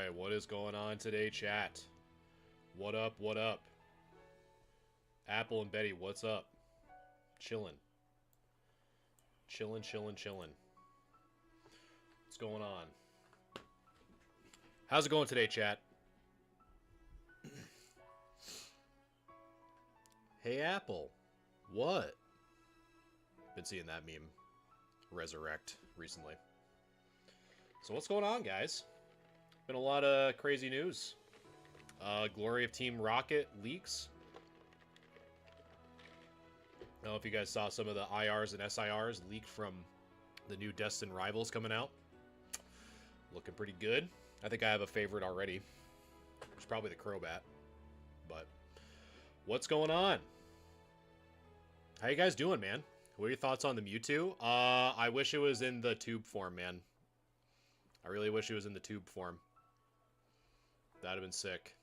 Alright, what is going on today, chat? What up, what up? Apple and Betty, what's up? Chillin'. Chillin'. What's going on? How's it going today, chat? Hey, Apple. What? Been seeing that meme resurrect recently. So what's going on, guys? Been a lot of crazy news. Glory of Team Rocket leaks. I don't know if you guys saw some of the IRs and SIRs leaked from the new Destin Rivals coming out. Looking pretty good. I think I have a favorite already. It's probably the Crobat. But what's going on? How you guys doing, man? What are your thoughts on the Mewtwo? I wish it was in the tube form, man. I really wish it was in the tube form. That'd have been sick.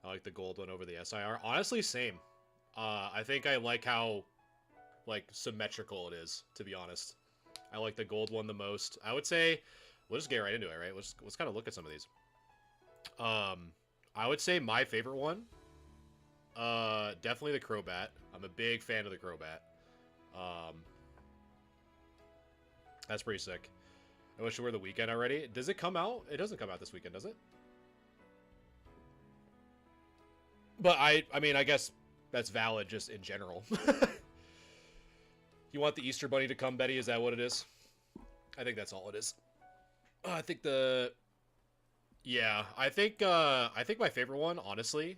I like the gold one over the SIR. Honestly, same. I think I like how, like, symmetrical it is, to be honest. I like the gold one the most. I would say, we'll just get right into it, right? Let's kind of look at some of these. I would say my favorite one, definitely the Crobat. I'm a big fan of the Crobat. That's pretty sick. I wish it were the weekend already. Does it come out? It doesn't come out this weekend, does it? But I mean, I guess that's valid just in general. You want the Easter Bunny to come, Betty? Is that what it is? I think that's all it is. I think the... Yeah, I think my favorite one, honestly.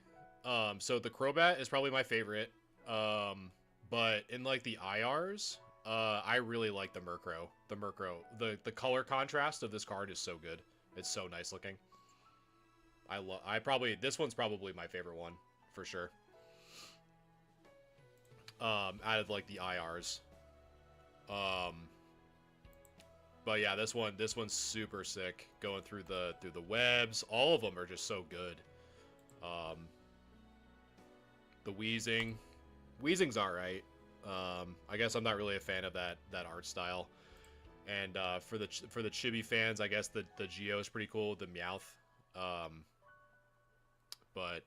So the Crobat is probably my favorite. But in, like, the IRs, I really like the Murkrow. The color contrast of this card is so good. It's so nice looking. This one's probably my favorite one, for sure. Out of, like, the IRs. But yeah, this one's super sick. Going through the webs. All of them are just so good. The Weezing. Weezing's alright. I guess I'm not really a fan of that art style. And for the Chibi fans, I guess the Geo is pretty cool. The Meowth. But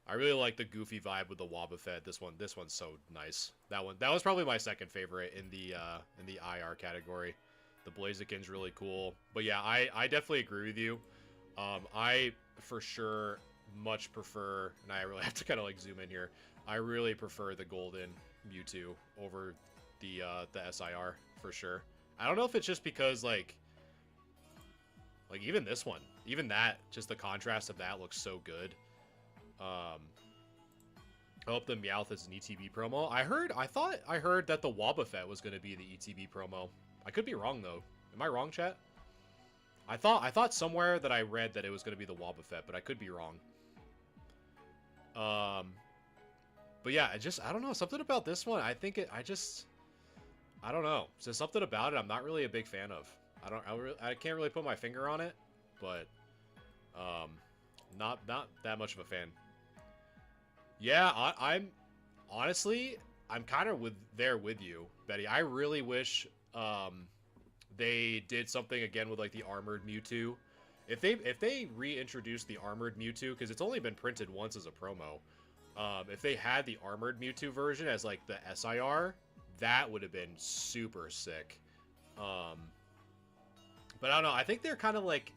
I really like the goofy vibe with the Wobbuffet. This one's so nice. That was probably my second favorite in the IR category. The Blaziken's really cool. But yeah, I definitely agree with you. I for sure much prefer, and I really have to kind of like zoom in here. I really prefer the golden Mewtwo over the SIR for sure. I don't know if it's just because like even this one, even that, just the contrast of that looks so good. I hope the Meowth is an ETB promo. I thought I heard that the Wobbuffet was going to be the ETB promo. I could be wrong though. Am I wrong, chat? I thought somewhere that I read that it was going to be the Wobbuffet, but I could be wrong. But yeah, I don't know, something about this one. I don't know. There's something about it I'm not really a big fan of. I can't really put my finger on it, but not that much of a fan. Yeah, I'm honestly, I'm kind of there with you, Betty. I really wish they did something again with like the armored Mewtwo. If they reintroduced the armored Mewtwo, because it's only been printed once as a promo. If they had the armored Mewtwo version as like the SIR, that would have been super sick. But I don't know. I think they're kind of like,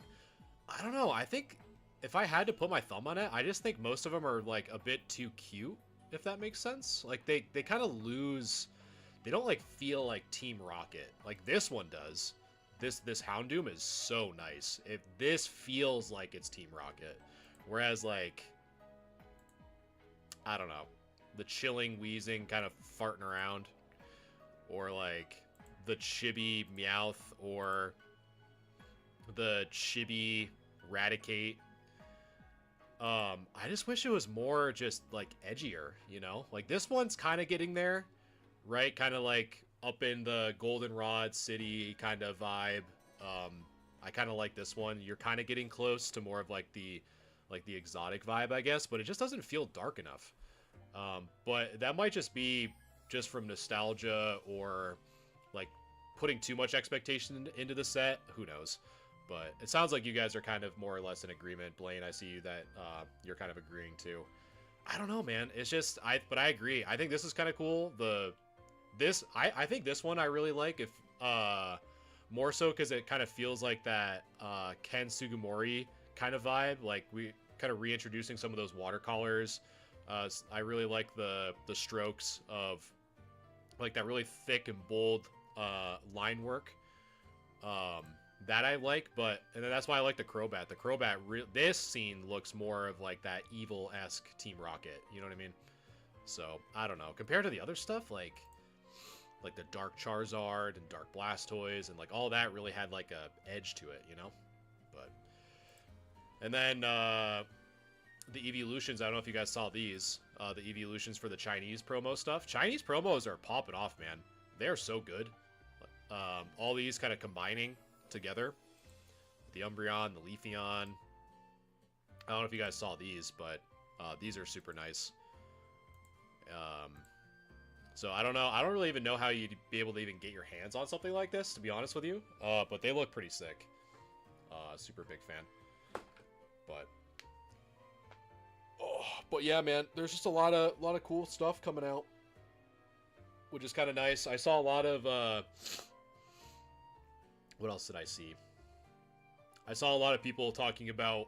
I don't know. I think if I had to put my thumb on it, I just think most of them are like a bit too cute, if that makes sense. Like they kind of lose. They don't like feel like Team Rocket. Like this one does. This Houndoom is so nice. This feels like it's Team Rocket, whereas like, I don't know, the chilling Weezing kind of farting around, or like the Chibi Meowth, or the Chibi Raticate. I just wish it was more just like edgier, you know? Like this one's kind of getting there, right? Kind of like up in the Goldenrod City kind of vibe. I kind of like this one. You're kind of getting close to more of like the exotic vibe, I guess, but it just doesn't feel dark enough. But that might just be just from nostalgia or like putting too much expectation into the set. Who knows? But it sounds like you guys are kind of more or less in agreement. Blaine, I see you that you're kind of agreeing too. I don't know, man. It's just but I agree. I think this is kind of cool. I think this one I really like. If more so because it kind of feels like that Ken Sugimori kind of vibe. Like we kind of reintroducing some of those watercolors. I really like the strokes of like that really thick and bold line work. That I like, and then that's why I like the Crobat. The Crobat, this scene looks more of like that evil-esque Team Rocket. You know what I mean? So I don't know. Compared to the other stuff, like the Dark Charizard and Dark Blastoise and like all that really had like a edge to it, you know. But and then the Evolutions. I don't know if you guys saw these. The Evolutions for the Chinese promo stuff. Chinese promos are popping off, man. They're so good. All these kind of combining together. The Umbreon, the Leafeon. I don't know if you guys saw these, but these are super nice. So I don't know. I don't really even know how you'd be able to even get your hands on something like this, to be honest with you. But they look pretty sick. Super big fan. But yeah, man, there's just a lot of cool stuff coming out, which is kind of nice. I saw a lot of what else did I see? I saw a lot of people talking about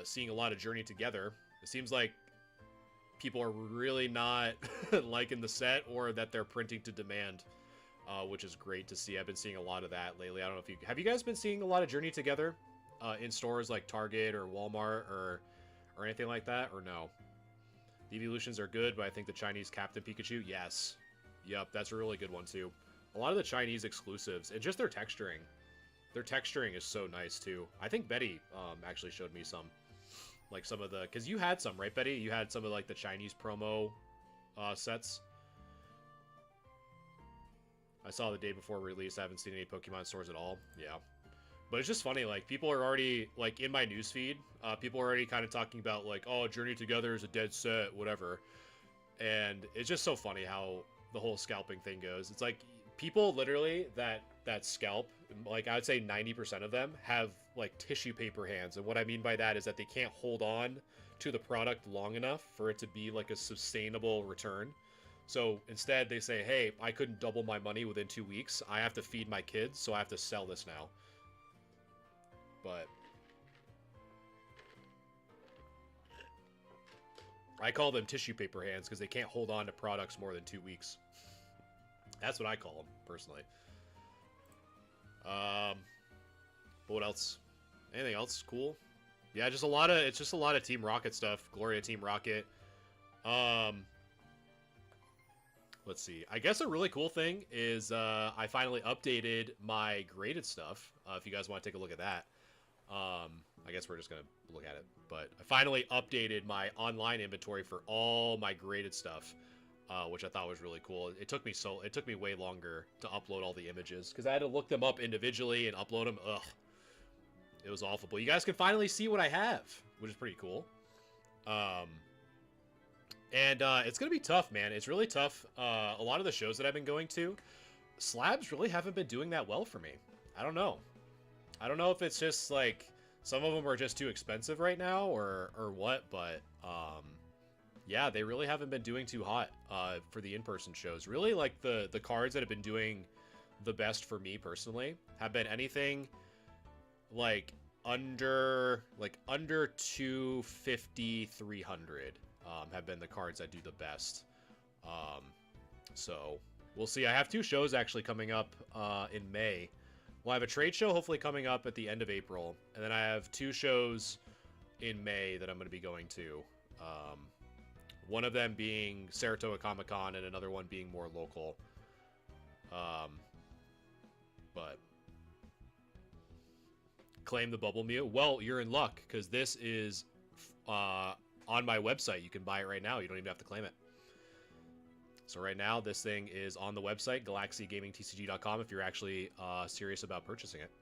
seeing a lot of Journey Together. It seems like people are really not liking the set, or that they're printing to demand, which is great to see. I've been seeing a lot of that lately. I don't know if have you guys been seeing a lot of Journey Together in stores like Target or Walmart or anything like that, or no? The Evolutions are good, but I think the Chinese Captain Pikachu, yes. Yep, that's a really good one too. A lot of the Chinese exclusives, and just their texturing. Their texturing is so nice too. I think Betty actually showed me some. Like some of the, because you had some, right, Betty? You had some of like the Chinese promo sets. I saw the day before release. I haven't seen any Pokemon stores at all. Yeah. But it's just funny, like, people are already, like, in my newsfeed, people are already kind of talking about, like, oh, Journey Together is a dead set, whatever. And it's just so funny how the whole scalping thing goes. It's like, people literally that scalp, like, I would say 90% of them have, like, tissue paper hands. And what I mean by that is that they can't hold on to the product long enough for it to be, like, a sustainable return. So instead, they say, hey, I couldn't double my money within 2 weeks. I have to feed my kids, so I have to sell this now. But I call them tissue paper hands because they can't hold on to products more than 2 weeks. That's what I call them, personally. But what else? Anything else cool? Yeah, just it's just a lot of Team Rocket stuff. Gloria Team Rocket. Let's see. I guess a really cool thing is I finally updated my graded stuff. If you guys want to take a look at that. I guess we're just going to look at it. But I finally updated my online inventory for all my graded stuff, which I thought was really cool. It took me way longer to upload all the images because I had to look them up individually and upload them. Ugh. It was awful. But you guys can finally see what I have, which is pretty cool. And it's going to be tough, man. It's really tough. A lot of the shows that I've been going to, slabs really haven't been doing that well for me. I don't know. I don't know if it's just, like, some of them are just too expensive right now or what, but, yeah, they really haven't been doing too hot for the in-person shows. Really, like, the cards that have been doing the best for me personally have been anything, like, under 250, 300. Have been the cards that do the best. So we'll see. I have 2 shows actually coming up in May. Well, I have a trade show hopefully coming up at the end of April, and then I have 2 shows in May that I'm going to be going to. One of them being Saratoga Comic-Con and another one being more local. But claim the Bubble Mew. Well, you're in luck because this is on my website. You can buy it right now. You don't even have to claim it. So right now, this thing is on the website, galaxygamingtcg.com, if you're actually serious about purchasing it.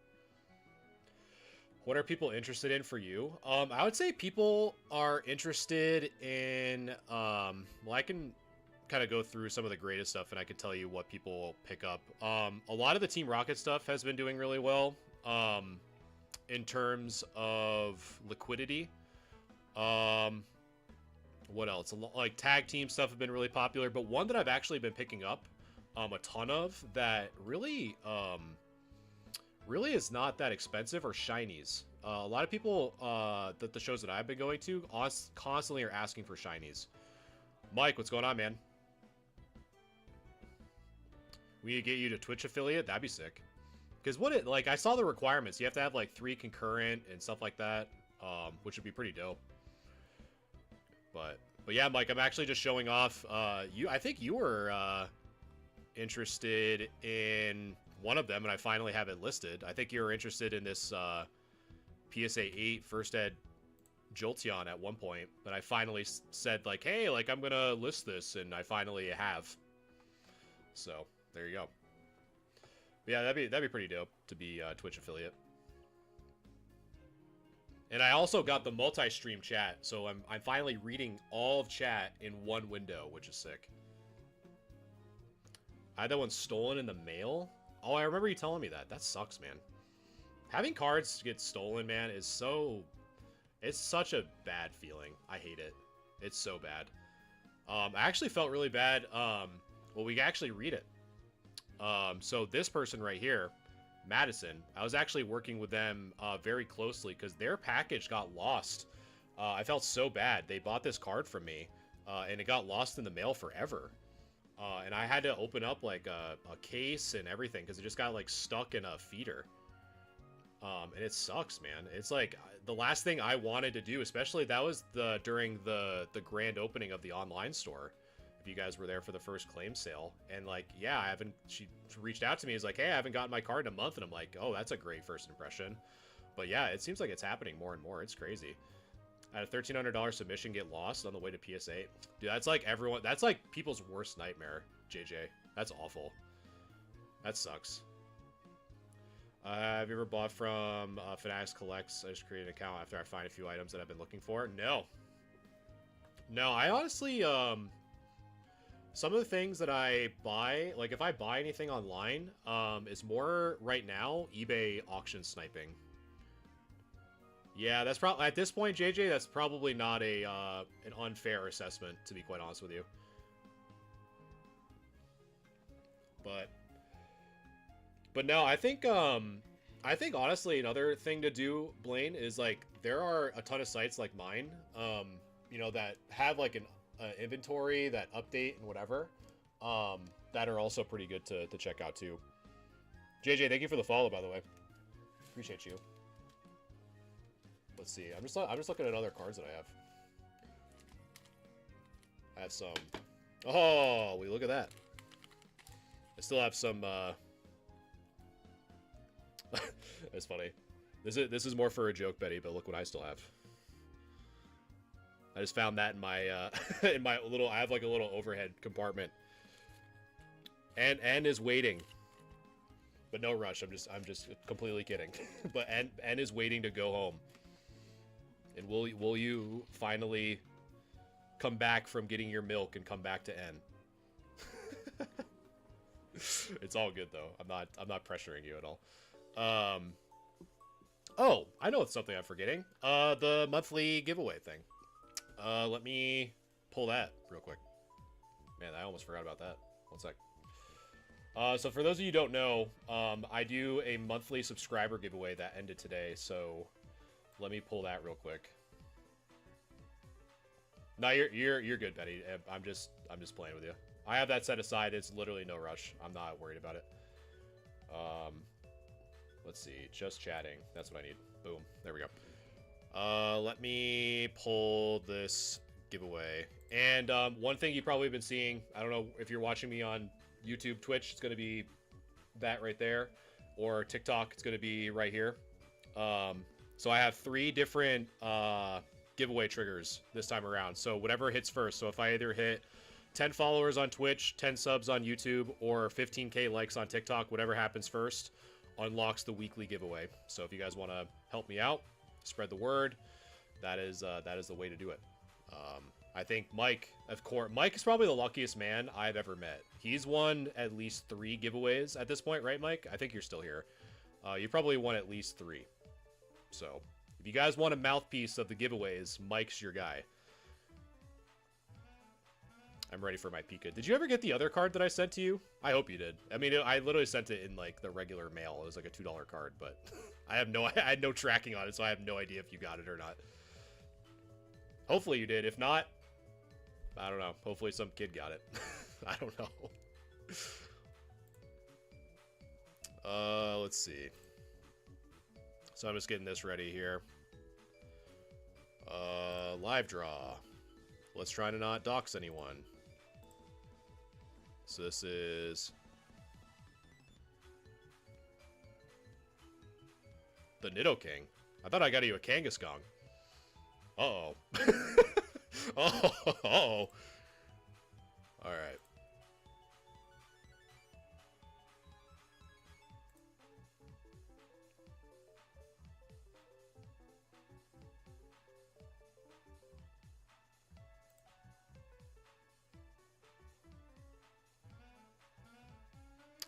What are people interested in for you? I would say people are interested in... well, I can kind of go through some of the greatest stuff, and I can tell you what people pick up. A lot of the Team Rocket stuff has been doing really well. in terms of liquidity. What else? Like tag team stuff have been really popular, but one that I've actually been picking up a ton of that really really is not that expensive are shinies. A lot of people that the shows that I've been going to constantly are asking for shinies. Mike, what's going on, man? We need to get you to Twitch affiliate. That'd be sick. Because what it like, I saw the requirements. You have to have like 3 concurrent and stuff like that, which would be pretty dope. But yeah, Mike, I'm actually just showing off. I think you were interested in one of them, and I finally have it listed. I think you were interested in this PSA 8 First Ed Jolteon at one point, but I finally said like, hey, like I'm gonna list this, and I finally have. So there you go. But yeah, that'd be pretty dope to be a Twitch affiliate. And I also got the multi-stream chat, so I'm finally reading all of chat in one window, which is sick. I had that one stolen in the mail. Oh, I remember you telling me that. That sucks, man. Having cards get stolen, man, is so... It's such a bad feeling. I hate it. It's so bad. I actually felt really bad. Well, we actually read it. So this person right here, Madison, I was actually working with them very closely because their package got lost. I felt so bad. They bought this card from me, and it got lost in the mail forever. And I had to open up like a case and everything because it just got like stuck in a feeder. And it sucks, man. It's like the last thing I wanted to do, especially that was during the grand opening of the online store. If you guys were there for the first claim sale, and like, yeah, she reached out to me. Is like, hey, I haven't gotten my card in a month, and I'm like, oh, that's a great first impression. But yeah, it seems like it's happening more and more. It's crazy. I had a $1,300 submission get lost on the way to PS8. Dude, that's like everyone. That's like people's worst nightmare, JJ. That's awful. That sucks. Have you ever bought from Fanatics Collects? I just created an account after I find a few items that I've been looking for. No. No, I honestly, some of the things that I buy, like if I buy anything online, is more right now eBay auction sniping. Yeah, that's probably at this point, JJ. That's probably not an unfair assessment, to be quite honest with you. But no, I think honestly another thing to do, Blaine, is like there are a ton of sites like mine, you know, that have like an inventory that update and whatever, that are also pretty good to check out too. JJ, thank you for the follow, by the way. Appreciate you. Let's see. I'm just looking at other cards that I have. I have some. Oh, we look at that. I still have some. That's funny. This is more for a joke, Betty. But look what I still have. I just found that in my in my little. I have like a little overhead compartment. And is waiting. But no rush. I'm just completely kidding. But and is waiting to go home. And will you finally come back from getting your milk and come back to N? It's all good though. I'm not pressuring you at all. Oh, I know it's something I'm forgetting. The monthly giveaway thing. Let me pull that real quick. Man, I almost forgot about that. One sec. So for those of you who don't know, I do a monthly subscriber giveaway that ended today. So let me pull that real quick. No, you're good, Betty. I'm just playing with you. I have that set aside. It's literally no rush. I'm not worried about it. Let's see. Just chatting. That's what I need. Boom. There we go. Let me pull this giveaway. And one thing you've probably been seeing, I don't know if you're watching me on YouTube, Twitch, it's going to be that right there. Or TikTok, it's going to be right here. So I have 3 different giveaway triggers this time around. So whatever hits first. So if I either hit 10 followers on Twitch, 10 subs on YouTube, or 15K likes on TikTok, whatever happens first unlocks the weekly giveaway. So if you guys want to help me out, spread the word, that is the way to do it. I think Mike, of course, Mike is probably the luckiest man I've ever met. He's won at least 3 giveaways at this point, right, Mike? I think you're still here. You probably won at least 3. So if you guys want a mouthpiece of the giveaways, Mike's your guy. I'm ready for my Pika. Did you ever get the other card that I sent to you? I hope you did. I mean, I literally sent it in like the regular mail. It was like a $2 card, but I had no tracking on it, so I have no idea if you got it or not. Hopefully you did. If not, I don't know. Hopefully some kid got it. I don't know. Let's see. So I'm just getting this ready here. Live draw. Let's try to not dox anyone. So this is the Nidoking. I thought I got you a Kangaskong. Uh-oh. Oh. All right.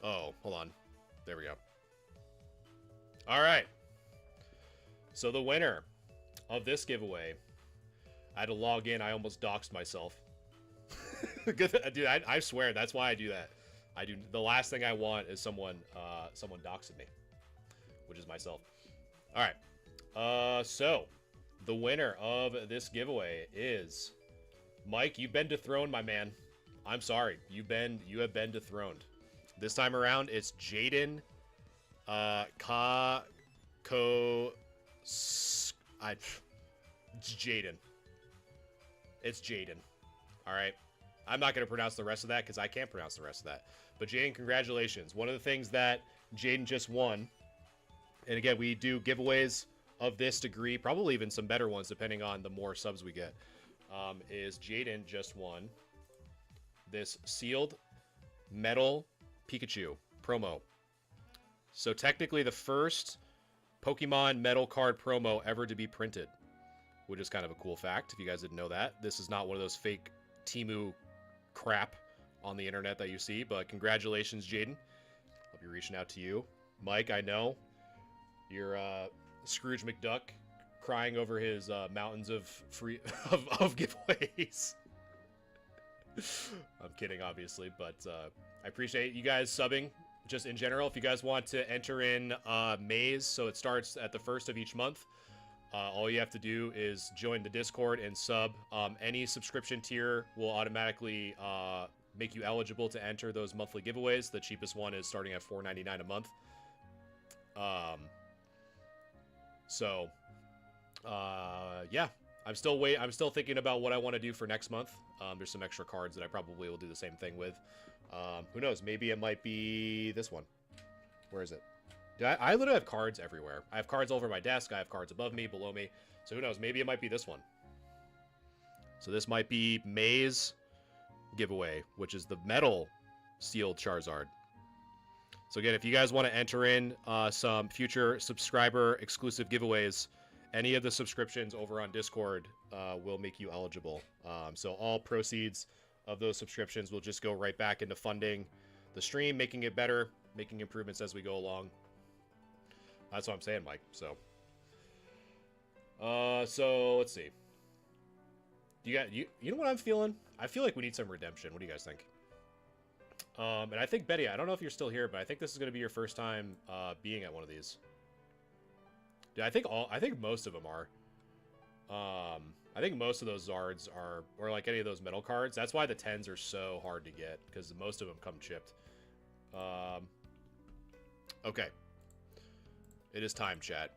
Oh, hold on. There we go. All right. So the winner of this giveaway, I had to log in. I almost doxed myself. Dude, I swear that's why I do that. I do. The last thing I want is someone doxing me, which is myself. All right. So the winner of this giveaway is Mike. You've been dethroned, my man. I'm sorry. You have been dethroned. This time around, it's Jaden, it's Jaden. It's Jaden. All right. I'm not going to pronounce the rest of that because I can't pronounce the rest of that. But Jaden, congratulations. One of the things that Jaden just won, and again, we do giveaways of this degree, probably even some better ones depending on the more subs we get, is Jaden just won this sealed metal Pikachu promo. So technically the first Pokemon metal card promo ever to be printed, which is kind of a cool fact if you guys didn't know that. This is not one of those fake Temu crap on the internet that you see, but congratulations, Jaden. I'll be reaching out to you. Mike, I know you're Scrooge McDuck crying over his mountains of free of giveaways. I'm kidding, obviously, but I appreciate you guys subbing just in general. If you guys want to enter in Maze, so it starts at the first of each month, all you have to do is join the Discord and sub. Any subscription tier will automatically make you eligible to enter those monthly giveaways. The cheapest one is starting at $4.99 a month. Yeah, I'm still thinking about what I want to do for next month. There's some extra cards that I probably will do the same thing with. Who knows? Maybe it might be this one. Where is it? I literally have cards everywhere. I have cards all over my desk. I have cards above me, below me. So who knows? Maybe it might be this one. So this might be Maze giveaway, which is the metal sealed Charizard. So again, if you guys want to enter in some future subscriber exclusive giveaways, any of the subscriptions over on Discord will make you eligible. So all proceeds of those subscriptions will just go right back into funding the stream, making it better, making improvements as we go along. That's what I'm saying, Mike. So let's see. You know what I'm feeling? I feel like we need some redemption. What do you guys think? And I think Betty, I don't know if you're still here, but I think this is going to be your first time being at one of these. Dude, I think most of them are. I think most of those Zards are, or like any of those metal cards. That's why the 10s are so hard to get, because most of them come chipped. Okay. It is time, chat.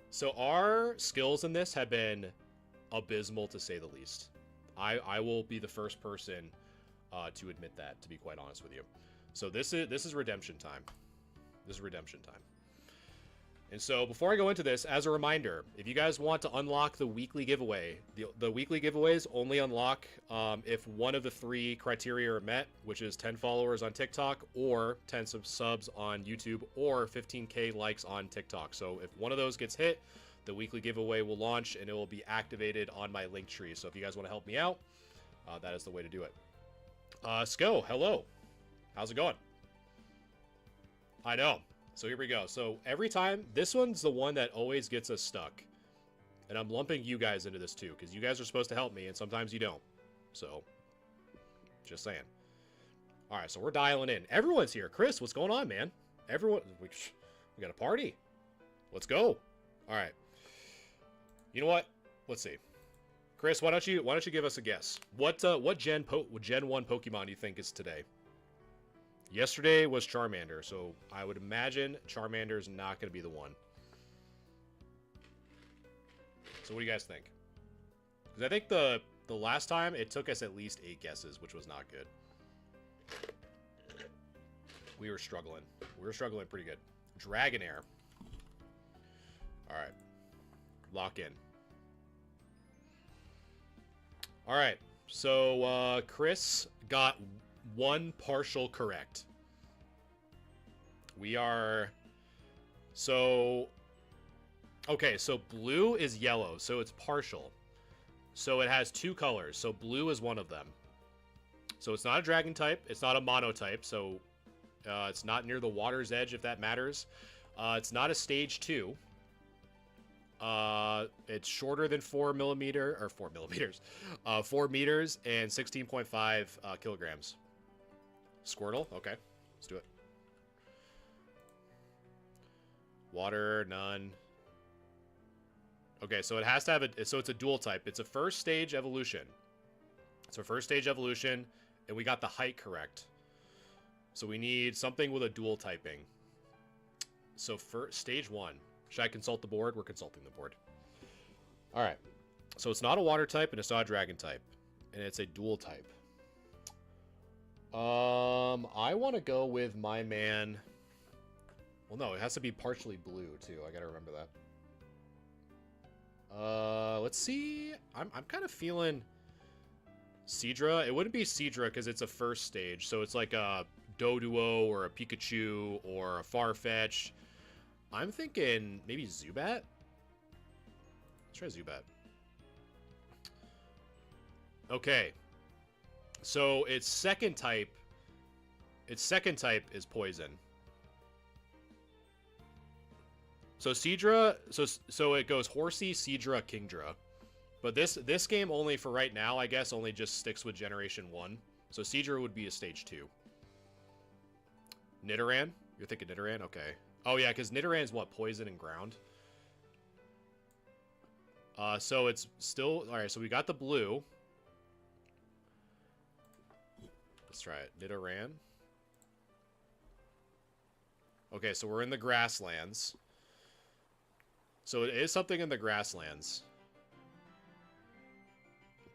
So our skills in this have been abysmal, to say the least. I will be the first person to admit that, to be quite honest with you. So this is redemption time. This is redemption time. And so before I go into this, as a reminder, if you guys want to unlock the weekly giveaway, the weekly giveaways only unlock if one of the 3 criteria are met, which is 10 followers on TikTok or 10 subs on YouTube or 15K likes on TikTok. So if one of those gets hit, the weekly giveaway will launch and it will be activated on my link tree. So if you guys want to help me out, that is the way to do it. Sko, hello. How's it going? I know. So here we go. So every time, this one's the one that always gets us stuck. And I'm lumping you guys into this too, because you guys are supposed to help me, and sometimes you don't. So, just saying. All right, so we're dialing in. Everyone's here. Chris, what's going on, man? Everyone, we got a party. Let's go. All right. You know what? Let's see. Chris, why don't you give us a guess? What Gen 1 Pokemon do you think is today? Yesterday was Charmander, so I would imagine Charmander is not going to be the one. So what do you guys think? Because I think the last time it took us at least 8 guesses, which was not good. We were struggling. We were struggling pretty good. Dragonair. All right. Lock in. All right. So Chris got 1 partial correct. We are... So... Okay, so blue is yellow, so it's partial. So it has 2 colors, so blue is one of them. So it's not a dragon type, it's not a mono type, so it's not near the water's edge if that matters. It's not a stage 2. It's shorter than 4 meters and 16.5 kilograms. Squirtle, okay, let's do it. Water, none. Okay, so it has to have so it's a dual type. It's a first stage evolution. It's a first stage evolution, and we got the height correct. So we need something with a dual typing. So for stage 1. Should I consult the board? We're consulting the board. All right. So it's not a water type, and it's not a dragon type. And it's a dual type. I want to go with my man... Well, no, it has to be partially blue, too. I gotta remember that. Let's see. I'm kind of feeling Seadra. It wouldn't be Seadra because it's a first stage, so it's like a Doduo or a Pikachu or a Farfetch. I'm thinking maybe Zubat. Let's try Zubat. Okay. So its second type is poison. So Seadra, so it goes Horsey, Seadra, Kingdra. But this game only for right now, I guess, only just sticks with Generation 1. So Seadra would be a Stage 2. Nidoran? You're thinking Nidoran? Okay. Oh yeah, because Nidoran's what? Poison and ground? So it's still... Alright, so we got the blue. Let's try it. Nidoran. Okay, so we're in the grasslands. So it is something in the grasslands.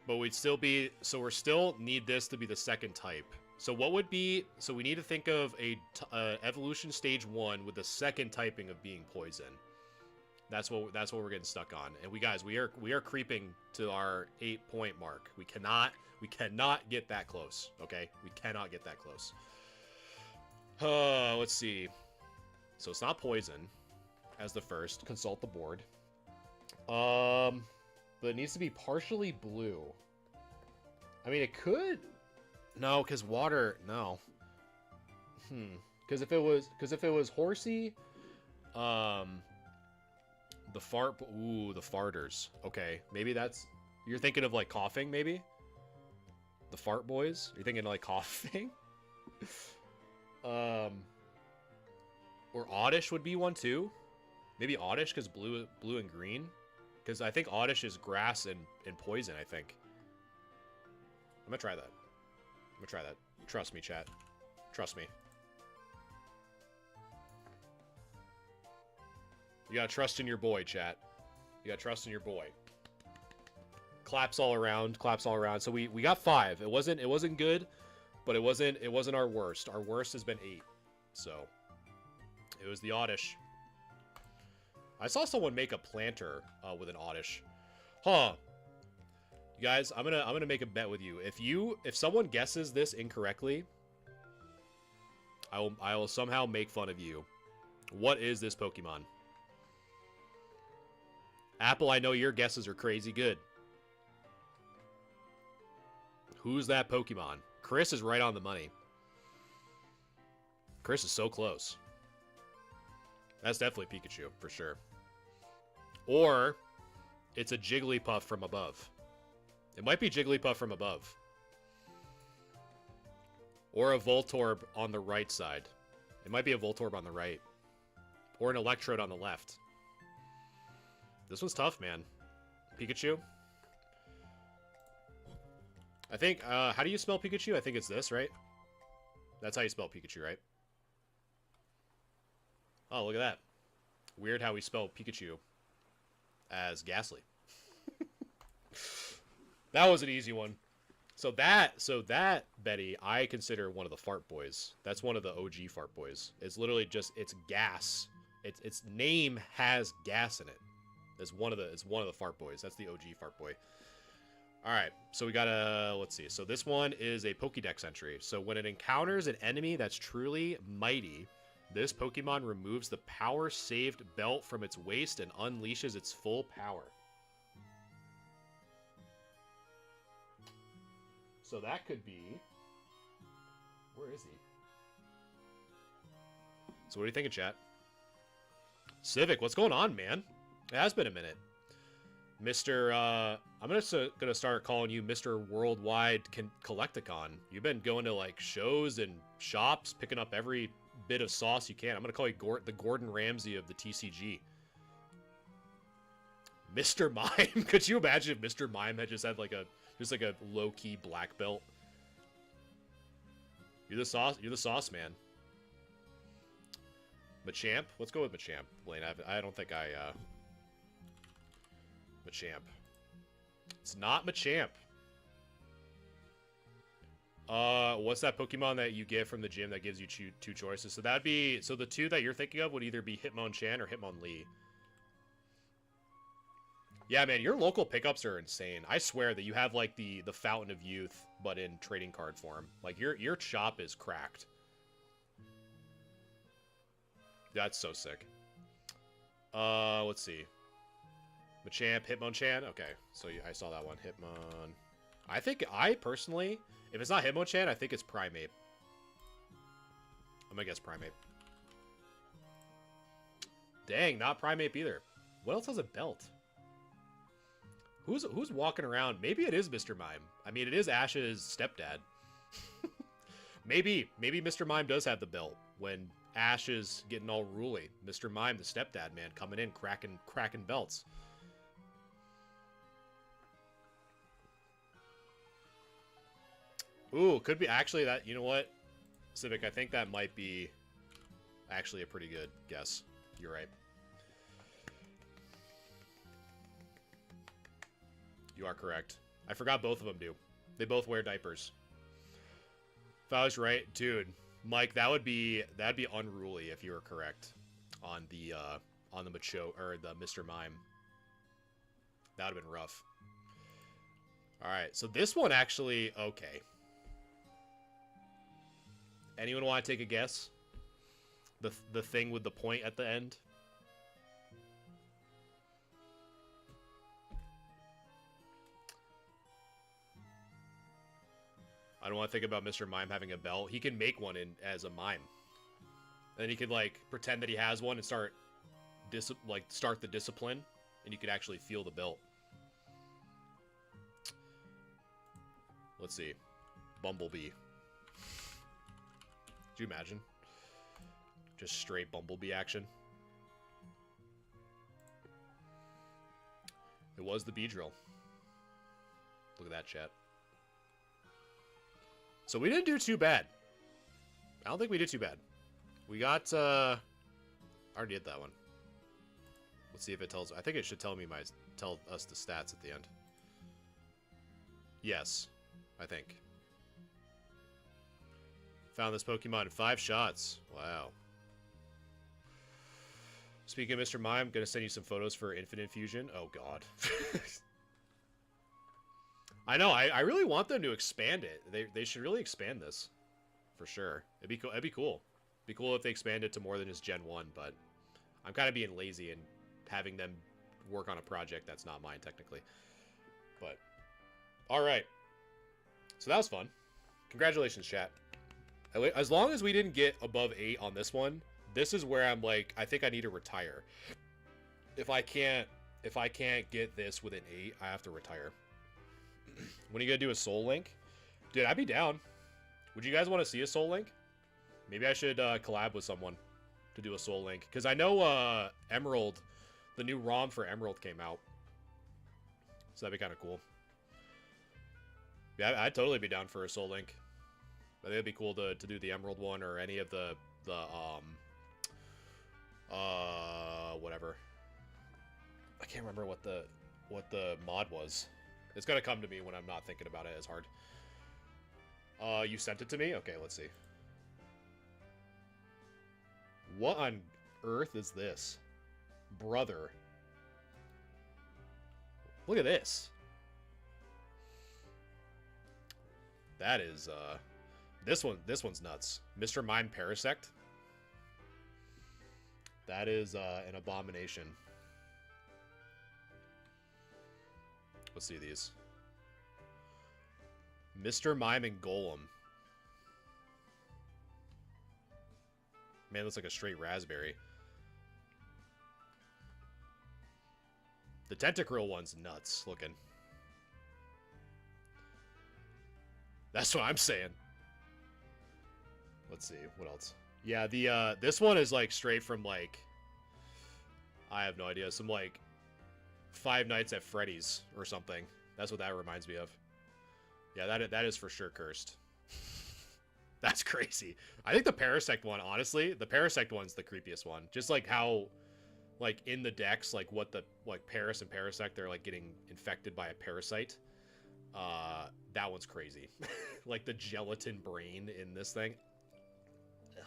But we'd still be... So we're still need this to be the second type. So what would be... So we need to think of a evolution stage 1 with the second typing of being poison. That's what we're getting stuck on. And we are creeping to our 8-point mark. We cannot get that close. Okay? We cannot get that close. Let's see. So it's not poison as the first. Consult the board. But it needs to be partially blue. I mean, it could... No, because water... No. Because if it was Horsey... The fart... Ooh, the farters. Okay, maybe that's... You're thinking of, like, coughing, maybe? The fart boys? You're thinking of, like, coughing? Or Oddish would be one, too. Maybe Oddish, because blue and green. Because I think Oddish is grass and poison, I think. I'm gonna try that. Trust me, chat. Trust me. You gotta trust in your boy, chat. You gotta trust in your boy. Claps all around. So we got 5. It wasn't good, but it wasn't our worst. Our worst has been 8. So it was the Oddish. I saw someone make a planter with an Oddish. Huh. You guys, I'm gonna make a bet with you. If someone guesses this incorrectly, I will somehow make fun of you. What is this Pokemon? Apple, I know your guesses are crazy good. Who's that Pokemon? Chris is right on the money. Chris is so close. That's definitely Pikachu, for sure. Or it's a Jigglypuff from above. It might be Jigglypuff from above. Or a Voltorb on the right side. It might be a Voltorb on the right. Or an Electrode on the left. This one's tough, man. Pikachu? I think, how do you spell Pikachu? I think it's this, right? That's how you spell Pikachu, right? Oh, look at that. Weird how we spell Pikachu as Ghastly. That was an easy one. So that, Betty, I consider one of the fart boys. That's one of the OG fart boys. It's literally just, it's gas. Its name has gas in it. It's one of the fart boys. That's the OG fart boy. All right, so we got let's see. So this one is a Pokédex entry. So when it encounters an enemy that's truly mighty, this Pokemon removes the power saved belt from its waist and unleashes its full power. So that could be... Where is he? So what are you thinking, chat? Civic, what's going on, man? It has been a minute. Mr. I'm gonna start calling you Mr. Worldwide Collecticon. You've been going to, like, shows and shops, picking up every bit of sauce you can. I'm gonna call you the Gordon Ramsay of the TCG. Mr. Mime? Could you imagine if Mr. Mime had just had, like, a low-key black belt? You're the sauce man. Machamp? Let's go with Machamp, Blaine. I don't think I, Machamp. It's not Machamp. What's that Pokemon that you get from the gym that gives you two choices? So that'd be... So the two that you're thinking of would either be Hitmonchan or Hitmonlee. Yeah, man, your local pickups are insane. I swear that you have, like, the Fountain of Youth, but in trading card form. Like, your shop is cracked. That's so sick. Let's see. Machamp, Hitmonchan. Okay, so I saw that one. Hitmon. I personally, if it's not Hitmonchan, I think it's Primeape. I'm gonna guess Primeape. Dang, not Primeape either. What else has a belt? Who's walking around? Maybe it is Mr. Mime. I mean, it is Ash's stepdad. Maybe Mr. Mime does have the belt when Ash is getting all ruly. Mr. Mime, the stepdad, man, coming in, cracking belts. Ooh, could be actually that. You know what, Civic? I think that might be actually a pretty good guess. You're right. You are correct. I forgot both of them do. They both wear diapers. If I was right, dude, Mike, that'd be unruly if you were correct on the Macho or the Mr. Mime. That'd have been rough. All right, so this one actually okay. Anyone want to take a guess? The thing with the point at the end? I don't want to think about Mr. Mime having a belt. He can make one as a mime. And then he could, like, pretend that he has one and start the discipline, and you could actually feel the belt. Let's see. Bumblebee. Could you imagine? Just straight Bumblebee action. It was the Beedrill. Look at that, chat. So we didn't do too bad. I don't think we did too bad. We got, I already did that one. Let's see if it tells, I think it should tell us the stats at the end. Yes, I think. Found this Pokemon in 5 shots. Wow. Speaking of Mr. Mime, I'm going to send you some photos for Infinite Fusion. Oh, God. I know. I really want them to expand it. They should really expand this. For sure. It'd be cool. It'd be cool if they expanded to more than just Gen 1, but I'm kind of being lazy and having them work on a project that's not mine, technically. But, alright. So that was fun. Congratulations, chat. As long as we didn't get above 8 on this one, this is where I'm like, I think I need to retire. If I can't get this with an 8, I have to retire. When are you gonna do a Soul Link? Dude, I'd be down. Would you guys want to see a Soul Link? Maybe I should collab with someone to do a Soul Link. Because I know Emerald, the new ROM for Emerald came out. So that'd be kind of cool. Yeah, I'd totally be down for a Soul Link. I think it'd be cool to do the Emerald one or any of the whatever. I can't remember what the mod was. It's gonna come to me when I'm not thinking about it as hard. You sent it to me? Okay, let's see. What on earth is this? Brother. Look at this. That is, this one's nuts. Mr. Mime Parasect. That is, an abomination. Let's see these. Mr. Mime and Golem. Man, looks like a straight raspberry. The Tentacruel one's nuts looking. That's what I'm saying. Let's see, what else? Yeah, the this one is like straight from like, I have no idea, some like Five Nights at Freddy's or something. That's what that reminds me of. Yeah, that is for sure cursed. That's crazy. I think the Parasect one, honestly, the Parasect one's the creepiest one. Just like how, like in the decks, like what the, like Paris and Parasect, they're like getting infected by a parasite. That one's crazy. Like the gelatin brain in this thing. Ugh.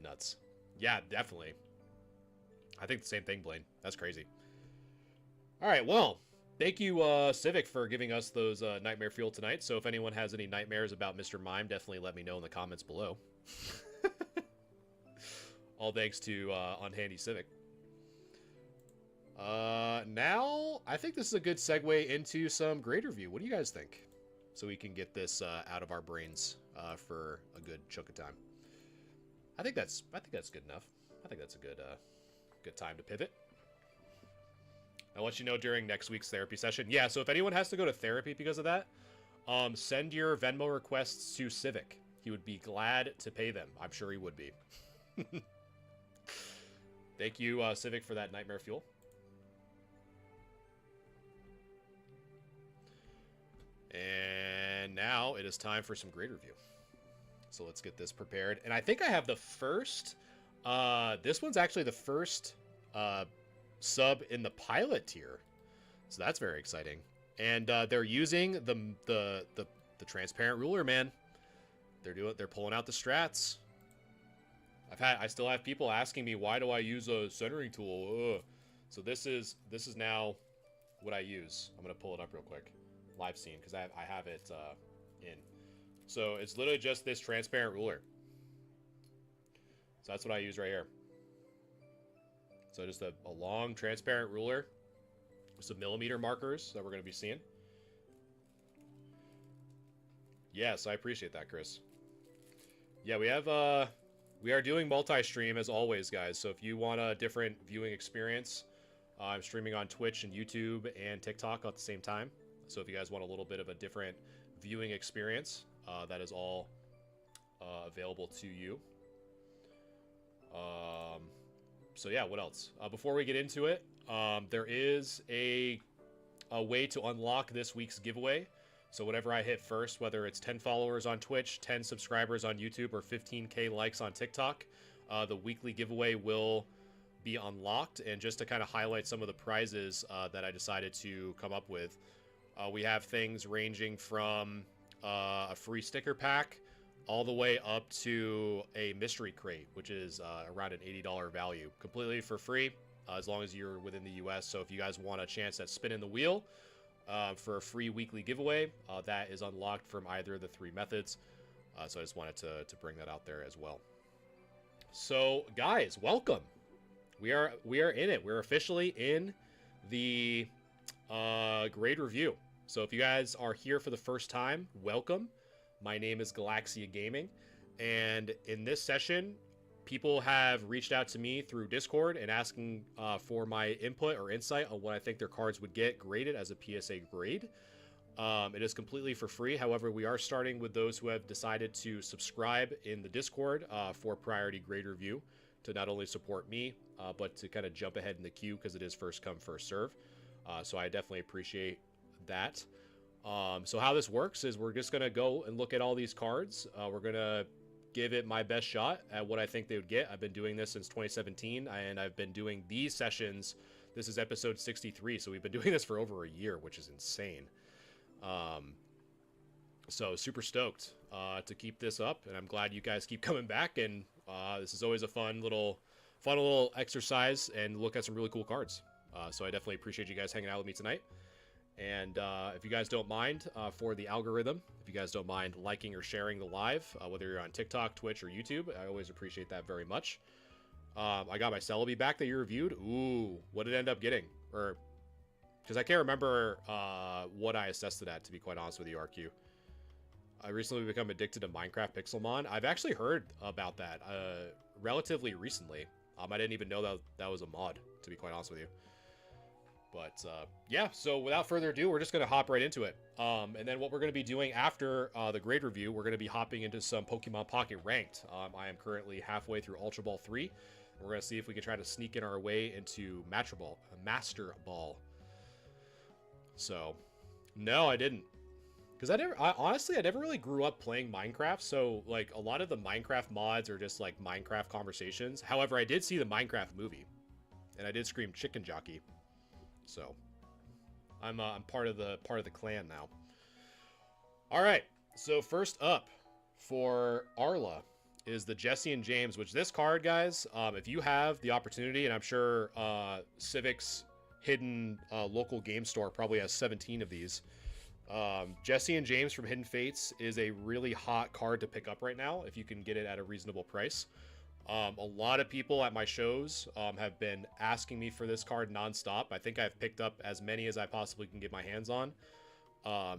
Nuts. Yeah, definitely. I think the same thing, Blaine. That's crazy. All right, well, thank you, Civic, for giving us those Nightmare Fuel tonight. So if anyone has any nightmares about Mr. Mime, definitely let me know in the comments below. All thanks to Unhandy Civic. Now, I think this is a good segue into some grade review. What do you guys think? So we can get this out of our brains for a good chunk of time. I think that's good enough. I think that's a good time to pivot. I'll let you know during next week's therapy session. Yeah, so if anyone has to go to therapy because of that, send your Venmo requests to Civic. He would be glad to pay them. I'm sure he would be. Thank you, Civic, for that Nightmare Fuel. And now it is time for some grade review. So let's get this prepared. And I think I have the first... this one's actually the first... sub in the pilot tier, so that's very exciting. And they're using the transparent ruler, man. They're pulling out the strats. I still have people asking me, why do I use a centering tool? Ugh. So this is now what I use. I'm gonna pull it up real quick, live scene, because I have it in. So it's literally just this transparent ruler. So that's what I use right here. So just a long transparent ruler with some millimeter markers that we're going to be seeing. Yes, I appreciate that, Chris. Yeah, we are doing multi-stream as always, guys. So if you want a different viewing experience, I'm streaming on Twitch and YouTube and TikTok at the same time. So if you guys want a little bit of a different viewing experience, that is all available to you. So yeah, what else? Before we get into it, there is a way to unlock this week's giveaway. So whatever I hit first, whether it's 10 followers on Twitch, 10 subscribers on YouTube, or 15K likes on TikTok, the weekly giveaway will be unlocked. And just to kind of highlight some of the prizes that I decided to come up with, we have things ranging from a free sticker pack all the way up to a mystery crate, which is around an $80 value, completely for free, as long as you're within the US. So if you guys want a chance at spinning the wheel for a free weekly giveaway, that is unlocked from either of the 3 methods. So I just wanted to bring that out there as well. So guys, welcome. We are in it. We're officially in the grade review. So if you guys are here for the first time, welcome. My name is Galaxia Gaming, and in this session, people have reached out to me through Discord and asking for my input or insight on what I think their cards would get graded as a PSA grade. It is completely for free. However, we are starting with those who have decided to subscribe in the Discord for priority grade review to not only support me, but to kind of jump ahead in the queue because it is first come, first serve. So I definitely appreciate that. So how this works is we're just going to go and look at all these cards. We're going to give it my best shot at what I think they would get. I've been doing this since 2017, and I've been doing these sessions. This is episode 63, so we've been doing this for over a year, which is insane. So super stoked to keep this up, and I'm glad you guys keep coming back, and this is always a fun little exercise and look at some really cool cards. So I definitely appreciate you guys hanging out with me tonight. And if you guys don't mind, for the algorithm, if you guys don't mind liking or sharing the live, whether you're on TikTok, Twitch, or YouTube, I always appreciate that very much. I got my Celebi back that you reviewed. Ooh, what did it end up getting? Or, because I can't remember what I assessed it at, to be quite honest with you, RQ. I recently become addicted to Minecraft Pixelmon. I've actually heard about that relatively recently. I didn't even know that that was a mod, to be quite honest with you. But yeah, so without further ado, we're just going to hop right into it. And then what we're going to be doing after the grade review, we're going to be hopping into some Pokemon Pocket Ranked. I am currently halfway through Ultra Ball 3. We're going to see if we can try to sneak in our way into Master Ball. So, no, I didn't. Because honestly, I never really grew up playing Minecraft. So, like, a lot of the Minecraft mods are just, like, Minecraft conversations. However, I did see the Minecraft movie. And I did scream Chicken Jockey. So, I'm part of the clan now. All right. So first up for Arla is the Jesse and James, which this card, guys, if you have the opportunity, and I'm sure Civic's hidden local game store probably has 17 of these. Jesse and James from Hidden Fates is a really hot card to pick up right now if you can get it at a reasonable price. A lot of people at my shows have been asking me for this card nonstop. I think I've picked up as many as I possibly can get my hands on.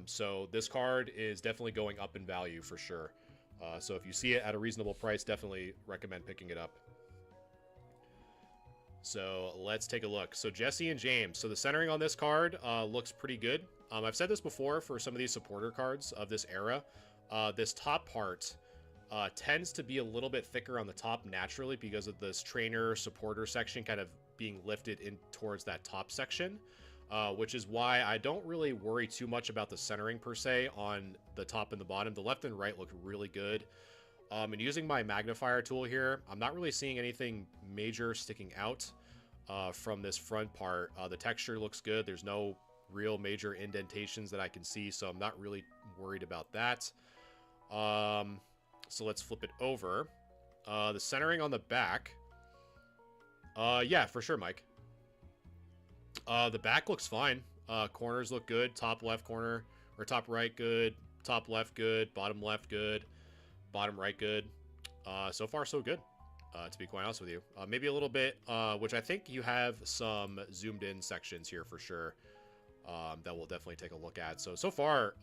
So this card is definitely going up in value for sure. So if you see it at a reasonable price, definitely recommend picking it up. So let's take a look. So Jesse and James. So the centering on this card looks pretty good. I've said this before for some of these supporter cards of this era. This top part tends to be a little bit thicker on the top naturally because of this trainer supporter section kind of being lifted in towards that top section, which is why I don't really worry too much about the centering per se on the top and the bottom. The left and right look really good. And using my magnifier tool here, I'm not really seeing anything major sticking out from this front part. The texture looks good. There's no real major indentations that I can see, so I'm not really worried about that. So let's flip it over. The centering on the back. Yeah, for sure, Mike. The back looks fine. Corners look good. Top left corner, or top right good. Top left good. Bottom left good. Bottom right good. So far, so good, to be quite honest with you. Maybe a little bit, which I think you have some zoomed in sections here for sure. That we'll definitely take a look at. So far,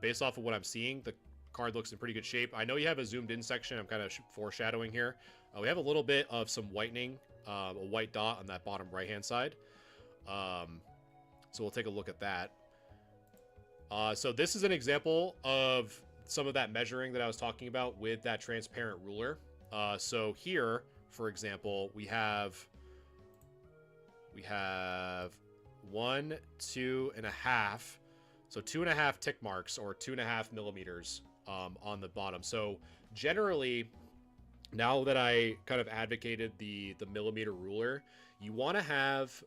based off of what I'm seeing, the card looks in pretty good shape. I know you have a zoomed in section. I'm kind of foreshadowing here. We have a little bit of some whitening, a white dot on that bottom right hand side. So we'll take a look at that. So this is an example of some of that measuring that I was talking about with that transparent ruler. So here, for example, we have 1, 2.5. So 2.5 tick marks, or 2.5 millimeters on the bottom. So generally, now that I kind of advocated the millimeter ruler, you want to have,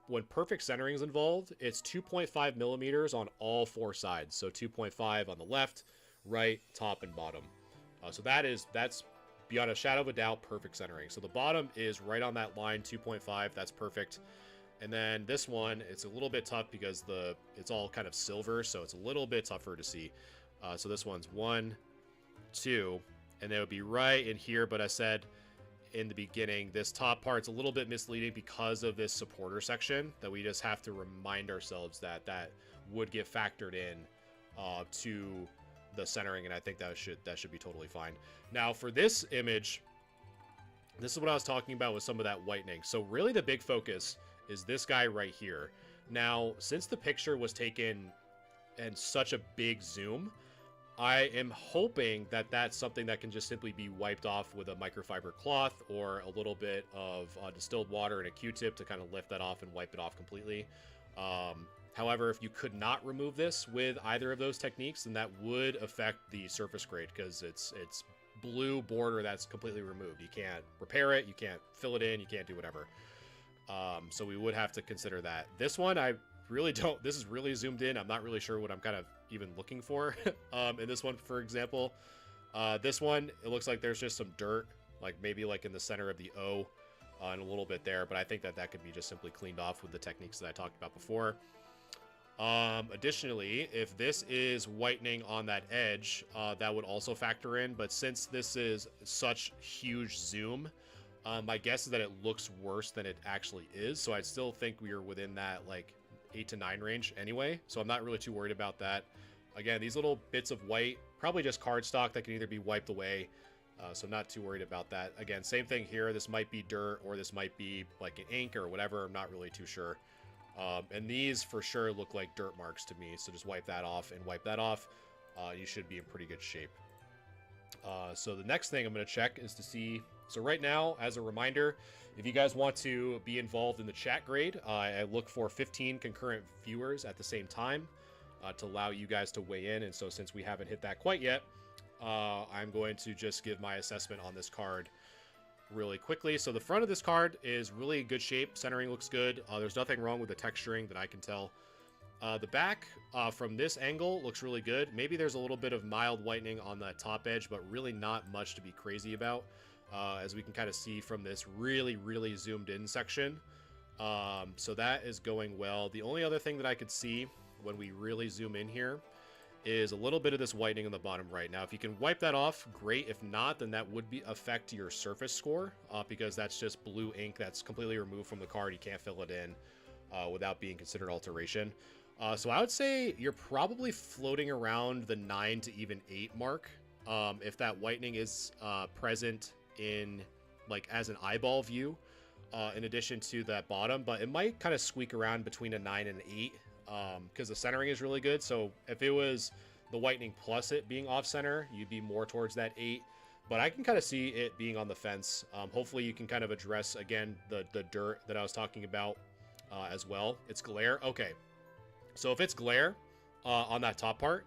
when perfect centering is involved, it's 2.5 millimeters on all four sides. So 2.5 on the left, right, top, and bottom. So that's beyond a shadow of a doubt perfect centering. So the bottom is right on that line, 2.5. That's perfect. And then this one, it's a little bit tough because it's all kind of silver, so it's a little bit tougher to see. So this one's 1, 2, and they would be right in here. But I said in the beginning, this top part's a little bit misleading because of this supporter section that we just have to remind ourselves that would get factored in to the centering, and I think that should be totally fine. Now for this image, This is what I was talking about with some of that whitening. So really the big focus is this guy right here. Now, since the picture was taken in such a big zoom, I am hoping that that's something that can just simply be wiped off with a microfiber cloth or a little bit of distilled water and a Q-tip to kind of lift that off and wipe it off completely. However, if you could not remove this with either of those techniques, then that would affect the surface grade because it's blue border that's completely removed. You can't repair it, you can't fill it in, you can't do whatever. So we would have to consider that. This one, I really don't. This is really zoomed in. I'm not really sure what I'm kind of even looking for. In this one, for example, this one, it looks like there's just some dirt, like maybe like in the center of the O and a little bit there, but I think that that could be just simply cleaned off with the techniques that I talked about before. Additionally, if this is whitening on that edge, that would also factor in, but since this is such huge zoom, my guess is that it looks worse than it actually is, so I still think we are within that like 8 to 9 range anyway, so I'm not really too worried about that. Again, these little bits of white, probably just cardstock that can either be wiped away, so I'm not too worried about that. Again, same thing here, this might be dirt or this might be like an ink or whatever, I'm not really too sure. And these for sure look like dirt marks to me, so just wipe that off and wipe that off. You should be in pretty good shape. So the next thing I'm going to check is to see, so right now, as a reminder, if you guys want to be involved in the chat grade, I look for 15 concurrent viewers at the same time to allow you guys to weigh in. And so since we haven't hit that quite yet, I'm going to just give my assessment on this card really quickly. So the front of this card is really in good shape. Centering looks good. There's nothing wrong with the texturing that I can tell. The back from this angle looks really good. Maybe there's a little bit of mild whitening on the top edge, but really not much to be crazy about. As we can kind of see from this really, really zoomed in section. So that is going well. The only other thing that I could see when we really zoom in here is a little bit of this whitening on the bottom right. Now, if you can wipe that off, great. If not, then that would affect your surface score because that's just blue ink that's completely removed from the card. You can't fill it in without being considered alteration. So I would say you're probably floating around the 9 to even 8 mark if that whitening is present in like as an eyeball view in addition to that bottom, but it might kind of squeak around between a 9 and an 8 because the centering is really good. So if it was the whitening plus it being off center, you'd be more towards that 8, but I can kind of see it being on the fence. Hopefully you can kind of address again the dirt that I was talking about as well. It's glare. Okay, so if it's glare on that top part,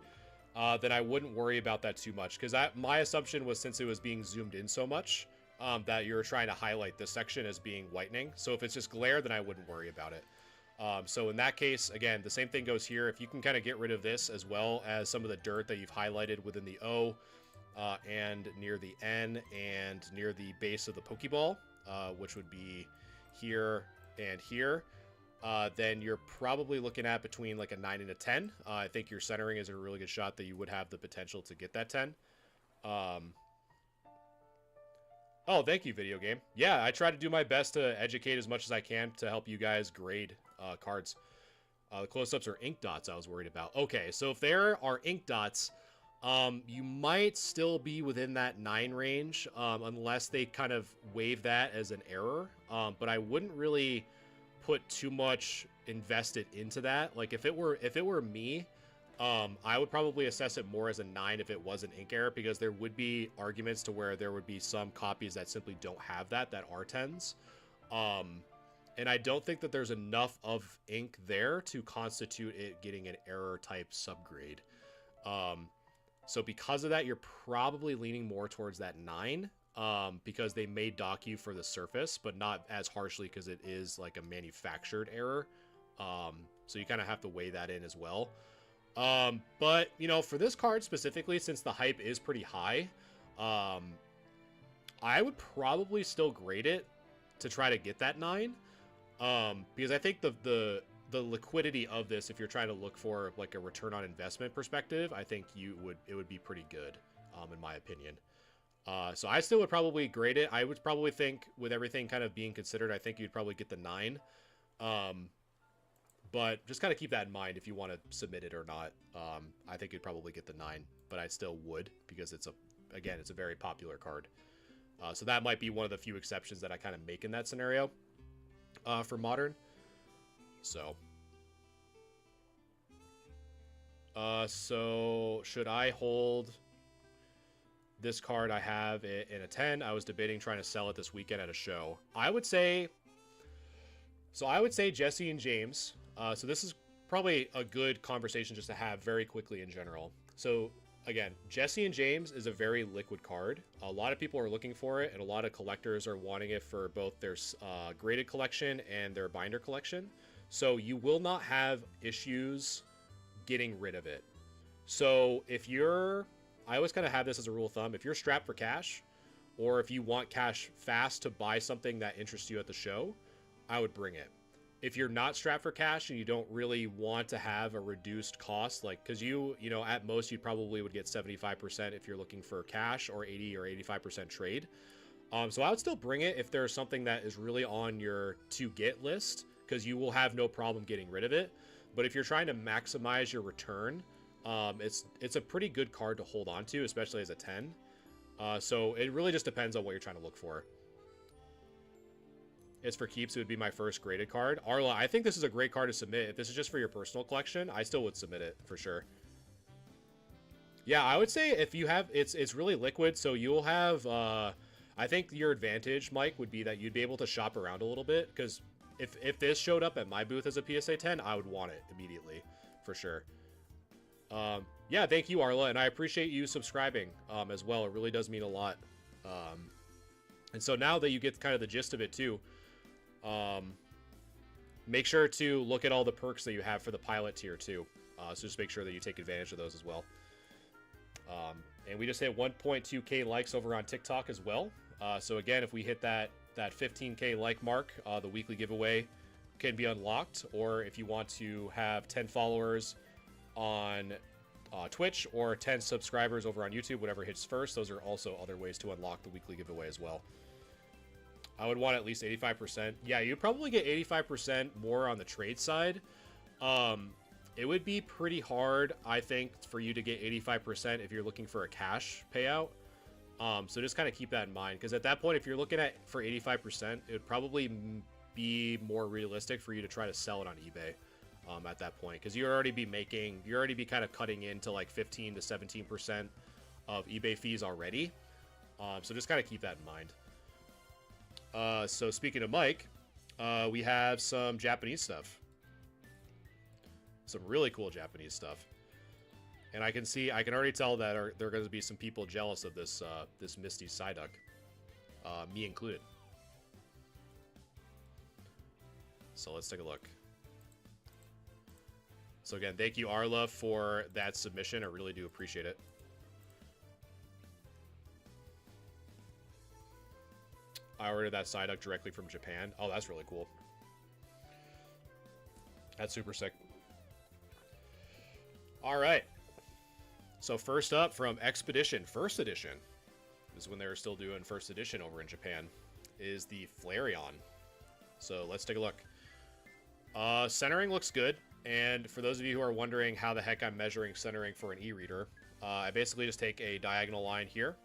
then I wouldn't worry about that too much because my assumption was since it was being zoomed in so much that you're trying to highlight this section as being whitening. So if it's just glare, then I wouldn't worry about it. So in that case, again, the same thing goes here. If you can kind of get rid of this as well as some of the dirt that you've highlighted within the O and near the N and near the base of the Pokeball, which would be here and here, then you're probably looking at between like a 9 and a 10. I think your centering is a really good shot that you would have the potential to get that 10. Oh, thank you, video game. Yeah, I try to do my best to educate as much as I can to help you guys grade cards. The close-ups are ink dots I was worried about. Okay, so if there are ink dots, you might still be within that 9 range unless they kind of waive that as an error. But I wouldn't really put too much invested into that. Like if it were me, I would probably assess it more as a 9 if it was an ink error, because there would be arguments to where there would be some copies that simply don't have that are 10s. And I don't think that there's enough of ink there to constitute it getting an error type subgrade. So because of that, you're probably leaning more towards that 9. Because they may dock you for the surface, but not as harshly because it is like a manufactured error. So you kind of have to weigh that in as well. But, you know, for this card specifically, since the hype is pretty high, I would probably still grade it to try to get that 9. Because I think the liquidity of this, if you're trying to look for like a return on investment perspective, I think it would be pretty good, in my opinion. So I still would probably grade it. I would probably think with everything kind of being considered, I think you'd probably get the 9. But just kind of keep that in mind if you want to submit it or not. I think you'd probably get the 9, but I still would because it's a very popular card. So that might be one of the few exceptions that I kind of make in that scenario for Modern. So, so should I hold this card I have in a 10? I was debating trying to sell it this weekend at a show. I would say Jesse and James. So this is probably a good conversation just to have very quickly in general. So again, Jesse and James is a very liquid card. A lot of people are looking for it, and a lot of collectors are wanting it for both their graded collection and their binder collection. So you will not have issues getting rid of it. So if you're, I always kind of have this as a rule of thumb, if you're strapped for cash, or if you want cash fast to buy something that interests you at the show, I would bring it. If you're not strapped for cash and you don't really want to have a reduced cost, like, because you know, at most you probably would get 75% if you're looking for cash, or 80 or 85% trade. So I would still bring it if there's something that is really on your to get list, because you will have no problem getting rid of it. But if you're trying to maximize your return, it's a pretty good card to hold on to, especially as a 10. So it really just depends on what you're trying to look for. It's for keeps. It would be my first graded card. Arla, I think this is a great card to submit. If this is just for your personal collection, I still would submit it for sure. Yeah, I would say if you have, it's really liquid, so you'll have, I think your advantage, Mike, would be that you'd be able to shop around a little bit, because if this showed up at my booth as a PSA 10, I would want it immediately, for sure. Yeah, thank you, Arla, and I appreciate you subscribing as well. It really does mean a lot. And so now that you get kind of the gist of it too, make sure to look at all the perks that you have for the pilot tier too. So just make sure that you take advantage of those as well. And we just hit 1.2k likes over on TikTok as well. So again, if we hit that 15k like mark, the weekly giveaway can be unlocked. Or if you want to have 10 followers on Twitch or 10 subscribers over on YouTube, whatever hits first, those are also other ways to unlock the weekly giveaway as well. I would want at least 85%. Yeah, you'd probably get 85% more on the trade side. It would be pretty hard, I think, for you to get 85% if you're looking for a cash payout. So just kind of keep that in mind, because at that point, if you're looking at for 85%, it would probably be more realistic for you to try to sell it on eBay at that point, because you're already be kind of cutting into like 15 to 17% of eBay fees already. So just kind of keep that in mind. So speaking of Mike, we have some Japanese stuff. Some really cool Japanese stuff. And I can already tell that there are going to be some people jealous of this this Misty Psyduck, me included. So let's take a look. So again, thank you, Arla, for that submission. I really do appreciate it. I ordered that Psyduck directly from Japan. Oh, that's really cool. That's super sick. All right. So first up from Expedition First Edition, this is when they were still doing First Edition over in Japan, is the Flareon. So let's take a look. Centering looks good. And for those of you who are wondering how the heck I'm measuring centering for an e-reader, I basically just take a diagonal line here,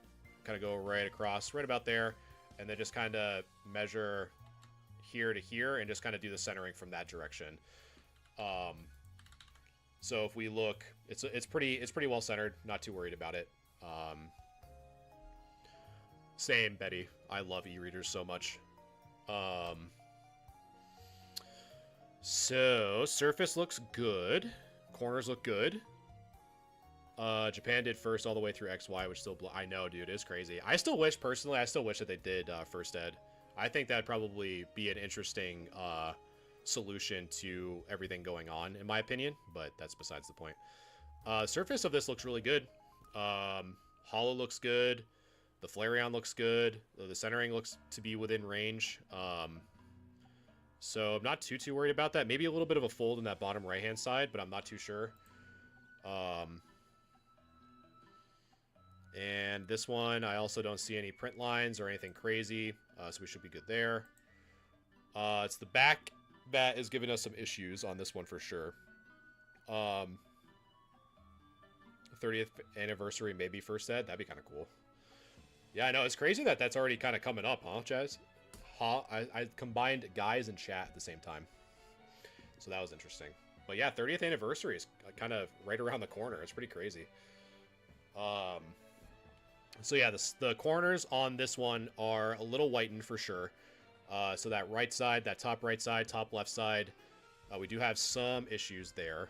kind of go right across, right about there, and then just kind of measure here to here and just kind of do the centering from that direction. So if we look, it's pretty well centered, not too worried about it. Same, Betty. I love e-readers so much. So surface looks good. Corners look good. Japan did first all the way through XY, which still I know, dude, it's crazy. I still wish that they did first ed. I think that'd probably be an interesting solution to everything going on, in my opinion, but that's besides the point. Surface of this looks really good. Hollow looks good. The Flareon looks good. The centering looks to be within range. So I'm not too worried about that. Maybe a little bit of a fold in that bottom right-hand side, but I'm not too sure. And this one, I also don't see any print lines or anything crazy, so we should be good there. It's the back that is giving us some issues on this one for sure. 30th anniversary, maybe first ed. That'd be kind of cool. Yeah, I know. It's crazy that that's already kind of coming up, huh, Chaz? Huh? I combined guys and chat at the same time. So that was interesting. But yeah, 30th anniversary is kind of right around the corner. It's pretty crazy. Um, so yeah, the corners on this one are a little whitened for sure. So that right side, that top right side, top left side, we do have some issues there.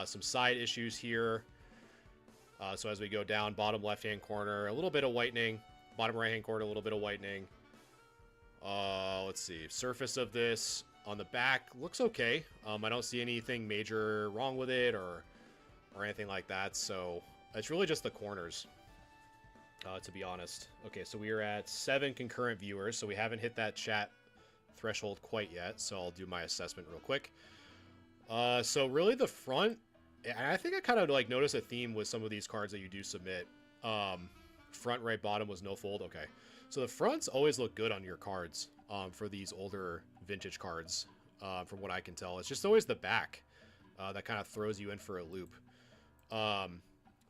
Some side issues here. So as we go down, bottom left-hand corner, a little bit of whitening. Bottom right-hand corner, a little bit of whitening. Let's see. Surface of this on the back looks okay. I don't see anything major wrong with it or anything like that. So it's really just the corners, to be honest. Okay, so we are at 7 concurrent viewers, so we haven't hit that chat threshold quite yet. So I'll do my assessment real quick. So really the front, and I think I kind of like notice a theme with some of these cards that you do submit. Front, right, bottom was no fold. Okay. So the fronts always look good on your cards for these older vintage cards, from what I can tell. It's just always the back that kind of throws you in for a loop.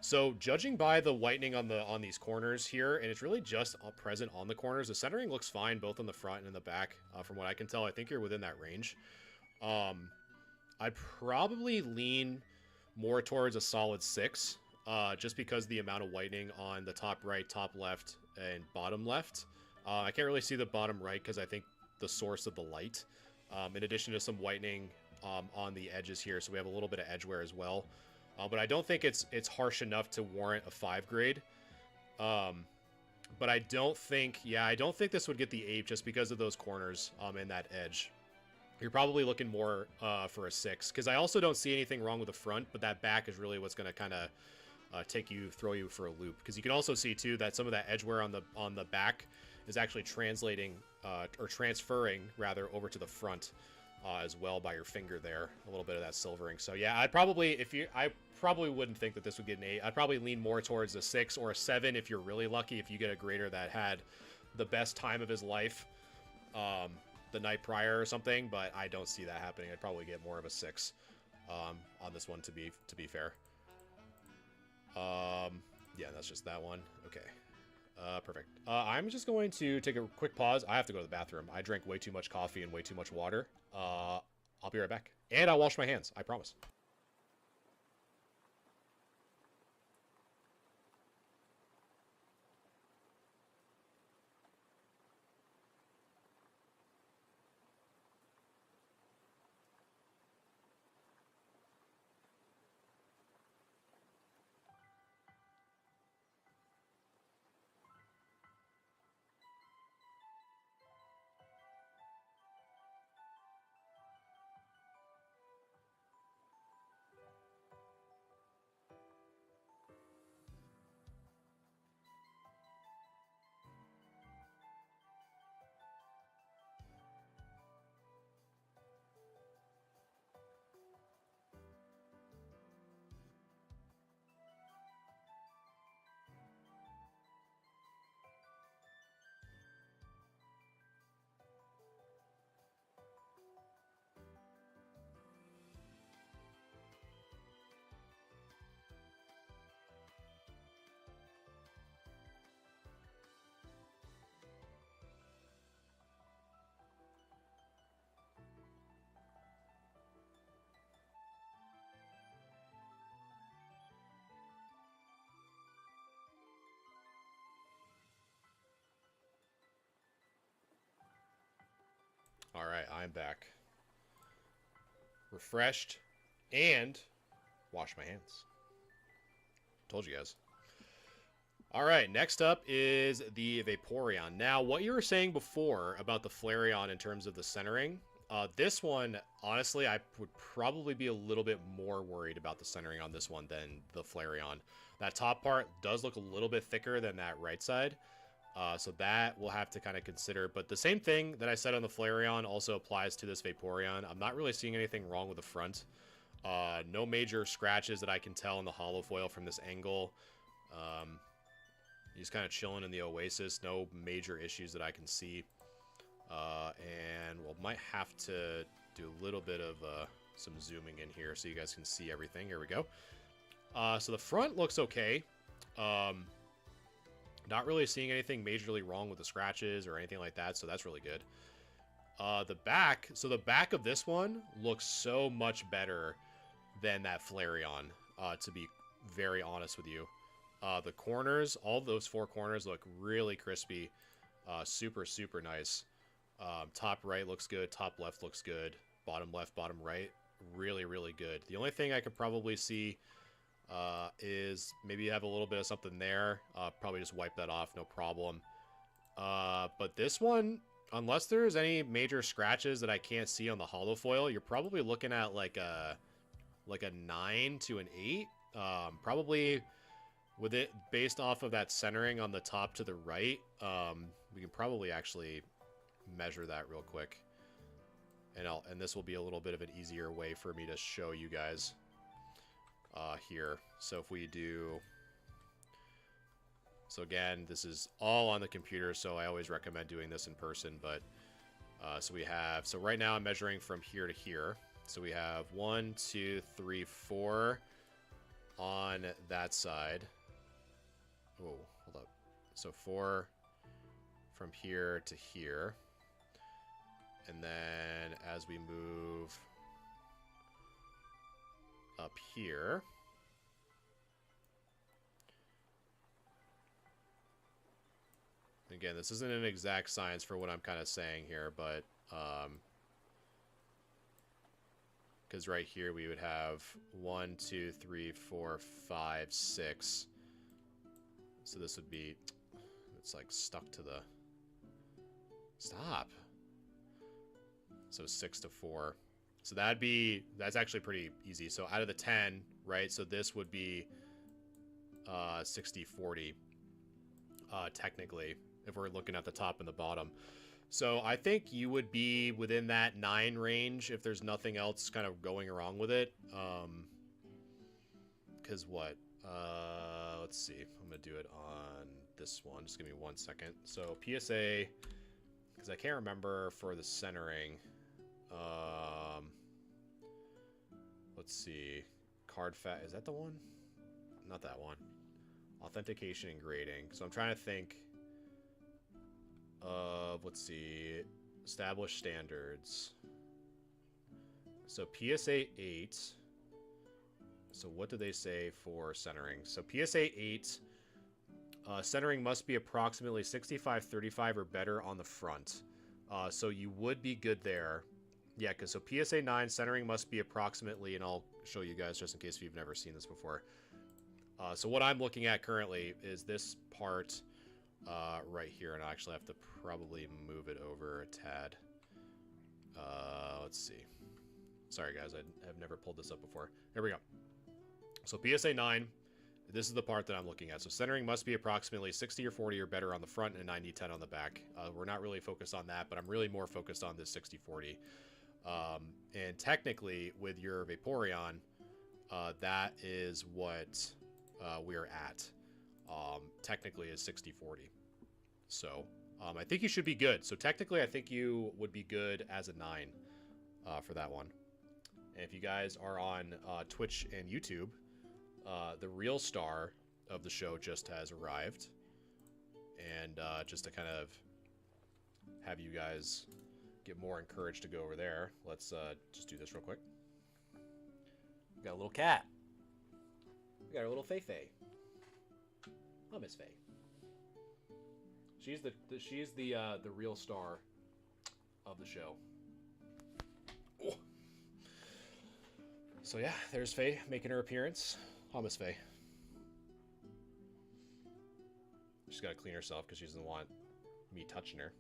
So judging by the whitening on these corners here, and it's really just present on the corners, the centering looks fine both on the front and in the back. From what I can tell, I think you're within that range. I'd probably lean more towards a solid 6, just because the amount of whitening on the top right, top left, and bottom left. I can't really see the bottom right because I think the source of the light, in addition to some whitening on the edges here, so we have a little bit of edge wear as well. But I don't think it's harsh enough to warrant a 5 grade. But I don't think this would get the 8 just because of those corners and that edge. You're probably looking more for a 6, because I also don't see anything wrong with the front, but that back is really what's going to kind of throw you for a loop. Because you can also see too that some of that edge wear on the back is actually transferring rather over to the front as well by your finger there. A little bit of that silvering. So yeah, I probably wouldn't think that this would get an 8. I'd probably lean more towards a 6 or a 7 if you're really lucky. If you get a grader that had the best time of his life the night prior or something, but I don't see that happening. I'd probably get more of a 6 on this one to be fair. Yeah, that's just that one. Okay. Perfect. I'm just going to take a quick pause. I have to go to the bathroom. I drank way too much coffee and way too much water. I'll be right back. And I'll wash my hands. I promise. All right, I'm back. Refreshed and wash my hands. Told you guys. All right, next up is the Vaporeon. Now, what you were saying before about the Flareon in terms of the centering, this one, honestly, I would probably be a little bit more worried about the centering on this one than the Flareon. That top part does look a little bit thicker than that right side. So that we'll have to kind of consider. But the same thing that I said on the Flareon also applies to this Vaporeon. I'm not really seeing anything wrong with the front. No major scratches that I can tell in the hollow foil from this angle. He's kind of chilling in the Oasis. No major issues that I can see. And we'll might have to do a little bit of some zooming in here so you guys can see everything. Here we go. So the front looks okay. Not really seeing anything majorly wrong with the scratches or anything like that, so that's really good. The back, so the back of this one looks so much better than that Flareon, to be very honest with you. The corners, all those 4 corners look really crispy. Super, super nice. Top right looks good. Top left looks good. Bottom left, bottom right, really, really good. The only thing I could probably see is maybe you have a little bit of something there. Probably just wipe that off, no problem. But this one, unless there's any major scratches that I can't see on the holo foil, you're probably looking at like a 9 to an 8. Probably with it based off of that centering on the top to the right. We can probably actually measure that real quick. And this will be a little bit of an easier way for me to show you guys here. So if we do... So again, this is all on the computer, so I always recommend doing this in person. But so we have... So right now I'm measuring from here to here. So we have 1, 2, 3, 4 on that side. Oh, hold up. So 4 from here to here. And then as we move up here, again, this isn't an exact science for what I'm kind of saying here, but because right here we would have 1, 2, 3, 4, 5, 6. So this would be, it's like stuck to the, stop. So 6 to 4. So that's actually pretty easy. So out of the 10, right? So this would be 60-40, technically, if we're looking at the top and the bottom. So I think you would be within that 9 range if there's nothing else kind of going wrong with it. Because what? Let's see. I'm going to do it on this one. Just give me 1 second. So PSA, because I can't remember for the centering. Let's see. Card fat. Is that the one? Not that one. Authentication and grading. So I'm trying to think of, let's see, established standards. So PSA 8. So what do they say for centering? So PSA 8, centering must be approximately 65-35 or better on the front. So you would be good there. Yeah, because so PSA 9, centering must be approximately, and I'll show you guys just in case you've never seen this before. So what I'm looking at currently is this part right here, and I actually have to probably move it over a tad. Let's see. Sorry, guys, I have never pulled this up before. Here we go. So PSA 9, this is the part that I'm looking at. So centering must be approximately 60 or 40 or better on the front and 90-10 on the back. We're not really focused on that, but I'm really more focused on this 60-40. And technically, with your Vaporeon, that is what we're at. Technically is 60-40. So I think you should be good. So technically, I think you would be good as a 9 for that one. And if you guys are on Twitch and YouTube, the real star of the show just has arrived. And just to kind of have you guys get more encouraged to go over there, let's just do this real quick. We got a little cat. We got our little Fei-Fei. Oh, Miss Faye. She's the real star of the show. Oh. So yeah, there's Faye making her appearance. Oh, Miss Faye. She's got to clean herself because she doesn't want me touching her.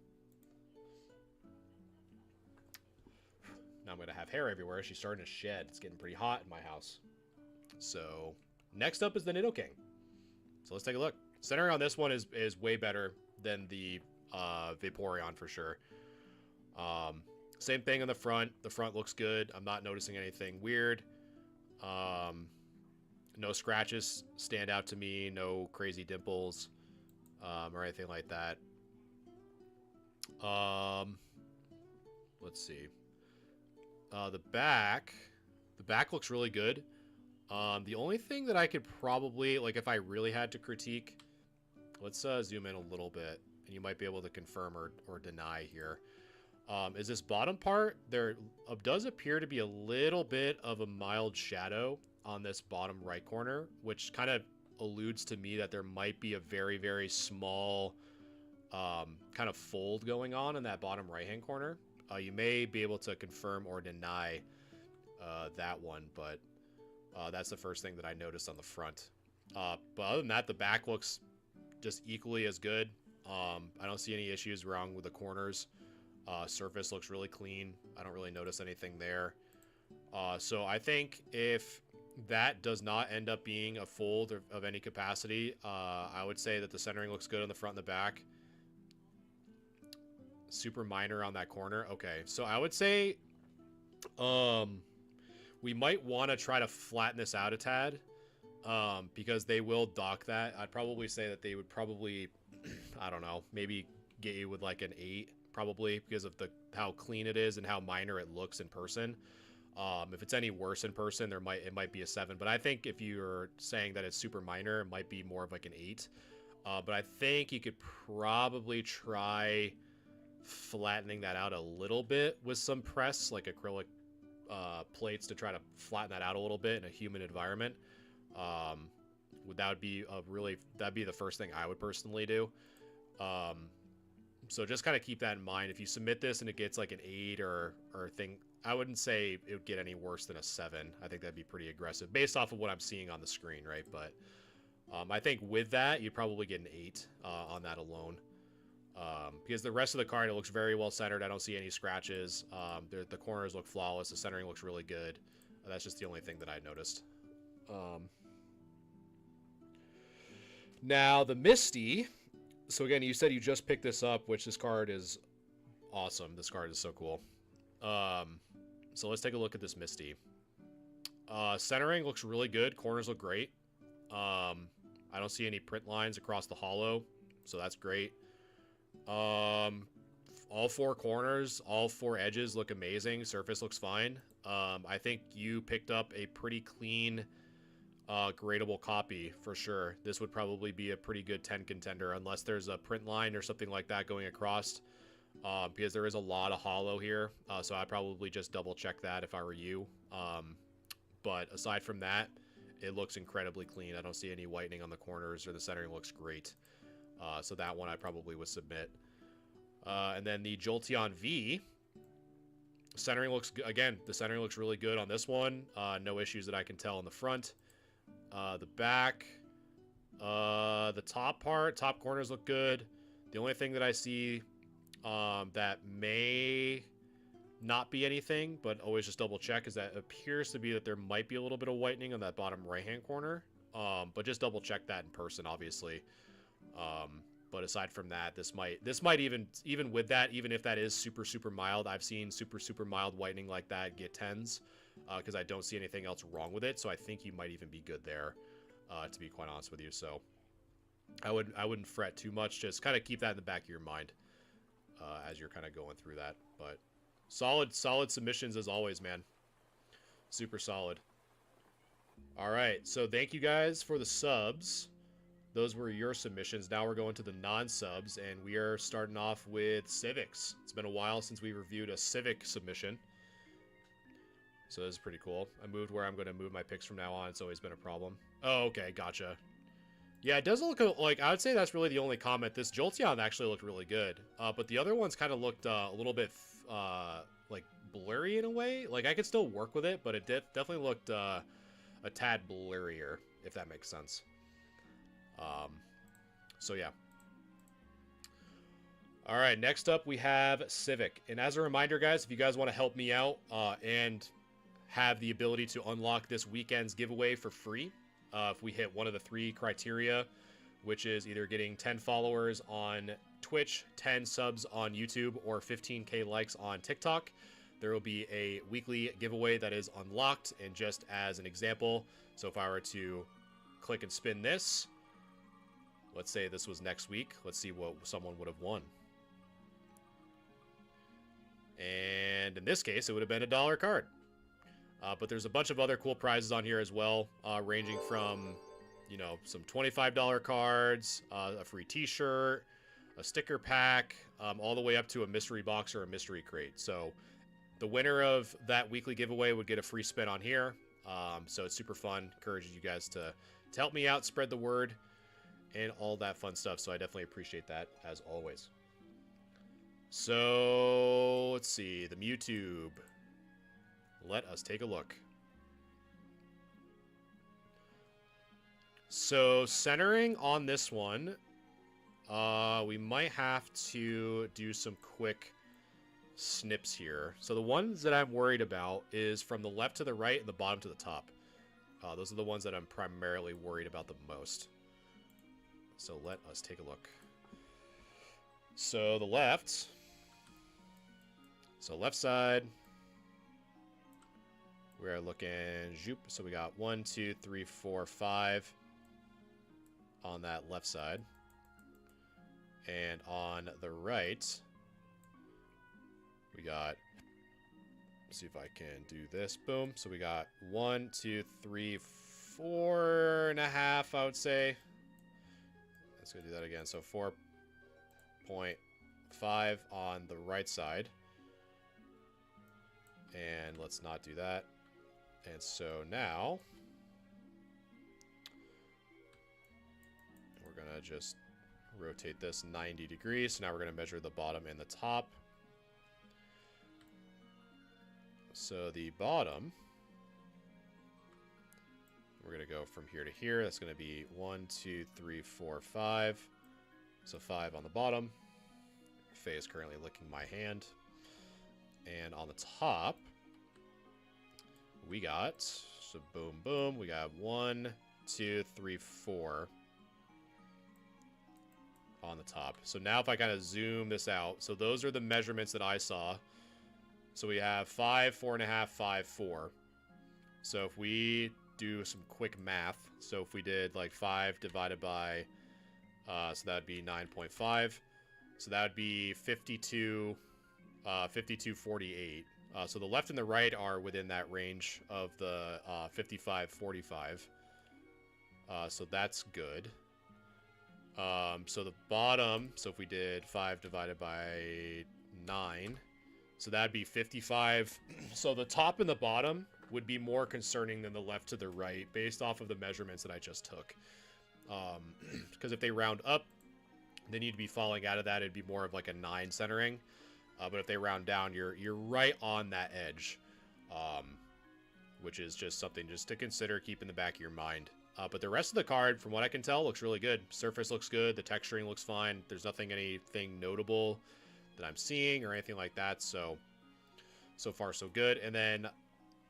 Now I'm going to have hair everywhere. She's starting to shed. It's getting pretty hot in my house. So next up is the Nidoking. So let's take a look. Centering on this one is way better than the Vaporeon for sure. Same thing on the front. The front looks good. I'm not noticing anything weird. No scratches stand out to me. No crazy dimples or anything like that. Let's see. The back looks really good. The only thing that I could probably, like, if I really had to critique Let's zoom in a little bit, and you might be able to confirm or deny here. Is this bottom part, there does appear to be a little bit of a mild shadow on this bottom right corner, which kind of alludes to me that there might be a very, very small kind of fold going on in that bottom right-hand corner. You may be able to confirm or deny that one, but that's the first thing that I noticed on the front. But other than that, the back looks just equally as good. I don't see any issues wrong with the corners. Surface looks really clean. I don't really notice anything there. So I think if that does not end up being a fold of any capacity, I would say that the centering looks good on the front and the back. Super minor on that corner. Okay, so I would say we might want to try to flatten this out a tad, because they will dock that. I'd probably say that they would probably, I don't know, maybe get you with like an 8, probably, because of how clean it is and how minor it looks in person. If it's any worse in person, it might be a 7. But I think if you're saying that it's super minor, it might be more of like an 8. But I think you could probably try flattening that out a little bit with some press, like acrylic plates, to try to flatten that out a little bit in a humid environment. That'd be the first thing I would personally do. So just kind of keep that in mind. If you submit this and it gets like an 8 or thing, I wouldn't say it would get any worse than a 7. I think that'd be pretty aggressive based off of what I'm seeing on the screen, right? But I think with that, you'd probably get an 8 on that alone. Because the rest of the card, it looks very well centered. I don't see any scratches. The corners look flawless. The centering looks really good. That's just the only thing that I noticed. Now, the Misty. So again, you said you just picked this up, which this card is awesome. This card is so cool. So let's take a look at this Misty. Centering looks really good. Corners look great. I don't see any print lines across the hollow, so that's great. All 4 corners, all 4 edges look amazing. Surface looks fine. I think you picked up a pretty clean gradable copy for sure. This would probably be a pretty good 10 contender unless there's a print line or something like that going across, because there is a lot of hollow here. So I'd probably just double check that if I were you. But aside from that, it looks incredibly clean. I don't see any whitening on the corners, or the centering looks great. So that one I probably would submit. And then the Jolteon V. Centering looks good. Again, the centering looks really good on this one. No issues that I can tell in the front. The back. The top corners look good. The only thing that I see that may not be anything, but always just double check, is that it appears to be that there might be a little bit of whitening on that bottom right-hand corner. But just double check that in person, obviously. But aside from that, this might even with that, even if that is super mild, I've seen super mild whitening like that get 10s, because I don't see anything else wrong with it. So I think you might even be good there, to be quite honest with you. So I wouldn't fret too much. Just kind of keep that in the back of your mind as you're kind of going through that. But solid submissions as always, man. Super solid. All right, so thank you guys for the subs. Those were your submissions. Now we're going to the non-subs, and we are starting off with Civics. It's been a while since we reviewed a Civic submission, so this is pretty cool. I moved where I'm going to move my picks from now on. It's always been a problem. Oh, okay, gotcha. Yeah, it doesn't look like, I would say that's really the only comment. This Jolteon actually looked really good, but the other ones kind of looked a little bit like blurry in a way. Like I could still work with it, but it definitely looked a tad blurrier, if that makes sense. So yeah. All right, next up we have Civic. And as a reminder, guys, if you guys want to help me out and have the ability to unlock this weekend's giveaway for free, if we hit one of the 3 criteria, which is either getting 10 followers on Twitch, 10 subs on YouTube, or 15K likes on TikTok, there will be a weekly giveaway that is unlocked. And just as an example, so if I were to click and spin this, let's say this was next week. Let's see what someone would have won. And in this case, it would have been a $1 card. But there's a bunch of other cool prizes on here as well, ranging from you know, some $25 cards, a free t-shirt, a sticker pack, all the way up to a mystery box or a mystery crate. So the winner of that weekly giveaway would get a free spin on here. So it's super fun. Encourages you guys to help me out, spread the word, and all that fun stuff. So I definitely appreciate that, as always. So let's see. The Mewtube. Let us take a look. So centering on this one, we might have to do some quick snips here. So the ones that I'm worried about is from the left to the right and the bottom to the top. Those are the ones that I'm primarily worried about the most. So let us take a look. So the left. So left side. We're looking, zoop. So we got 1, 2, 3, 4, 5 on that left side. And on the right, we got, let's see if I can do this. Boom. So we got 1, 2, 3, 4.5, I would say. Let's go do that again. So 4.5 on the right side. And let's not do that. And so now we're going to just rotate this 90 degrees. So now we're going to measure the bottom and the top. So the bottom, we're going to go from here to here. That's going to be 1, 2, 3, 4, 5. So 5 on the bottom. Faye is currently licking my hand. And on the top, we got, so boom, boom, we got 1, 2, 3, 4 on the top. So now if I kind of zoom this out, so those are the measurements that I saw. So we have 5, 4.5, 5, 4. So if we do some quick math, so if we did like 5 divided by, so that would be 9.5. So that would be 52, 52.48. So the left and the right are within that range of the 55.45. So that's good. So the bottom, so if we did 5 divided by 9, so that'd be 55. So the top and the bottom would be more concerning than the left to the right based off of the measurements that I just took. Because if they round up, then you'd be falling out of that. It'd be more of like a 9 centering. But if they round down, you're right on that edge, which is just something just to consider, keep in the back of your mind. But the rest of the card, from what I can tell, looks really good. Surface looks good. The texturing looks fine. There's anything notable that I'm seeing or anything like that. So far, so good. And then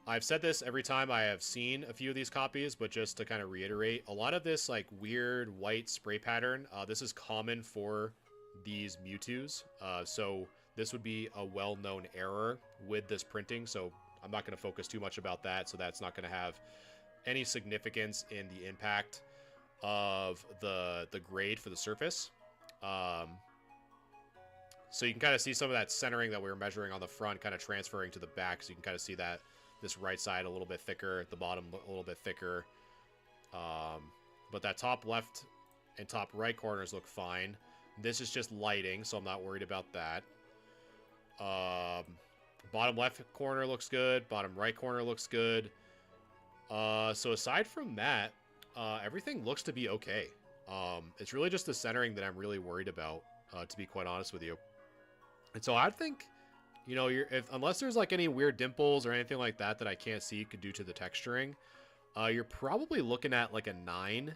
I've said this every time I have seen a few of these copies, but just to kind of reiterate, a lot of this like weird white spray pattern, this is common for these Mewtwo's. So this would be a well-known error with this printing, so I'm not going to focus too much about that, so that's not going to have any significance in the impact of the grade for the surface. So you can kind of see some of that centering that we were measuring on the front kind of transferring to the back, so you can kind of see that this right side a little bit thicker, the bottom a little bit thicker. But that top left and top right corners look fine. This is just lighting, so I'm not worried about that. Bottom left corner looks good. Bottom right corner looks good. So aside from that, everything looks to be okay. It's really just the centering that I'm really worried about, to be quite honest with you. And so I think, you know, unless there's like any weird dimples or anything like that that I can't see due to the texturing, you're probably looking at like a 9.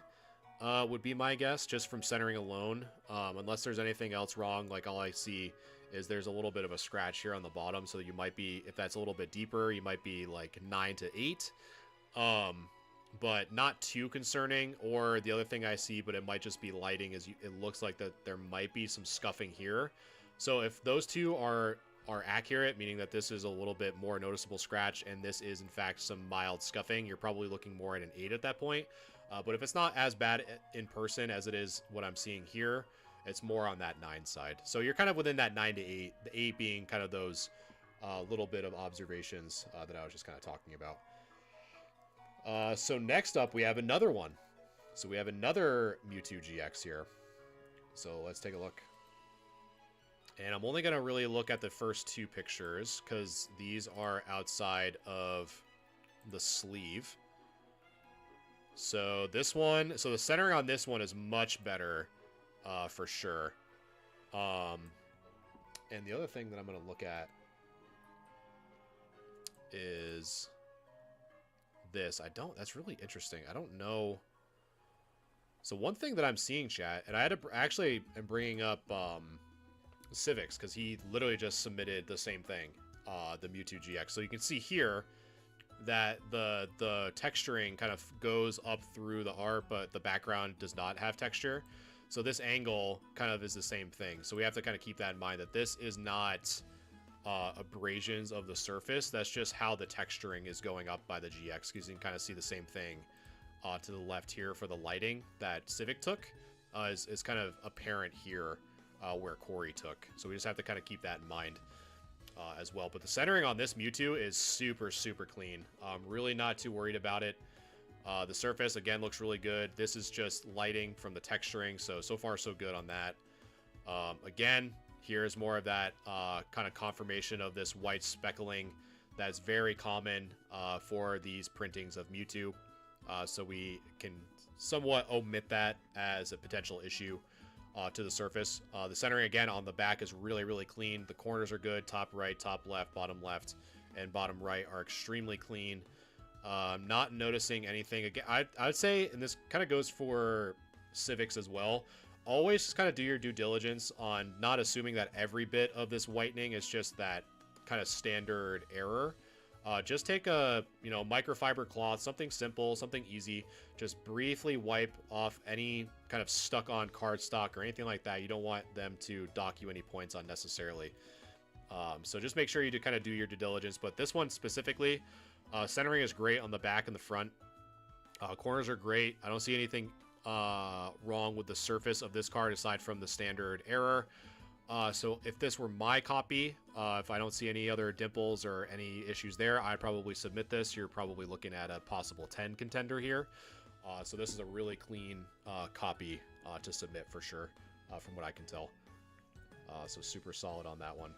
Would be my guess, just from centering alone. Unless there's anything else wrong, like all I see is there's a little bit of a scratch here on the bottom, so you might be, if that's a little bit deeper, you might be like 9 to 8. But not too concerning. Or the other thing I see, but it might just be lighting, is it looks like that there might be some scuffing here. So if those two are accurate, meaning that this is a little bit more noticeable scratch and this is in fact some mild scuffing, you're probably looking more at an 8 at that point. But if it's not as bad in person as it is what I'm seeing here, it's more on that 9 side. So you're kind of within that 9 to 8, the 8 being kind of those little bit of observations that I was just kind of talking about. So next up, we have another one. So we have another Mewtwo GX here. So let's take a look. And I'm only going to really look at the first two pictures because these are outside of the sleeve. So this one, so the centering on this one is much better for sure. And the other thing that I'm going to look at is this. That's really interesting. I don't know. So one thing that I'm seeing, chat, and I had to actually am bringing up Civics because he literally just submitted the same thing, the Mewtwo GX. So you can see here that the texturing kind of goes up through the art, but the background does not have texture. So this angle kind of is the same thing. So we have to kind of keep that in mind, that this is not abrasions of the surface. That's just how the texturing is going up by the GX, because you can kind of see the same thing to the left here for the lighting that Civic took is kind of apparent here where Corey took. So we just have to kind of keep that in mind as well. But the centering on this Mewtwo is super, super clean. Really not too worried about it. The surface, again, looks really good. This is just lighting from the texturing, so far so good on that. Again, here's more of that kind of confirmation of this white speckling that's very common for these printings of Mewtwo. So we can somewhat omit that as a potential issue to the surface. The centering, again, on the back is really, really clean. The corners are good. Top right, top left, and bottom right are extremely clean. Not noticing anything. Again, I'd say, and this kind of goes for Civics as well, always just kind of do your due diligence on not assuming that every bit of this whitening is just that kind of standard error. Just take a microfiber cloth, something simple, something easy. Just briefly wipe off any kind of stuck on cardstock or anything like that. You don't want them to dock you any points unnecessarily. So just make sure you kind of do your due diligence. But this one specifically, centering is great on the back and the front. Corners are great. I don't see anything wrong with the surface of this card aside from the standard error. So if this were my copy, if I don't see any other dimples or any issues there, I'd probably submit this. You're probably looking at a possible 10 contender here. So this is a really clean copy to submit for sure, from what I can tell. So super solid on that one.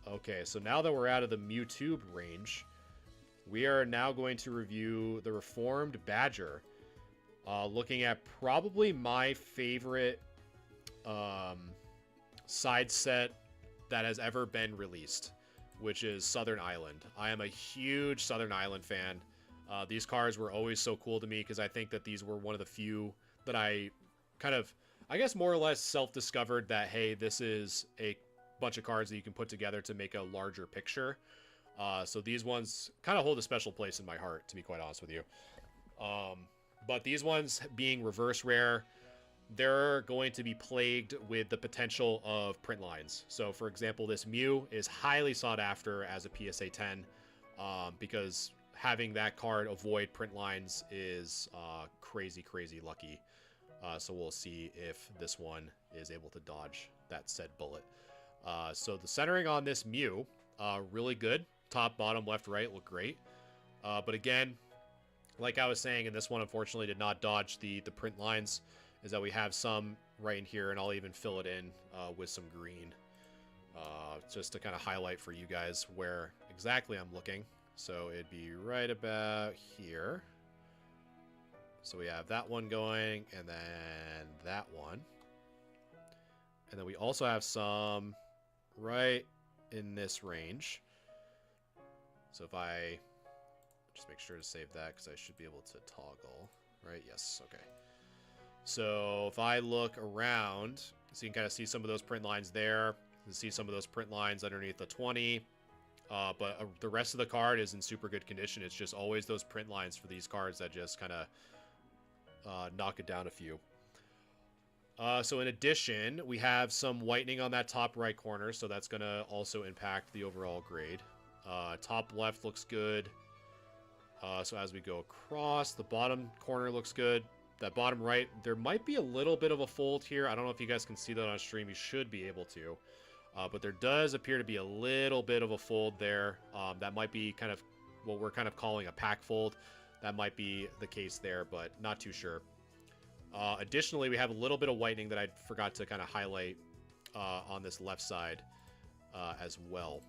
Okay, so now that we're out of the Mewtwo range, we are now going to review the Reformed Badger. Looking at probably my favorite side set that has ever been released, which is Southern Island. I am a huge Southern Island fan. These cards were always so cool to me because I think that these were one of the few that I kind of, I guess, more or less self-discovered that, hey, this is a bunch of cards that you can put together to make a larger picture. So these ones kind of hold a special place in my heart, to be quite honest with you. But these ones being reverse rare, they're going to be plagued with the potential of print lines. So for example, this Mew is highly sought after as a PSA 10 because having that card avoid print lines is crazy, crazy lucky. So we'll see if this one is able to dodge that said bullet. So the centering on this Mew, really good. Top, bottom, left, right look great. But again, like I was saying, and this one unfortunately did not dodge the print lines, is that we have some right in here, and I'll even fill it in with some green just to kind of highlight for you guys where exactly I'm looking. So it'd be right about here. So we have that one going, and then that one. And then we also have some right in this range. So if I just make sure to save that, because I should be able to toggle, right? Yes, okay. So if I look around, so you can kind of see some of those print lines there. You can see some of those print lines underneath the 20. But the rest of the card is in super good condition. It's just always those print lines for these cards that just kind of knock it down a few. So in addition, we have some whitening on that top right corner, so that's going to also impact the overall grade. Top left looks good. So as we go across, the bottom corner looks good. That bottom right, there might be a little bit of a fold here. I don't know if you guys can see that on stream. You should be able to. But there does appear to be a little bit of a fold there. That might be kind of what we're kind of calling a pack fold. that might be the case there, but not too sure. Additionally, we have a little bit of whitening that I forgot to kind of highlight on this left side as well.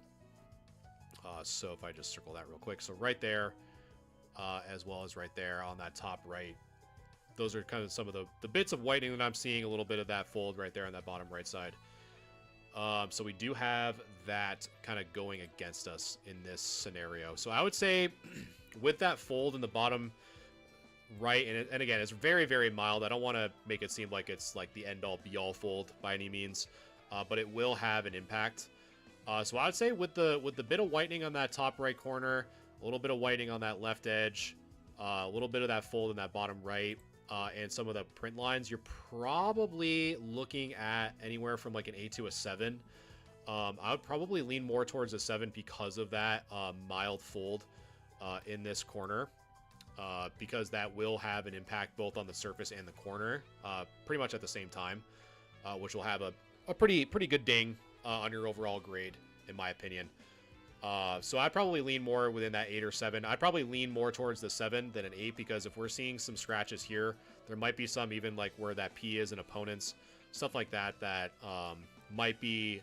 So if I just circle that real quick. So right there, as well as right there on that top right. Those are kind of some of the bits of whitening that I'm seeing, a little bit of that fold right there on that bottom right side. So we do have that kind of going against us in this scenario. So I would say with that fold in the bottom right, and again, it's very, very mild. I don't want to make it seem like it's like the end-all be-all fold by any means, but it will have an impact. So I would say with the bit of whitening on that top right corner, a little bit of whitening on that left edge, a little bit of that fold in that bottom right, and some of the print lines, you're probably looking at anywhere from like an 8 to a 7. I would probably lean more towards a 7 because of that mild fold in this corner, because that will have an impact both on the surface and the corner pretty much at the same time, which will have a pretty good ding on your overall grade, in my opinion. So I'd probably lean more within that 8 or 7. I'd probably lean more towards the 7 than an 8, because if we're seeing some scratches here, there might be some even like where that P is in opponents, stuff like that, that might be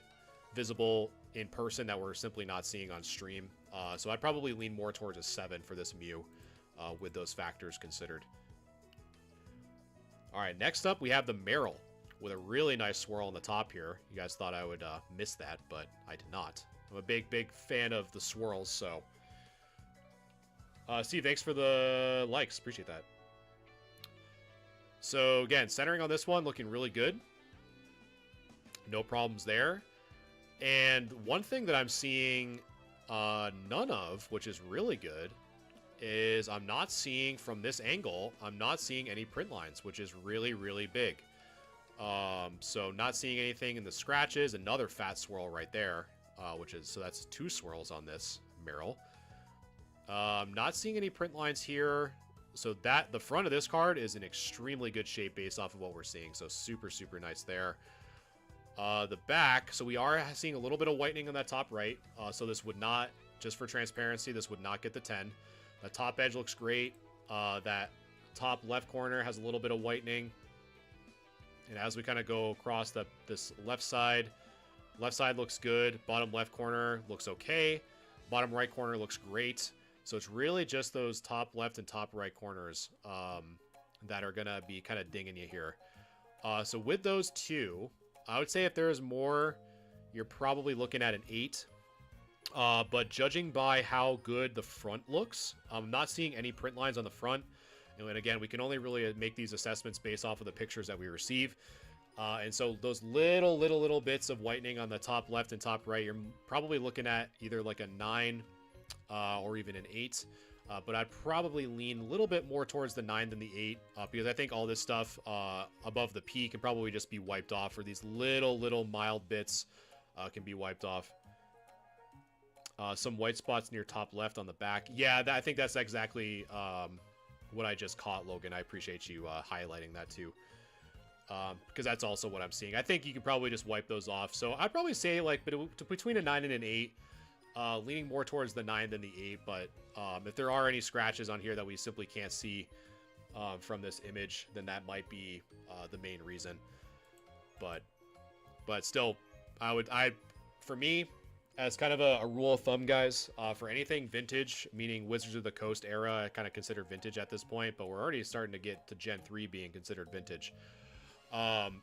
visible in person that we're simply not seeing on stream. So I'd probably lean more towards a 7 for this Mew with those factors considered. All right, next up we have the Marill with a really nice swirl on the top here. You guys thought I would miss that, but I did not. I'm a big fan of the swirls, so. Steve, thanks for the likes. Appreciate that. So, again, centering on this one, looking really good. No problems there. And one thing that I'm seeing none of, which is really good, is I'm not seeing, from this angle, I'm not seeing any print lines, which is really big. So not seeing anything in the scratches. Another fat swirl right there. So that's 2 swirls on this Marill. Not seeing any print lines here. So the front of this card is in extremely good shape based off of what we're seeing. So super nice there. The back, so we are seeing a little bit of whitening on that top right. So this would not, just for transparency, this would not get the 10. The top edge looks great. That top left corner has a little bit of whitening. And as we kind of go across this left side looks good. Bottom left corner looks okay. Bottom right corner looks great. So it's really just those top left and top right corners that are going to be kind of dinging you here. So with those two, I would say if there's more, you're probably looking at an 8. But judging by how good the front looks, I'm not seeing any print lines on the front. And again, we can only really make these assessments based off of the pictures that we receive. And so those little bits of whitening on the top left and top right, you're probably looking at either like a 9 or even an 8. But I'd probably lean a little bit more towards the 9 than the 8, because I think all this stuff above the P can probably just be wiped off, or these little mild bits can be wiped off. Some white spots near top left on the back. Yeah, I think that's exactly what I just caught, Logan. I appreciate you highlighting that too, because that's also what I'm seeing. I think you can probably just wipe those off. So I'd probably say like between a 9 and an 8, leaning more towards the 9 than the 8. But if there are any scratches on here that we simply can't see from this image, then that might be the main reason. But still, for me, as kind of a rule of thumb, guys, for anything vintage, meaning Wizards of the Coast era, I kind of consider vintage at this point, but we're already starting to get to Gen 3 being considered vintage.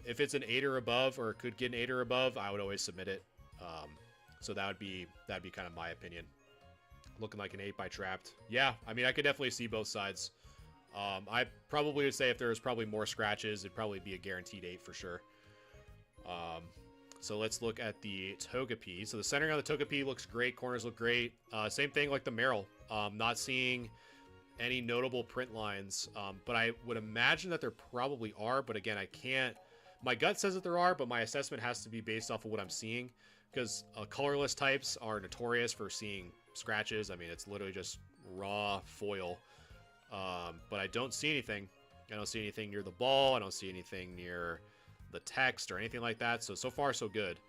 If it's an 8 or above, or could get an 8 or above, I would always submit it. So that'd be kind of my opinion. Looking like an 8 by Trapped. Yeah, I mean, I could definitely see both sides. I probably would say if there was probably more scratches, it'd probably be a guaranteed 8 for sure. So let's look at the Togepi. So the centering on the Togepi looks great. Corners look great. Same thing like the Marill. Not seeing any notable print lines, but I would imagine that there probably are. But again, I can't. My gut says that there are, but my assessment has to be based off of what I'm seeing, because colorless types are notorious for seeing scratches. I mean, it's literally just raw foil. But I don't see anything. I don't see anything near the ball. I don't see anything near the text or anything like that. So far so good.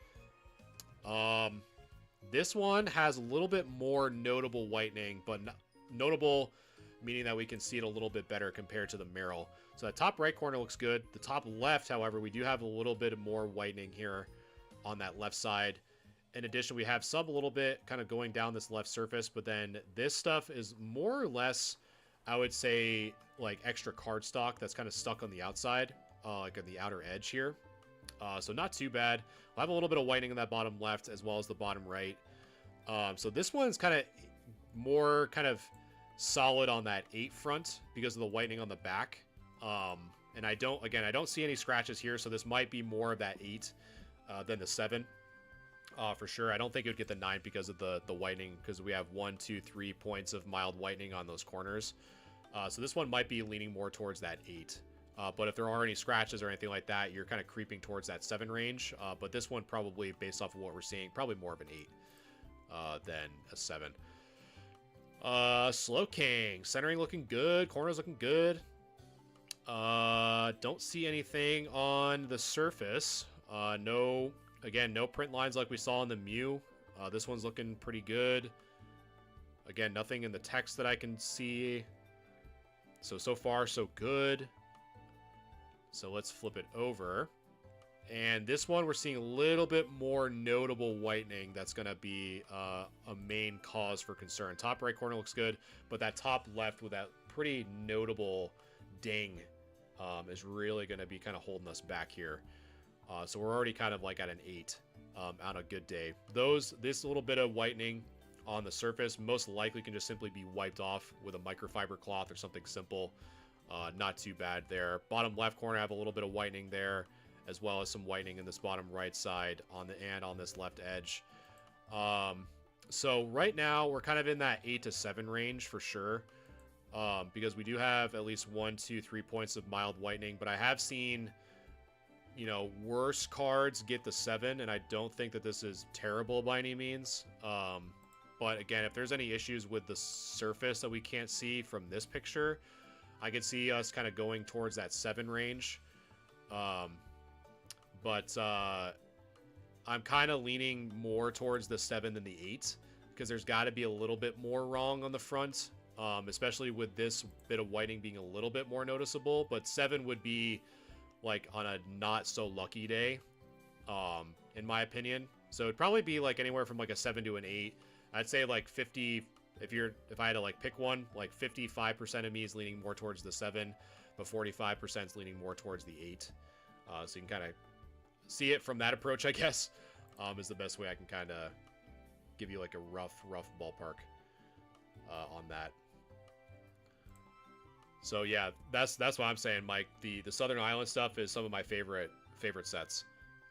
This one has a little bit more notable whitening, but notable meaning that we can see it a little bit better compared to the Merrill. So that top right corner looks good. The top left, however, we do have a little bit more whitening here on that left side. In addition, we have some a little bit kind of going down this left surface, but then this stuff is more or less, I would say, like extra cardstock that's kind of stuck on the outside, like on the outer edge here. So not too bad. We'll have a little bit of whitening in that bottom left as well as the bottom right. So this one's kind of more kind of solid on that 8 front because of the whitening on the back. And I don't see any scratches here, so this might be more of that 8 than the 7 for sure. I don't think it would get the 9 because of the whitening, because we have 1, 2, 3 points of mild whitening on those corners. So this one might be leaning more towards that 8. But if there are any scratches or anything like that, you're kind of creeping towards that 7 range. But this one probably, based off of what we're seeing, probably more of an 8 than a 7. Slowking. Centering looking good. Corners looking good. Don't see anything on the surface. No print lines like we saw in the Mew. This one's looking pretty good. Again, nothing in the text that I can see. So far, so good. So let's flip it over. And this one, we're seeing a little bit more notable whitening. That's going to be a main cause for concern. Top right corner looks good, but that top left with that pretty notable ding is really going to be kind of holding us back here. So we're already kind of like at an 8 on a good day. This little bit of whitening on the surface most likely can just simply be wiped off with a microfiber cloth or something simple. Not too bad there. Bottom left corner, I have a little bit of whitening there, as well as some whitening in this bottom right side on this left edge. So right now we're kind of in that 8 to 7 range for sure, because we do have at least 1, 2, 3 points of mild whitening, but I have seen, worse cards get the 7, and I don't think that this is terrible by any means. But again, if there's any issues with the surface that we can't see from this picture, I could see us kind of going towards that 7 range. But I'm kind of leaning more towards the 7 than the 8, because there's got to be a little bit more wrong on the front, especially with this bit of whitening being a little bit more noticeable. But 7 would be like on a not so lucky day, in my opinion. So it'd probably be like anywhere from like a 7 to an 8. I'd say like 50. If I had to like pick one, like 55% of me is leaning more towards the 7, but 45% is leaning more towards the 8. So you can kind of see it from that approach, I guess, is the best way I can kind of give you like a rough ballpark on that. So yeah, that's what I'm saying, Mike. The Southern Island stuff is some of my favorite sets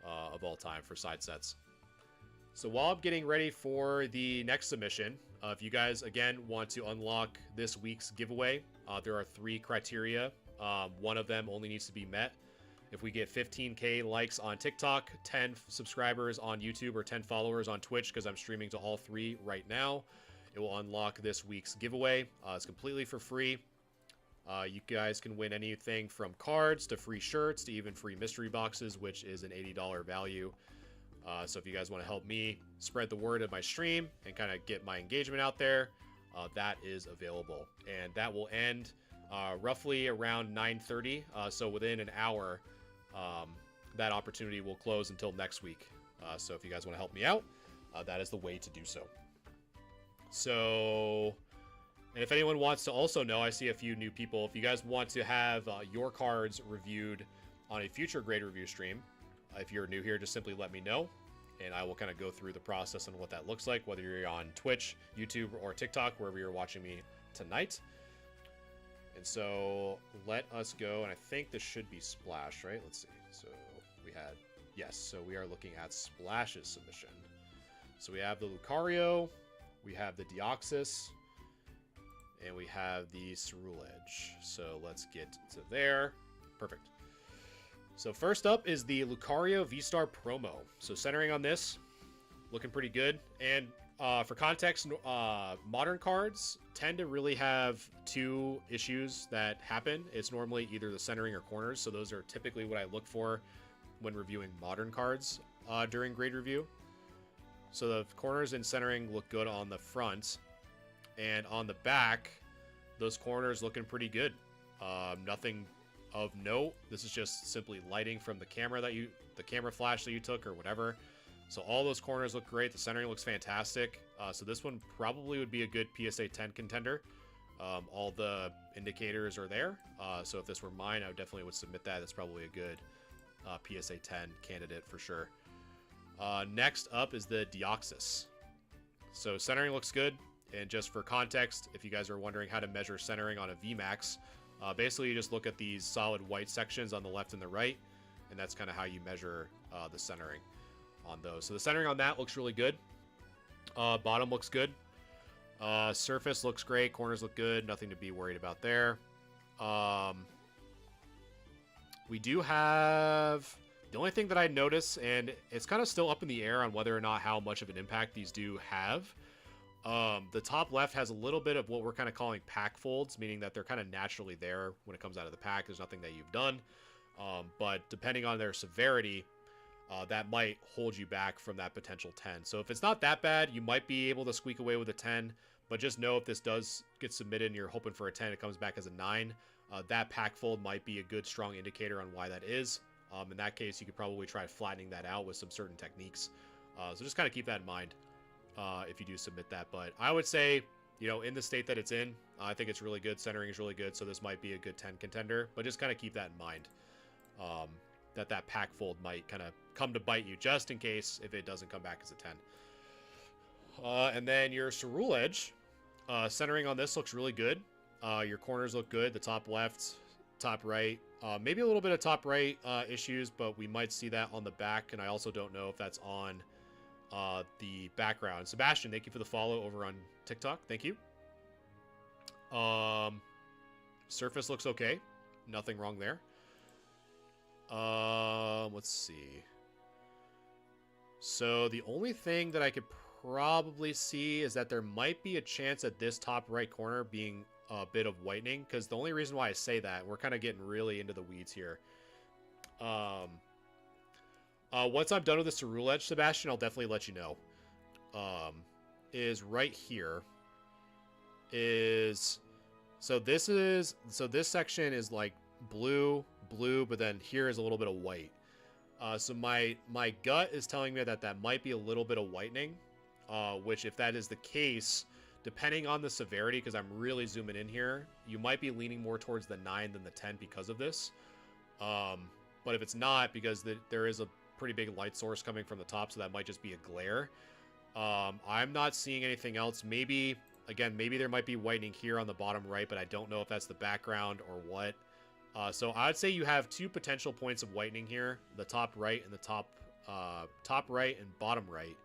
of all time for side sets. So while I'm getting ready for the next submission, if you guys, again, want to unlock this week's giveaway, there are 3 criteria. One of them only needs to be met. If we get 15K likes on TikTok, 10 subscribers on YouTube, or 10 followers on Twitch, because I'm streaming to all 3 right now, it will unlock this week's giveaway. It's completely for free. You guys can win anything from cards to free shirts to even free mystery boxes, which is an $80 value. So if you guys want to help me spread the word of my stream and kind of get my engagement out there, that is available. And that will end roughly around 9:30. So within an hour, that opportunity will close until next week. So if you guys want to help me out, that is the way to do so. So, and if anyone wants to also know, I see a few new people. If you guys want to have your cards reviewed on a future grade review stream, if you're new here, just simply let me know, and I will kind of go through the process and what that looks like, whether you're on Twitch, YouTube, or TikTok, wherever you're watching me tonight. And so let us go, and I think this should be Splash, right? Let's see. So we had, yes, so we are looking at Splash's submission. So we have the Lucario, we have the Deoxys, and we have the Ceruledge. So let's get to there. Perfect. So first up is the Lucario V-Star promo. So centering on this, looking pretty good. And for context, modern cards tend to really have 2 issues that happen. It's normally either the centering or corners. So those are typically what I look for when reviewing modern cards during grade review. So the corners and centering look good on the front. And on the back, those corners looking pretty good. Nothing of note. This is just simply lighting from the camera the camera flash that you took or whatever. So all those corners look great. The centering looks fantastic. So this one probably would be a good PSA 10 contender. All the indicators are there. So if this were mine, I definitely would submit that. That's probably a good PSA 10 candidate for sure. Next up is the Deoxys. So centering looks good. And just for context, if you guys are wondering how to measure centering on a VMAX, basically you just look at these solid white sections on the left and the right, and that's kind of how you measure the centering on those. So the centering on that looks really good. Bottom looks good. Surface looks great. Corners look good. Nothing to be worried about there. We do have... The only thing that I notice, and it's kind of still up in the air on whether or not how much of an impact these do have. The top left has a little bit of what we're kind of calling pack folds, meaning that they're kind of naturally there when it comes out of the pack. There's nothing that you've done. But depending on their severity, that might hold you back from that potential 10. So if it's not that bad, you might be able to squeak away with a 10. But just know if this does get submitted and you're hoping for a 10, it comes back as a 9. That pack fold might be a good, strong indicator on why that is. In that case, you could probably try flattening that out with some certain techniques. So just kind of keep that in mind if you do submit that. But I would say, you know, in the state that it's in, I think it's really good. Centering is really good, so this might be a good 10 contender. But just kind of keep that in mind, that pack fold might kind of come to bite you just in case if it doesn't come back as a 10. And then your Cerule Edge, centering on this looks really good. Your corners look good. The top left, top right, maybe a little bit of top right issues, but we might see that on the back. And I also don't know if that's on the background. Sebastian, thank you for the follow over on TikTok. Thank you. Surface looks okay. Nothing wrong there. Let's see. So the only thing that I could probably see is that there might be a chance at this top right corner being a bit of whitening, because the only reason why I say that, we're kind of getting really into the weeds here. Once I'm done with the Cerule Edge, Sebastian, I'll definitely let you know. Is right here is this section is like blue, but then here is a little bit of white. So my gut is telling me that might be a little bit of whitening, which if that is the case, depending on the severity, because I'm really zooming in here, you might be leaning more towards the 9 than the 10 because of this. But if it's not, because there is a pretty big light source coming from the top, so that might just be a glare. I'm not seeing anything else. Maybe there might be whitening here on the bottom right, but I don't know if that's the background or what. So I'd say you have 2 potential points of whitening here, the top right and the top right and bottom right.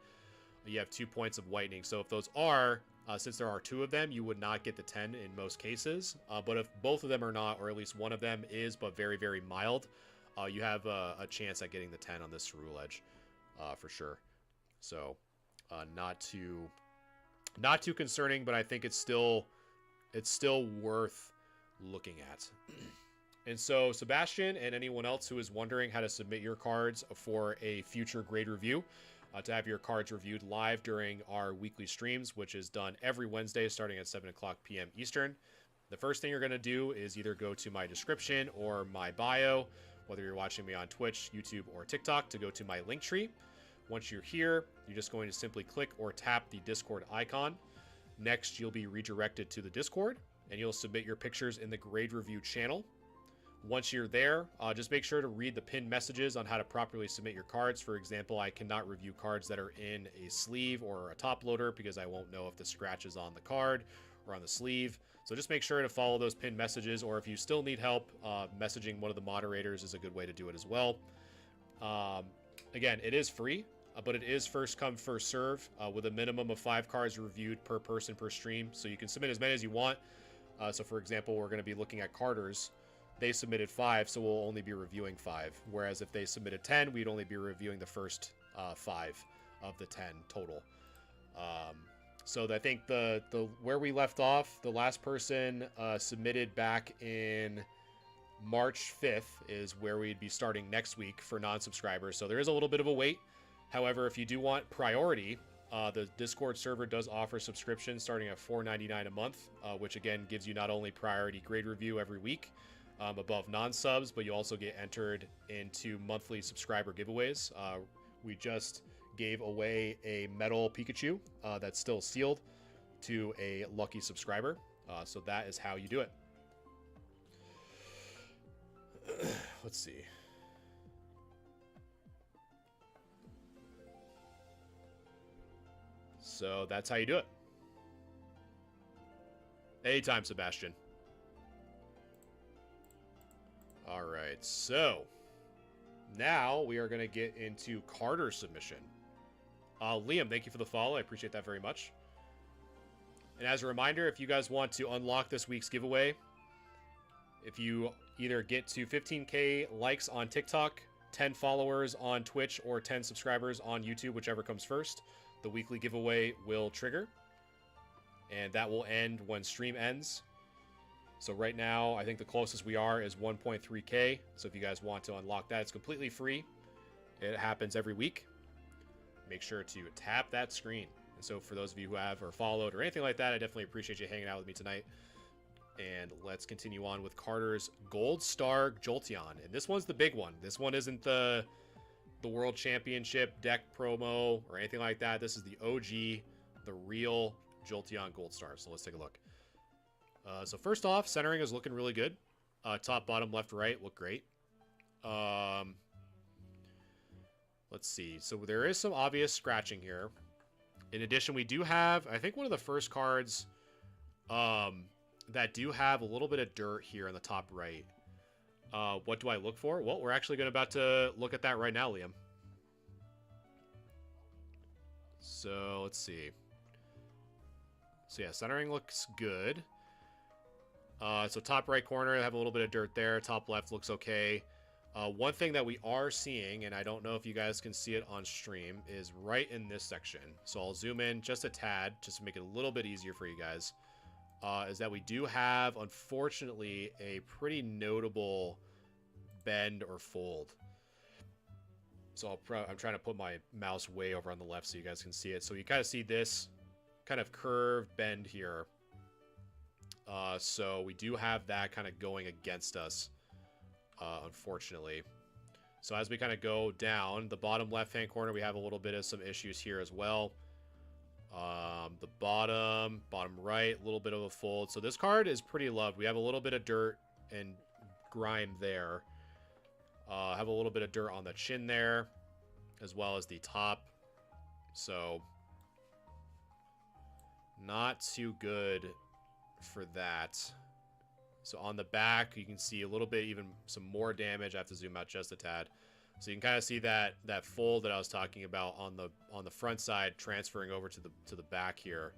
You have 2 points of whitening. So if those are, since there are 2 of them, you would not get the 10 in most cases. But if both of them are not, or at least one of them is, but very, very mild, you have a chance at getting the 10 on this Cerule Edge, for sure. So not too concerning, but I think it's still worth looking at. And so Sebastian and anyone else who is wondering how to submit your cards for a future grade review, to have your cards reviewed live during our weekly streams, which is done every Wednesday starting at 7 o'clock p.m. Eastern. The first thing you're going to do is either go to my description or my bio, whether you're watching me on Twitch, YouTube, or TikTok, to go to my link tree. Once you're here, you're just going to simply click or tap the Discord icon. Next, you'll be redirected to the Discord, and you'll submit your pictures in the grade review channel. Once you're there, just make sure to read the pinned messages on how to properly submit your cards. For example, I cannot review cards that are in a sleeve or a top loader because I won't know if the scratch is on the card or on the sleeve. So just make sure to follow those pinned messages, or if you still need help, messaging one of the moderators is a good way to do it as well. Again, it is free, but it is first come, first serve, with a minimum of 5 cards reviewed per person per stream. So you can submit as many as you want. So for example, we're going to be looking at Carter's. They submitted 5, so we'll only be reviewing 5. Whereas if they submitted 10, we'd only be reviewing the first 5 of the 10 total. So I think the where we left off, the last person submitted back in March 5th is where we'd be starting next week for non-subscribers. So there is a little bit of a wait. However, if you do want priority, The Discord server does offer subscriptions starting at $4.99 a month, which again gives you not only priority grade review every week above non-subs, but you also get entered into monthly subscriber giveaways. We just gave away a metal Pikachu that's still sealed to a lucky subscriber. So that is how you do it. Let's see. So that's how you do it. Anytime, Sebastian. All right, so now we are going to get into Carter's submission. Liam, thank you for the follow. I appreciate that very much. And as a reminder, if you guys want to unlock this week's giveaway, if you either get to 15K likes on TikTok, 10 followers on Twitch, or 10 subscribers on YouTube, whichever comes first, the weekly giveaway will trigger. And that will end when stream ends. So right now, I think the closest we are is 1.3K. So if you guys want to unlock that, it's completely free. It happens every week. Make sure to tap that screen. And so for those of you who have or followed or anything like that, I definitely appreciate you hanging out with me tonight. And let's continue on with Carter's Gold Star Jolteon. And this one's the big one. This one isn't the World Championship deck promo or anything like that. This is the OG, the real Jolteon Gold Star. So let's take a look. So first off, centering is looking really good. Top, bottom, left, right look great. Let's see. So there is some obvious scratching here. In addition, we do have, I think, one of the first cards that do have a little bit of dirt here in the top right. What do I look for? Well, we're actually about to look at that right now, Liam. So let's see. So yeah, centering looks good. So top right corner, I have a little bit of dirt there. Top left looks okay. One thing that we are seeing, and I don't know if you guys can see it on stream, is right in this section. So I'll zoom in just a tad, just to make it a little bit easier for you guys. Is that we do have, unfortunately, a pretty notable bend or fold. So I'm trying to put my mouse way over on the left so you guys can see it. So you kind of see this kind of curved bend here. So we do have that kind of going against us, unfortunately. So as we kind of go down, the bottom left-hand corner, we have a little bit of some issues here as well. The bottom right, a little bit of a fold. So this card is pretty loved. We have a little bit of dirt and grime there. Have a little bit of dirt on the chin there, as well as the top. So not too good for that. So on the back, you can see a little bit, even some more damage. I have to zoom out just a tad. So you can kind of see that fold that I was talking about on the front side transferring over to the back here.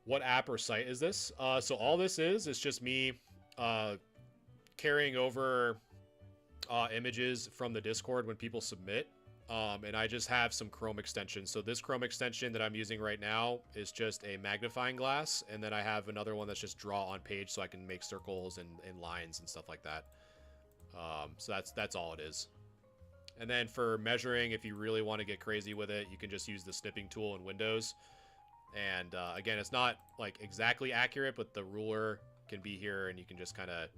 What app or site is this? So all this is just me carrying over images from the Discord when people submit. And I just have some Chrome extensions. So this Chrome extension that I'm using right now is just a magnifying glass. And then I have another one that's just draw on page so I can make circles and lines and stuff like that. So that's all it is. And then for measuring, if you really want to get crazy with it, you can just use the snipping tool in Windows. And again, it's not like exactly accurate, but the ruler can be here and you can just kind of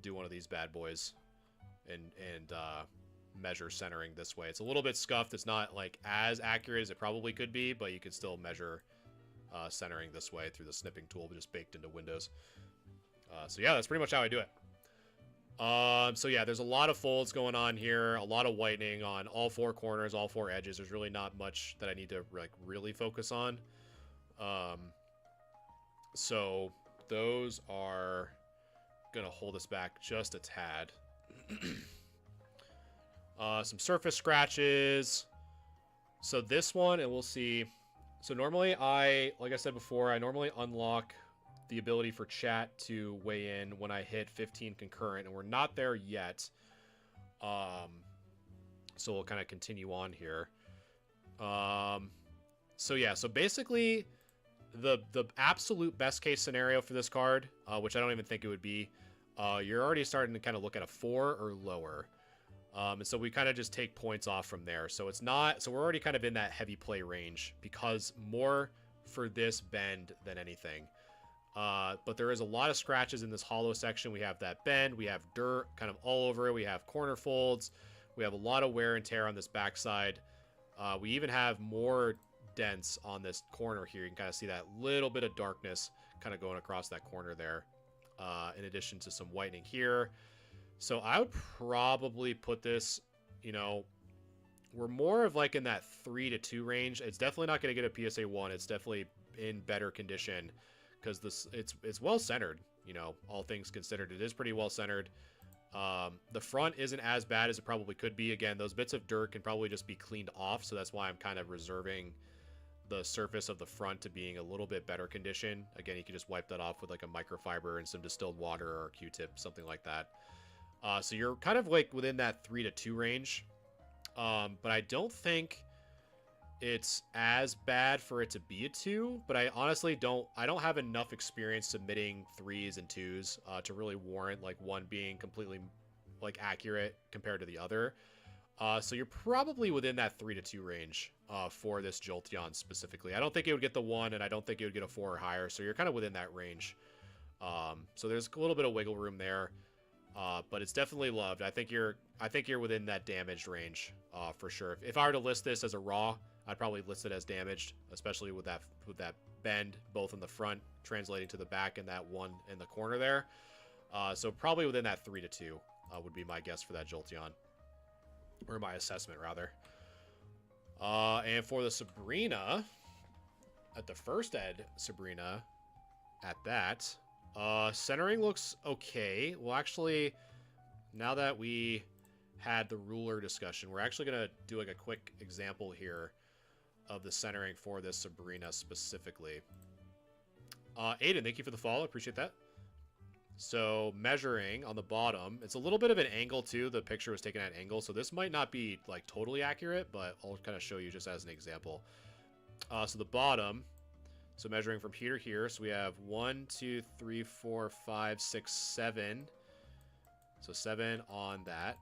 do one of these bad boys and measure centering this way. It's a little bit scuffed. It's not like as accurate as it probably could be, but you can still measure centering this way through the snipping tool, just baked into Windows. So yeah, that's pretty much how I do it. So yeah, there's a lot of folds going on here, a lot of whitening on all four corners, all four edges. There's really not much that I need to like really focus on. So those are gonna hold us back just a tad. Some surface scratches. So this one, and we'll see. So normally like I said before, I normally unlock the ability for chat to weigh in when I hit 15 concurrent, and we're not there yet. So we'll kind of continue on here. So yeah, so basically the absolute best case scenario for this card, which I don't even think it would be, you're already starting to kind of look at a 4 or lower. And so we kind of just take points off from there. So it's not, so we're already kind of in that heavy play range because more for this bend than anything. But there is a lot of scratches in this hollow section. We have that bend, we have dirt kind of all over it. We have corner folds. We have a lot of wear and tear on this backside. We even have more dents on this corner here. You can kind of see that little bit of darkness kind of going across that corner there. In addition to some whitening here. So I would probably put this, you know, we're more of like in that 3 to 2 range. It's definitely not going to get a PSA 1. It's definitely in better condition because this it's well centered, you know, all things considered. It is pretty well centered. The front isn't as bad as it probably could be. Again, those bits of dirt can probably just be cleaned off. So that's why I'm kind of reserving the surface of the front to being a little bit better condition. Again, you can just wipe that off with like a microfiber and some distilled water or a Q-tip, something like that. So you're kind of like within that 3 to 2 range. But I don't think it's as bad for it to be a 2, but I honestly don't have enough experience submitting 3s and 2s to really warrant like one being completely like accurate compared to the other. So you're probably within that 3 to 2 range for this Jolteon specifically. I don't think it would get the 1, and I don't think it would get a 4 or higher. So you're kind of within that range. So there's a little bit of wiggle room there. But it's definitely loved. I think you're within that damaged range for sure. If I were to list this as a raw, I'd probably list it as damaged, especially with that bend both in the front translating to the back and that one in the corner there. So probably within that 3 to 2 would be my guess for that Jolteon, or my assessment rather. And for the Sabrina, at the first ed Sabrina, at that. Centering looks okay. Well, actually, now that we had the ruler discussion, we're actually going to do like a quick example here of the centering for this Sabrina specifically. Aiden, thank you for the follow. Appreciate that. So measuring on the bottom, it's a little bit of an angle too. The picture was taken at an angle, so this might not be like totally accurate, but I'll kind of show you just as an example. So the bottom, so measuring from here to here, so we have 1, 2, 3, 4, 5, 6, 7. So 7 on that.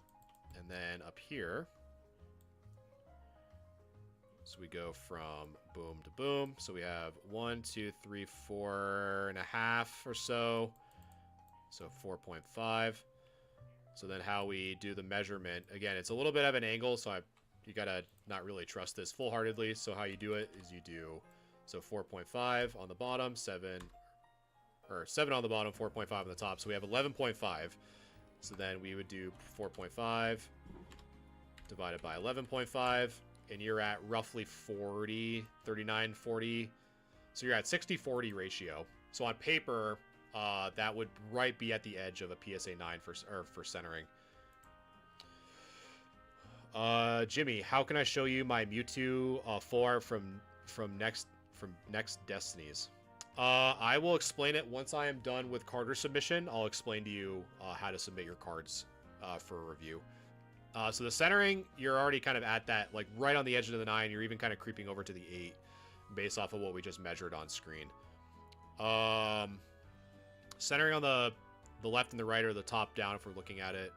And then up here, so we go from boom to boom. So we have 1, 2, 3, 4.5 or so. So 4.5. So then how we do the measurement, again, it's a little bit of an angle, so you gotta not really trust this full-heartedly. So how you do it is you do, so 4.5 on the bottom, 7 on the bottom, 4.5 on the top. So we have 11.5. So then we would do 4.5 divided by 11.5, and you're at roughly 40, 39, 40. So you're at 60-40 ratio. So on paper, that would right be at the edge of a PSA 9 for centering. Jimmy, how can I show you my Mewtwo full art from Next Destinies? I will explain it once I am done with Carter submission. I'll explain to you how to submit your cards for a review. So the centering, you're already kind of at that, like right on the edge of the 9. You're even kind of creeping over to the 8 based off of what we just measured on screen. Centering on the left and the right, or the top down, if we're looking at it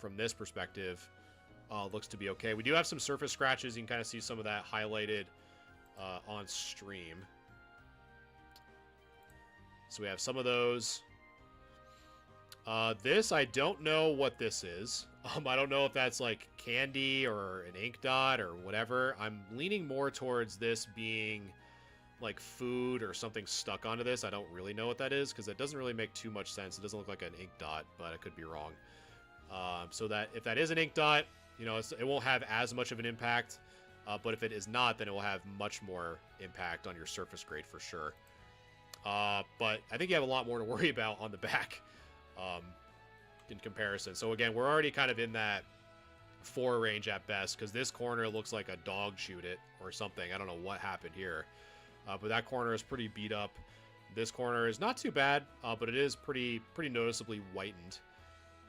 from this perspective, looks to be okay. We do have some surface scratches. You can kind of see some of that highlighted on stream. So we have some of those. This, I don't know what this is. I don't know if that's like candy or an ink dot or whatever. I'm leaning more towards this being like food or something stuck onto this. I don't really know what that is because it doesn't really make too much sense. It doesn't look like an ink dot, but I could be wrong. So that if that is an ink dot, you know, it won't have as much of an impact. But if it is not, then it will have much more impact on your surface grade for sure. But I think you have a lot more to worry about on the back in comparison. So again, we're already kind of in that 4 range at best because this corner looks like a dog chewed it or something. I don't know what happened here. But that corner is pretty beat up. This corner is not too bad, but it is pretty noticeably whitened.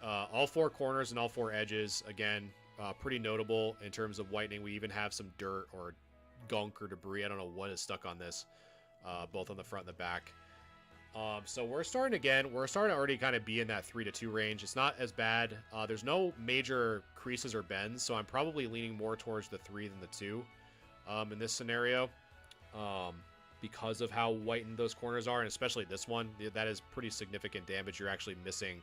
All 4 corners and all 4 edges, again, pretty notable in terms of whitening. We even have some dirt or gunk or debris. I don't know what is stuck on this, both on the front and the back. So we're starting to already kind of be in that 3 to 2 range. It's not as bad. There's no major creases or bends, so I'm probably leaning more towards the 3 than the 2 in this scenario, because of how whitened those corners are, and especially this one. That is pretty significant damage. You're actually missing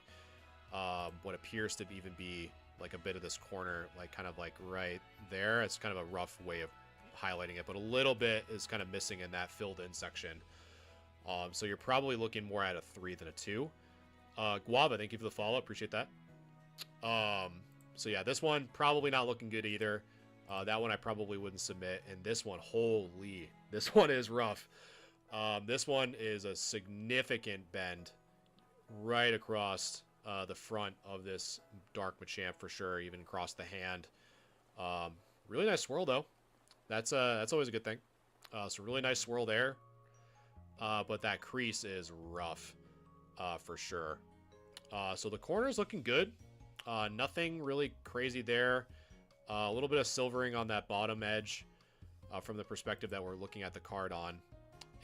what appears to even be like a bit of this corner, like kind of like right there. It's kind of a rough way of highlighting it, but a little bit is kind of missing in that filled in section. So you're probably looking more at a 3 than a 2. Guava, thank you for the follow. Appreciate that. So yeah, this one probably not looking good either. That one I probably wouldn't submit. And this one, holy, this one is rough. This one is a significant bend right across the front of this Dark Machamp for sure, even across the hand. Really nice swirl though. That's always a good thing. So really nice swirl there. But that crease is rough, for sure. So the corner's looking good. Nothing really crazy there. A little bit of silvering on that bottom edge, from the perspective that we're looking at the card on.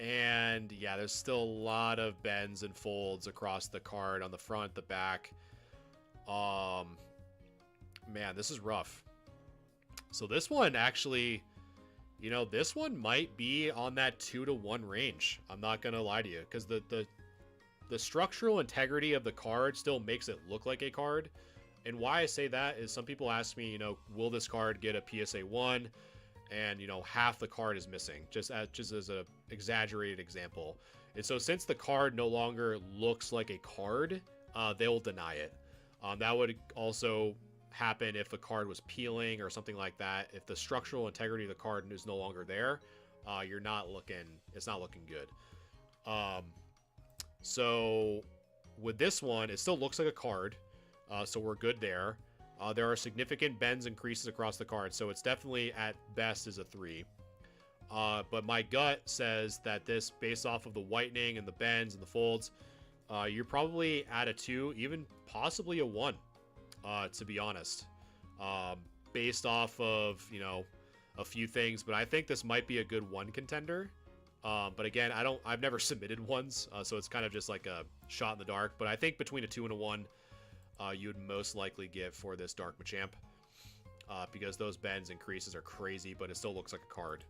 And yeah, there's still a lot of bends and folds across the card on the front, the back. Man, this is rough. So this one actually... You know, this one might be on that 2 to 1 range. I'm not going to lie to you, because the structural integrity of the card still makes it look like a card. And why I say that is some people ask me, you know, will this card get a PSA 1? And, you know, half the card is missing, just as a exaggerated example. And so since the card no longer looks like a card, they'll deny it. That would also happen if a card was peeling or something like that. If the structural integrity of the card is no longer there, it's not looking good. So with this one, it still looks like a card, so we're good there. There are significant bends and creases across the card, so it's definitely at best is a 3. But my gut says that this, based off of the whitening and the bends and the folds, you're probably at a 2, even possibly a 1. To be honest, based off of, you know, a few things, but I think this might be a good 1 contender. But again, I've never submitted ones, so it's kind of just like a shot in the dark. But I think between a 2 and a 1, you'd most likely get for this Dark Machamp, because those bends and creases are crazy, but it still looks like a card.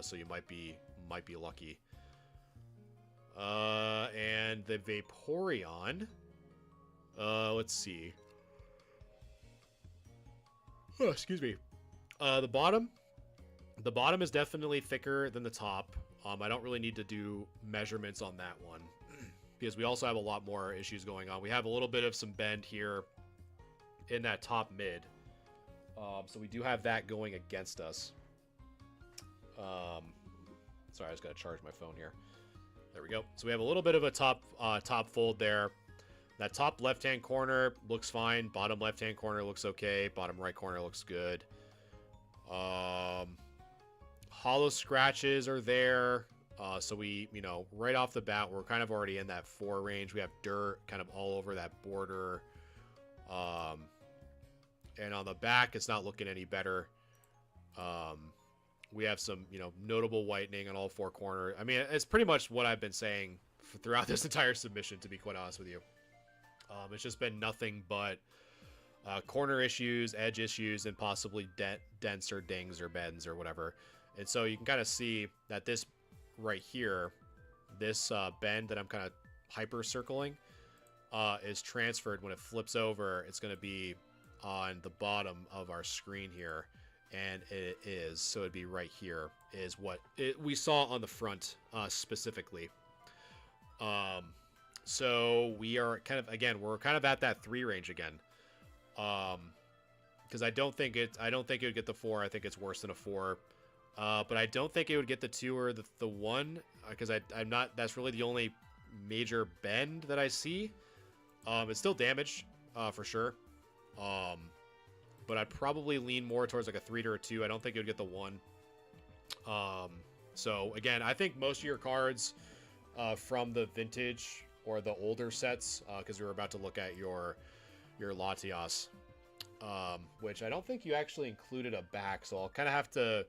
So you might be lucky. And the Vaporeon, let's see. Oh, excuse me. The bottom is definitely thicker than the top. I don't really need to do measurements on that one because we also have a lot more issues going on. We have a little bit of some bend here in that top mid. So we do have that going against us. Sorry, I just got to charge my phone here. There we go. So we have a little bit of a top fold there. That top left-hand corner looks fine. Bottom left-hand corner looks okay. Bottom right corner looks good. Hollow scratches are there. So we, you know, right off the bat, we're kind of already in that 4 range. We have dirt kind of all over that border. And on the back, it's not looking any better. We have some, you know, notable whitening on all 4 corners. I mean, it's pretty much what I've been saying throughout this entire submission, to be quite honest with you. It's just been nothing but corner issues, edge issues, and possibly dents or dings or bends or whatever. And so you can kind of see that this right here, this bend that I'm kind of hyper circling, is transferred. When it flips over, it's going to be on the bottom of our screen here. And it is. So it'd be right here is what we saw on the front specifically. So we are kind of, again, we're kind of at that 3 range again. Because I don't think it would get the 4. I think it's worse than a 4. But I don't think it would get the 2 or the 1, because I'm not, that's really the only major bend that I see. It's still damaged, for sure. But I'd probably lean more towards like a 3 or a 2. I don't think it would get the 1. So again, I think most of your cards from the vintage or the older sets, because we were about to look at your Latias, which I don't think you actually included a back, so I'll kind of have to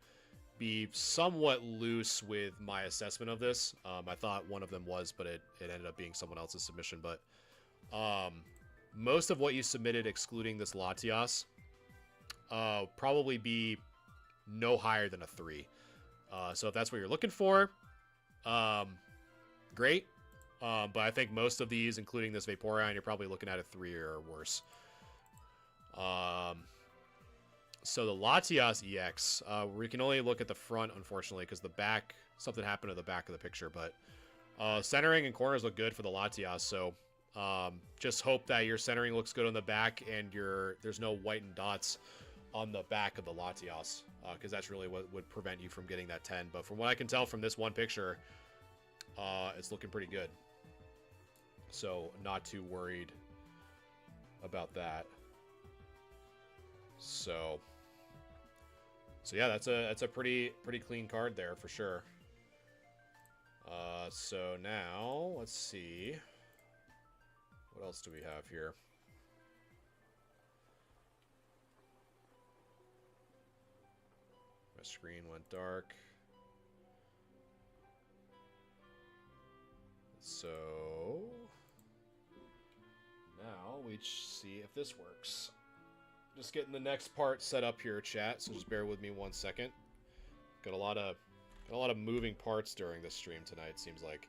be somewhat loose with my assessment of this. I thought one of them was, but it ended up being someone else's submission. But most of what you submitted, excluding this Latias, probably be no higher than a 3. So if that's what you're looking for, great. But I think most of these, including this Vaporeon, you're probably looking at a 3 or worse. So the Latias EX, we can only look at the front, unfortunately, because the back, something happened to the back of the picture. But centering and corners look good for the Latias, so just hope that your centering looks good on the back and there's no whitened dots on the back of the Latias, because that's really what would prevent you from getting that 10. But from what I can tell from this one picture, it's looking pretty good. So not too worried about that. So yeah, that's a pretty clean card there for sure. So now let's see, what else do we have here? My screen went dark. So now we see if this works. Just getting the next part set up here, chat, so just bear with me 1 second. Got a lot of moving parts during this stream tonight, seems like.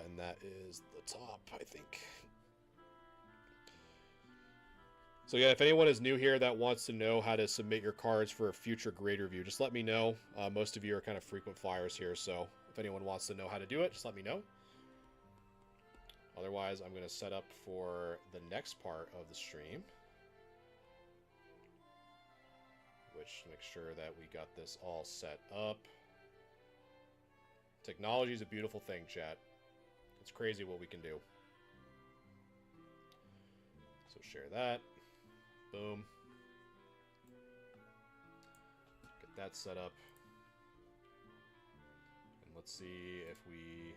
And that is the top, I think. So yeah, if anyone is new here that wants to know how to submit your cards for a future grade review, just let me know. Most of you are kind of frequent flyers here, so if anyone wants to know how to do it, just let me know. Otherwise, I'm going to set up for the next part of the stream, which make sure that we got this all set up. Technology is a beautiful thing, chat. It's crazy what we can do. So share that. Boom. Get that set up. And let's see if we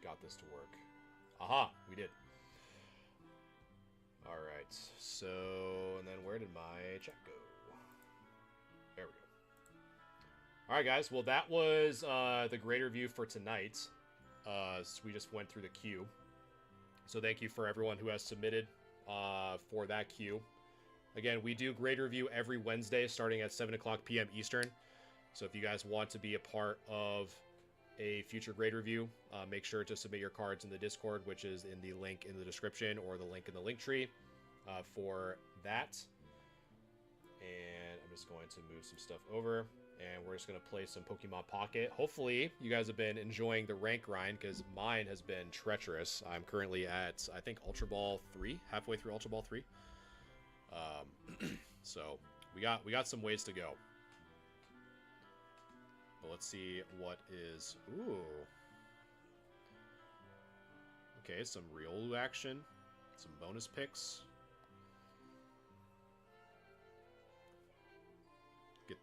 got this to work. Aha, we did. All right. So, and then where did my chat go? There we go. All right, guys. Well, that was the grade review for tonight. So we just went through the queue. So thank you for everyone who has submitted for that queue. Again, we do grade review every Wednesday starting at 7 o'clock p.m. Eastern. So if you guys want to be a part of a future grade review, make sure to submit your cards in the Discord, which is in the link in the description or the link in the link tree for that. And I'm just going to move some stuff over. And we're just going to play some Pokemon Pocket. Hopefully, you guys have been enjoying the rank grind, because mine has been treacherous. I'm currently at, I think, Ultra Ball 3, halfway through Ultra Ball 3. So, we got some ways to go. But let's see what is... Ooh. Okay, some Riolu action. Some bonus picks. Get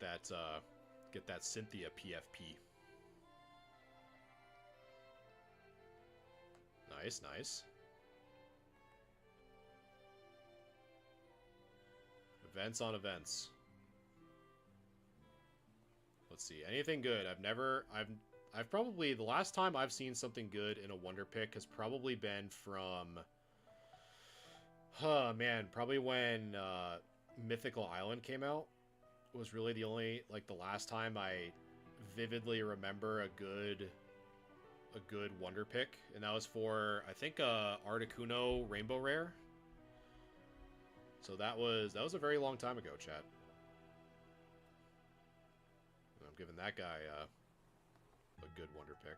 that Cynthia PFP. Nice, nice. Events on events. Let's see. Anything good? I've probably, the last time I've seen something good in a Wonder Pick has probably been from, oh man, probably when Mythical Island came out. Was really the only, like, the last time I vividly remember a good Wonder Pick, and that was for, I think, Articuno Rainbow Rare. So that was a very long time ago, chat. And I'm giving that guy a good Wonder Pick.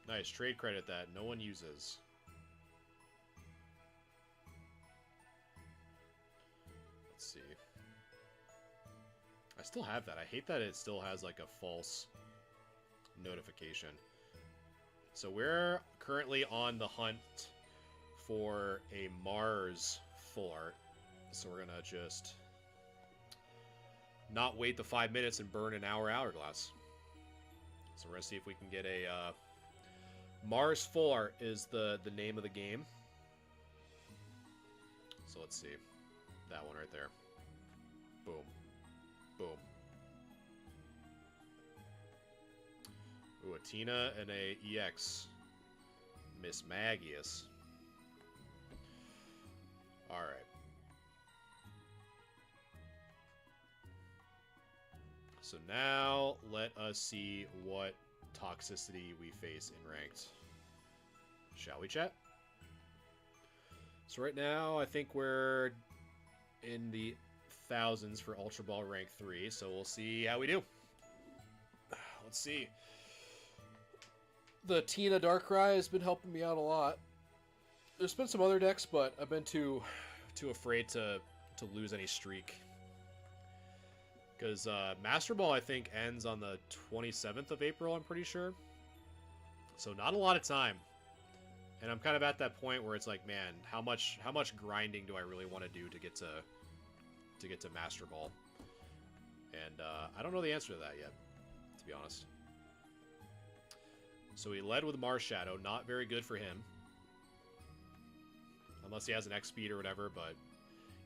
Nice trade credit that no one uses. See. I still have that. I hate that it still has like a false notification. So we're currently on the hunt for a Mars full art. So we're gonna just not wait the 5 minutes and burn an hourglass. So we're gonna see if we can get a Mars full art is the name of the game. So let's see. That one right there. Boom. Boom. Ooh, a Tina and a EX. Miss Magius. Alright. So now, let us see what toxicity we face in ranked. Shall we, chat? So right now, I think we're in the thousands for Ultra Ball rank 3, so we'll see how we do. Let's see. The Tina Darkrai has been helping me out a lot. There's been some other decks, but I've been too afraid to lose any streak. Because Master Ball, I think, ends on the 27th of April, I'm pretty sure. So not a lot of time. And I'm kind of at that point where it's like, man, how much grinding do I really want to do to get to Master Ball? And I don't know the answer to that yet, to be honest. So he led with Marshadow, not very good for him. Unless he has an X-Speed or whatever, but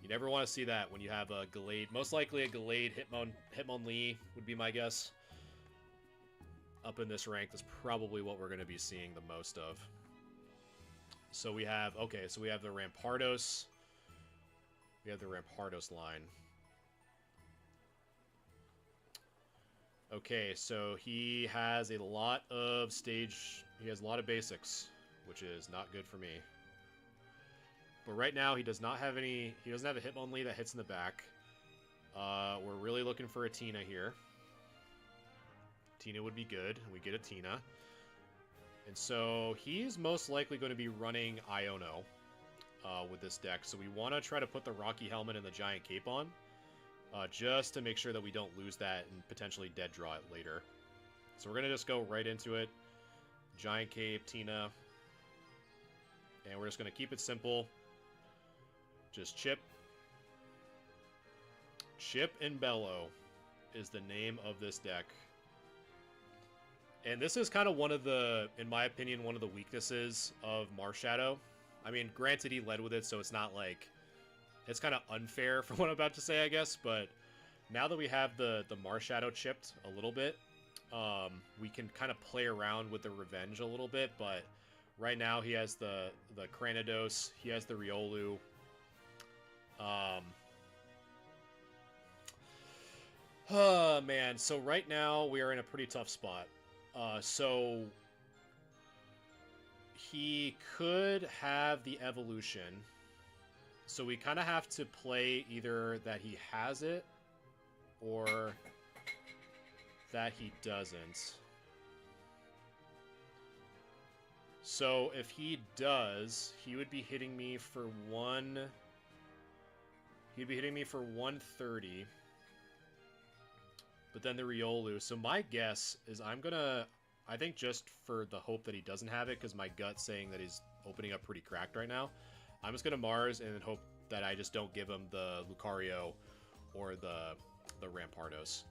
you never want to see that when you have a Gallade. Most likely a Gallade Hitmonlee would be my guess. Up in this rank, that's probably what we're going to be seeing the most of. So we have, okay, so we have the Rampardos. We have the Rampardos line. Okay, so he has a lot of he has a lot of basics, which is not good for me. But right now, he doesn't have a Hitmonlee that hits in the back. We're really looking for a Tina here. Tina would be good. We get a Tina. And so he's most likely going to be running Iono with this deck. So we want to try to put the Rocky Helmet and the Giant Cape on. Just to make sure that we don't lose that and potentially dead draw it later. So we're going to just go right into it. Giant Cape, Tina. And we're just going to keep it simple. Just Chip. Chip and Bellow is the name of this deck. And this is kind of one of the, in my opinion, one of the weaknesses of Marshadow. I mean, granted, he led with it, so it's not like... It's kind of unfair for what I'm about to say, I guess, but now that we have the Marshadow chipped a little bit, we can kind of play around with the Revenge a little bit, but right now he has the Cranidos, he has the Riolu. Oh, man, so right now we are in a pretty tough spot. So he could have the evolution. So we kind of have to play either that he has it or that he doesn't. So if he does, he would be hitting me for he'd be hitting me for 130. But then the Riolu. So my guess is I think just for the hope that he doesn't have it, because my gut's saying that he's opening up pretty cracked right now, I'm just going to Mars and hope that I just don't give him the Lucario or the Rampardos.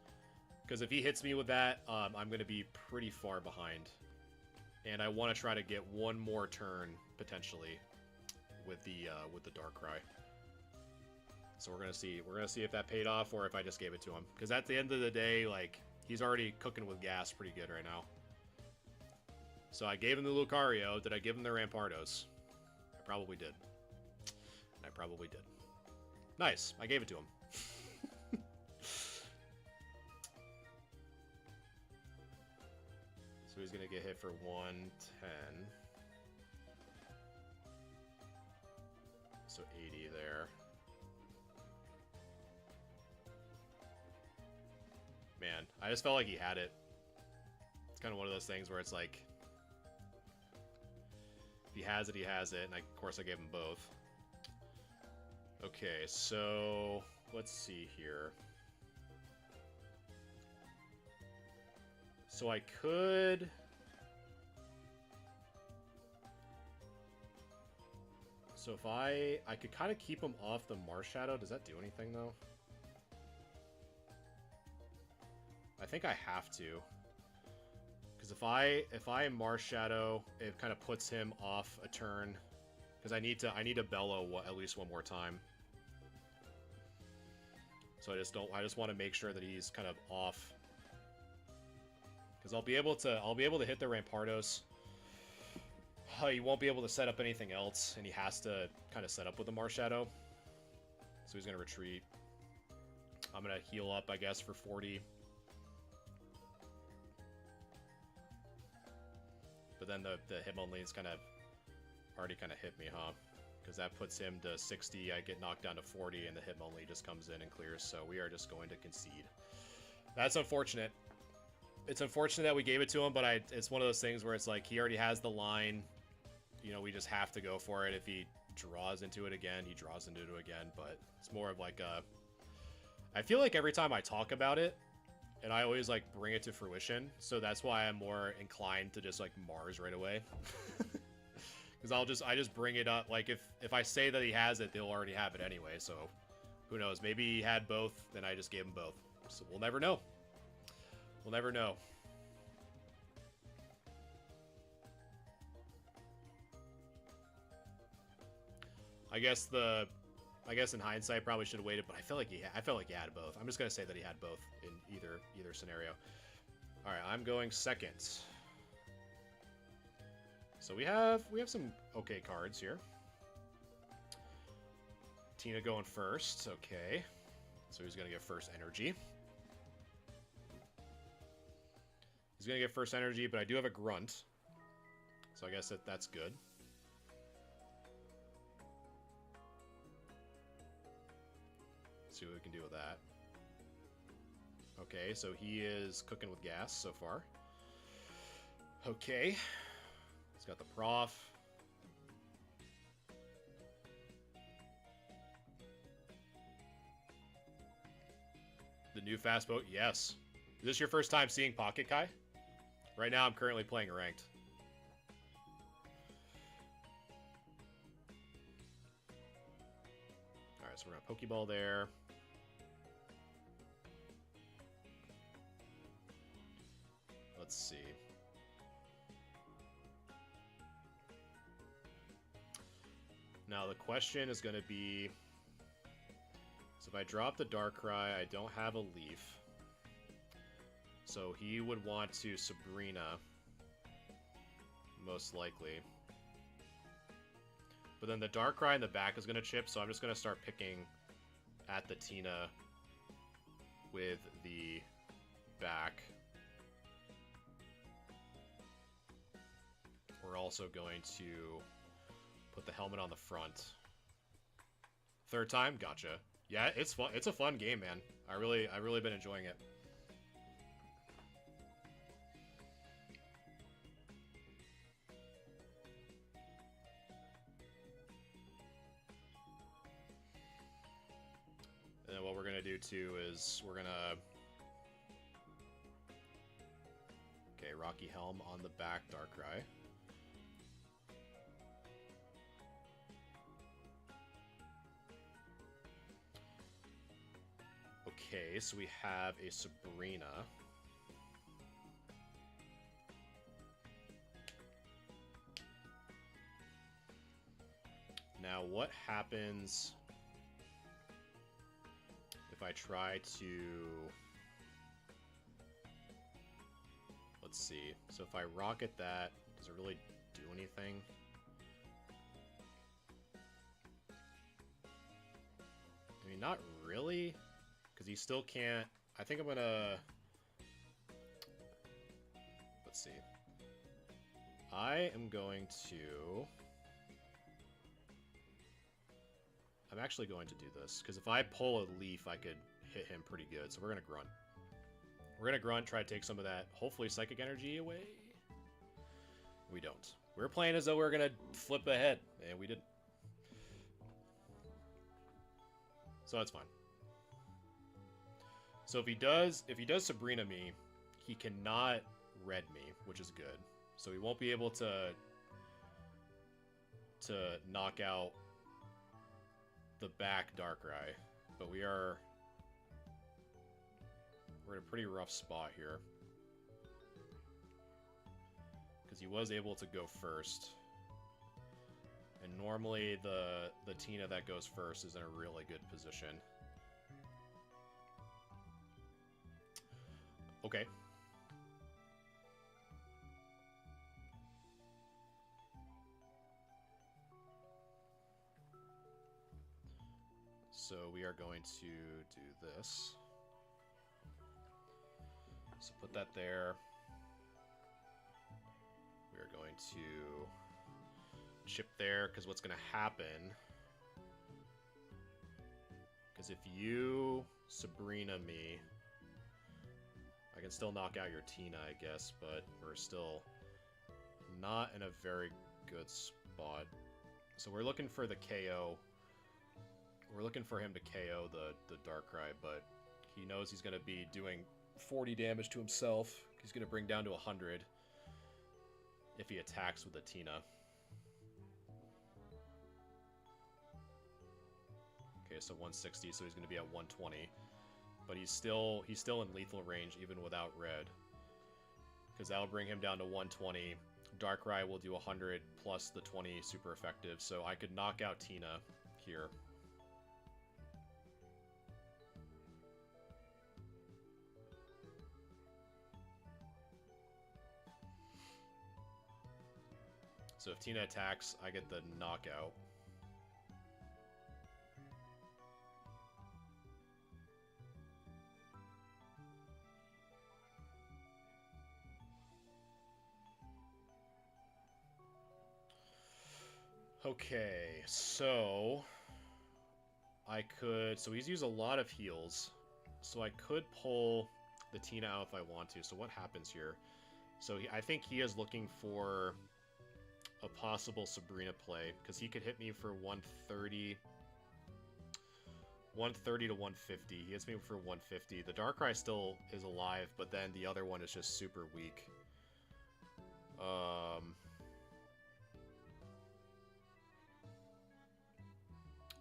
Because if he hits me with that, I'm going to be pretty far behind. And I want to try to get one more turn, potentially, with the Darkrai. So we're going to see. We're going to see if that paid off or if I just gave it to him. Because at the end of the day, like, he's already cooking with gas pretty good right now. So I gave him the Lucario. Did I give him the Rampardos? I probably did. I probably did. Nice. I gave it to him. So he's going to get hit for 110. So 80 there. Man, I just felt like he had it. It's kind of one of those things where it's like, if he has it, he has it. And of course I gave him both. Okay, so let's see here. So I could... So if I could kind of keep him off the Marshadow. Does that do anything, though? I think I have to. Because if I Marshadow, it kind of puts him off a turn. Because I need to bellow at least one more time. So I just want to make sure that he's kind of off. Because I'll be able to hit the Rampardos. He won't be able to set up anything else, and he has to kind of set up with the Marshadow. So he's going to retreat. I'm going to heal up, I guess, for 40. But then the Hitmonlee's kind of already kind of hit me, huh? Because that puts him to 60, I get knocked down to 40, and the Hitmonlee just comes in and clears, so we are just going to concede. That's unfortunate. It's unfortunate that we gave it to him, but it's one of those things where it's like, he already has the line. You know, we just have to go for it. If he draws into it again, he draws into it again, but it's more of like a... I feel like every time I talk about it, and I always, like, bring it to fruition, so that's why I'm more inclined to just, like, Mars right away. Because I just bring it up. Like, if I say that he has it, they'll already have it anyway, so who knows? Maybe he had both, then I just gave him both. So we'll never know. We'll never know. I guess in hindsight probably should have waited, but I felt like he had both. I'm just gonna say that he had both in either scenario. All right, I'm going second. So we have some okay cards here. Tina going first, okay. So he's gonna get first energy. He's gonna get first energy, but I do have a grunt, so I guess that's good. See what we can do with that. Okay, so he is cooking with gas so far. Okay. He's got the prof. The new fast boat, yes. Is this your first time seeing Pocket Kai? Right now I'm currently playing ranked. Alright, so we're gonna Pokeball there. Let's see. Now the question is going to be, so if I drop the Darkrai, I don't have a leaf. So he would want to Sabrina, most likely. But then the Darkrai in the back is going to chip, so I'm just going to start picking at the Tina with the back. We're also going to put the helmet on the front. Third time? Gotcha. Yeah, it's fun. It's a fun game, man. I've really been enjoying it. And then what we're gonna do too is we're gonna... Okay, Rocky Helm on the back, Darkrai. Okay, so we have a Sabrina. Now, what happens if I try to... Let's see. So if I rocket that, does it really do anything? I mean, not really. Because he still can't... I think I'm gonna... Let's see. I am going to... I'm actually going to do this, because if I pull a leaf, I could hit him pretty good. So we're going to Grunt. We're going to Grunt, try to take some of that, hopefully, Psychic Energy away. We don't. We're playing as though we're going to flip ahead, and we didn't. So that's fine. So if he does Sabrina me, he cannot red me, which is good. So he won't be able to knock out the back Darkrai, but we're in a pretty rough spot here because he was able to go first, and normally the Tina that goes first is in a really good position. Okay. So we are going to do this. So put that there. We are going to chip there, because what's going to happen... Because if you Sabrina me, I can still knock out your Tina, I guess, but we're still not in a very good spot. So we're looking for the KO. We're looking for him to KO the Darkrai, but he knows he's going to be doing 40 damage to himself. He's going to bring down to 100 if he attacks with a Tina. Okay, so 160, so he's going to be at 120. But he's still in lethal range even without red. Because that'll bring him down to 120. Darkrai will do 100 plus the 20 super effective, so I could knock out Tina here. So if Tina attacks, I get the knockout. Okay, so so he's used a lot of heals, so I could pull the Tina out if I want to. So what happens here? So I think he is looking for a possible Sabrina play, because he could hit me for 130 to 150. He hits me for 150. The Darkrai still is alive, but then the other one is just super weak.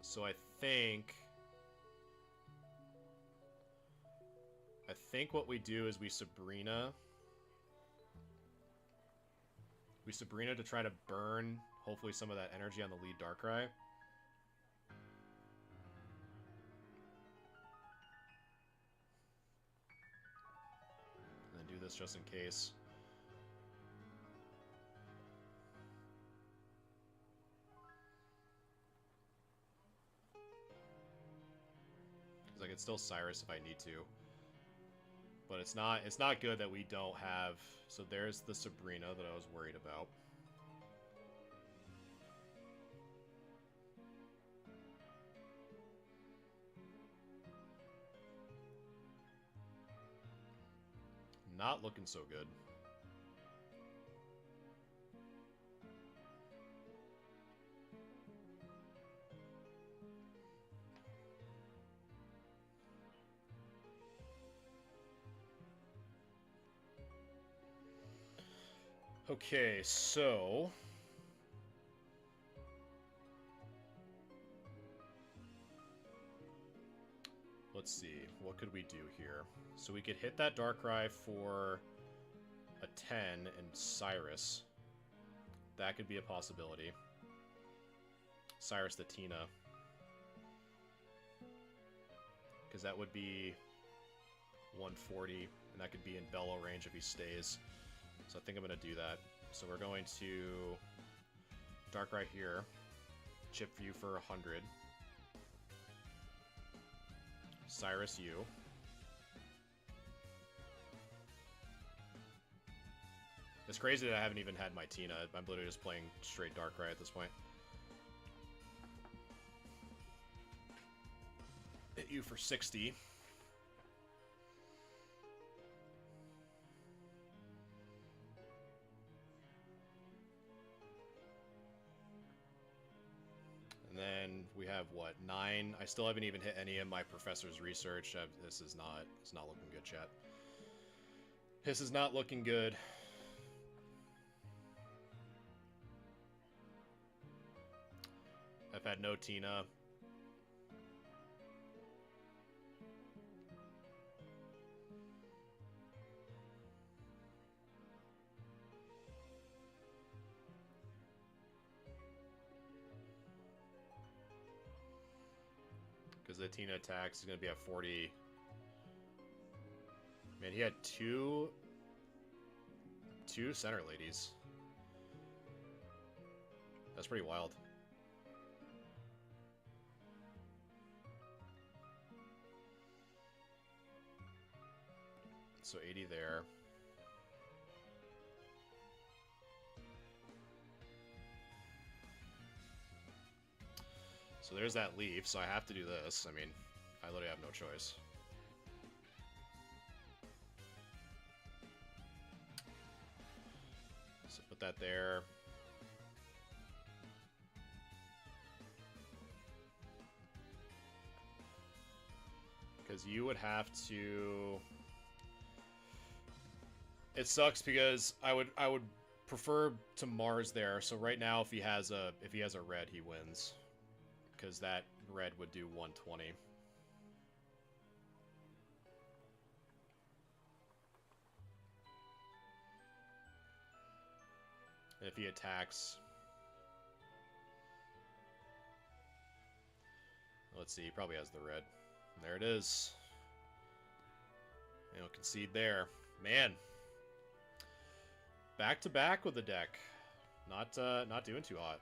So I think what we do is we Sabrina to try to burn, hopefully, some of that energy on the lead Darkrai. And then do this just in case. Because I could still Cyrus if I need to. But it's not good that we don't have... So there's the Sabrina that I was worried about. Not looking so good. Okay, so... Let's see, what could we do here? So we could hit that Darkrai for a 10 and Cyrus. That could be a possibility. Cyrus the Tina. Because that would be 140, and that could be in Bellow range if he stays. So I think I'm going to do that. So we're going to Darkrai here. Chip you for 100. Cyrus you. It's crazy that I haven't even had my Tina. I'm literally just playing straight Darkrai at this point. Hit you for 60. And then we have, what, 9? I still haven't even hit any of my professor's research. It's not looking good, chat. This is not looking good. I've had no Tina. Because the Tina attacks is going to be at 40. Man, he had two center ladies. That's pretty wild. So 80 there. So there's that leaf, so I have to do this. I mean, I literally have no choice. So put that there. Because you would have to... It sucks because I would prefer to Mars there. So right now, if he has a red, he wins. Because that red would do 120. And if he attacks... Let's see, he probably has the red. There it is. You know, concede there. Man. Back to back with the deck. Not doing too hot.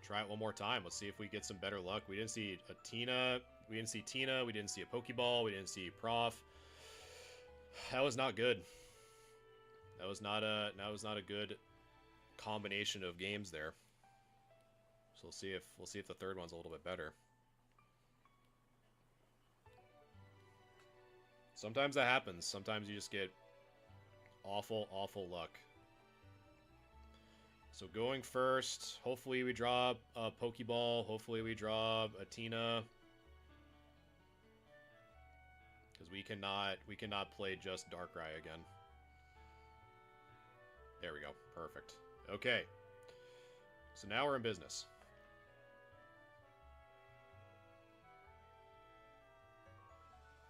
Try it one more time. Let's see if we get some better luck. We didn't see a Tina. We didn't see Tina. We didn't see a Pokeball. We didn't see Prof. That was not good. That was not a good combination of games there. So we'll see if the third one's a little bit better. Sometimes that happens. Sometimes you just get awful, awful luck. So going first, hopefully we draw a Pokeball, hopefully we draw a Tina. Because we cannot play just Darkrai again. There we go. Perfect. Okay. So now we're in business.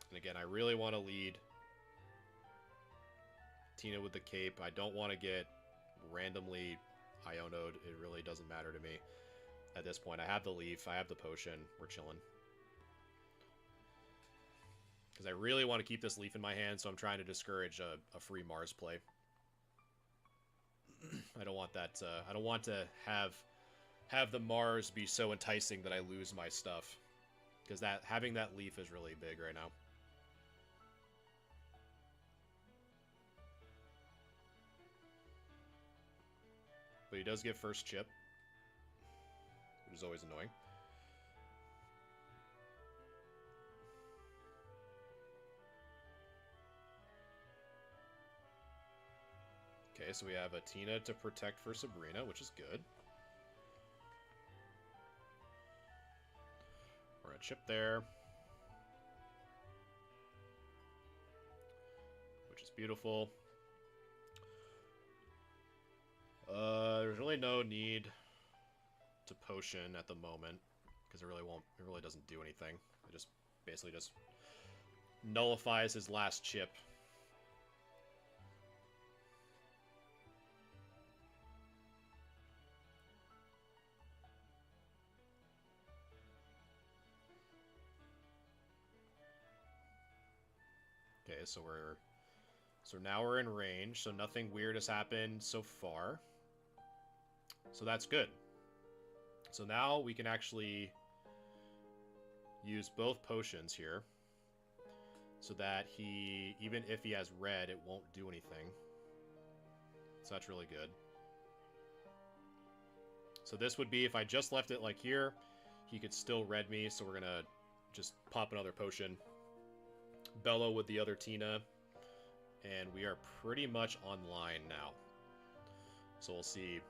And again, I really want to lead Tina with the cape. I don't want to get randomly Iono'd. It really doesn't matter to me at this point. I have the leaf. I have the potion. We're chilling. Because I really want to keep this leaf in my hand, so I'm trying to discourage a free Mars play. I don't want that. I don't want to have the Mars be so enticing that I lose my stuff. Because having that leaf is really big right now. But he does get first chip, which is always annoying. Okay, so we have a Tina to protect for Sabrina, which is good. We're gonna chip there. Which is beautiful. There's really no need to potion at the moment because it really doesn't do anything. It just basically just nullifies his last chip. Okay, so now we're in range, so nothing weird has happened so far. So that's good. So now we can actually use both potions here. So that even if he has red, it won't do anything. So that's really good. So this would be, if I just left it like here, he could still red me, so we're gonna just pop another potion. Bellow with the other Tina. And we are pretty much online now. So we'll see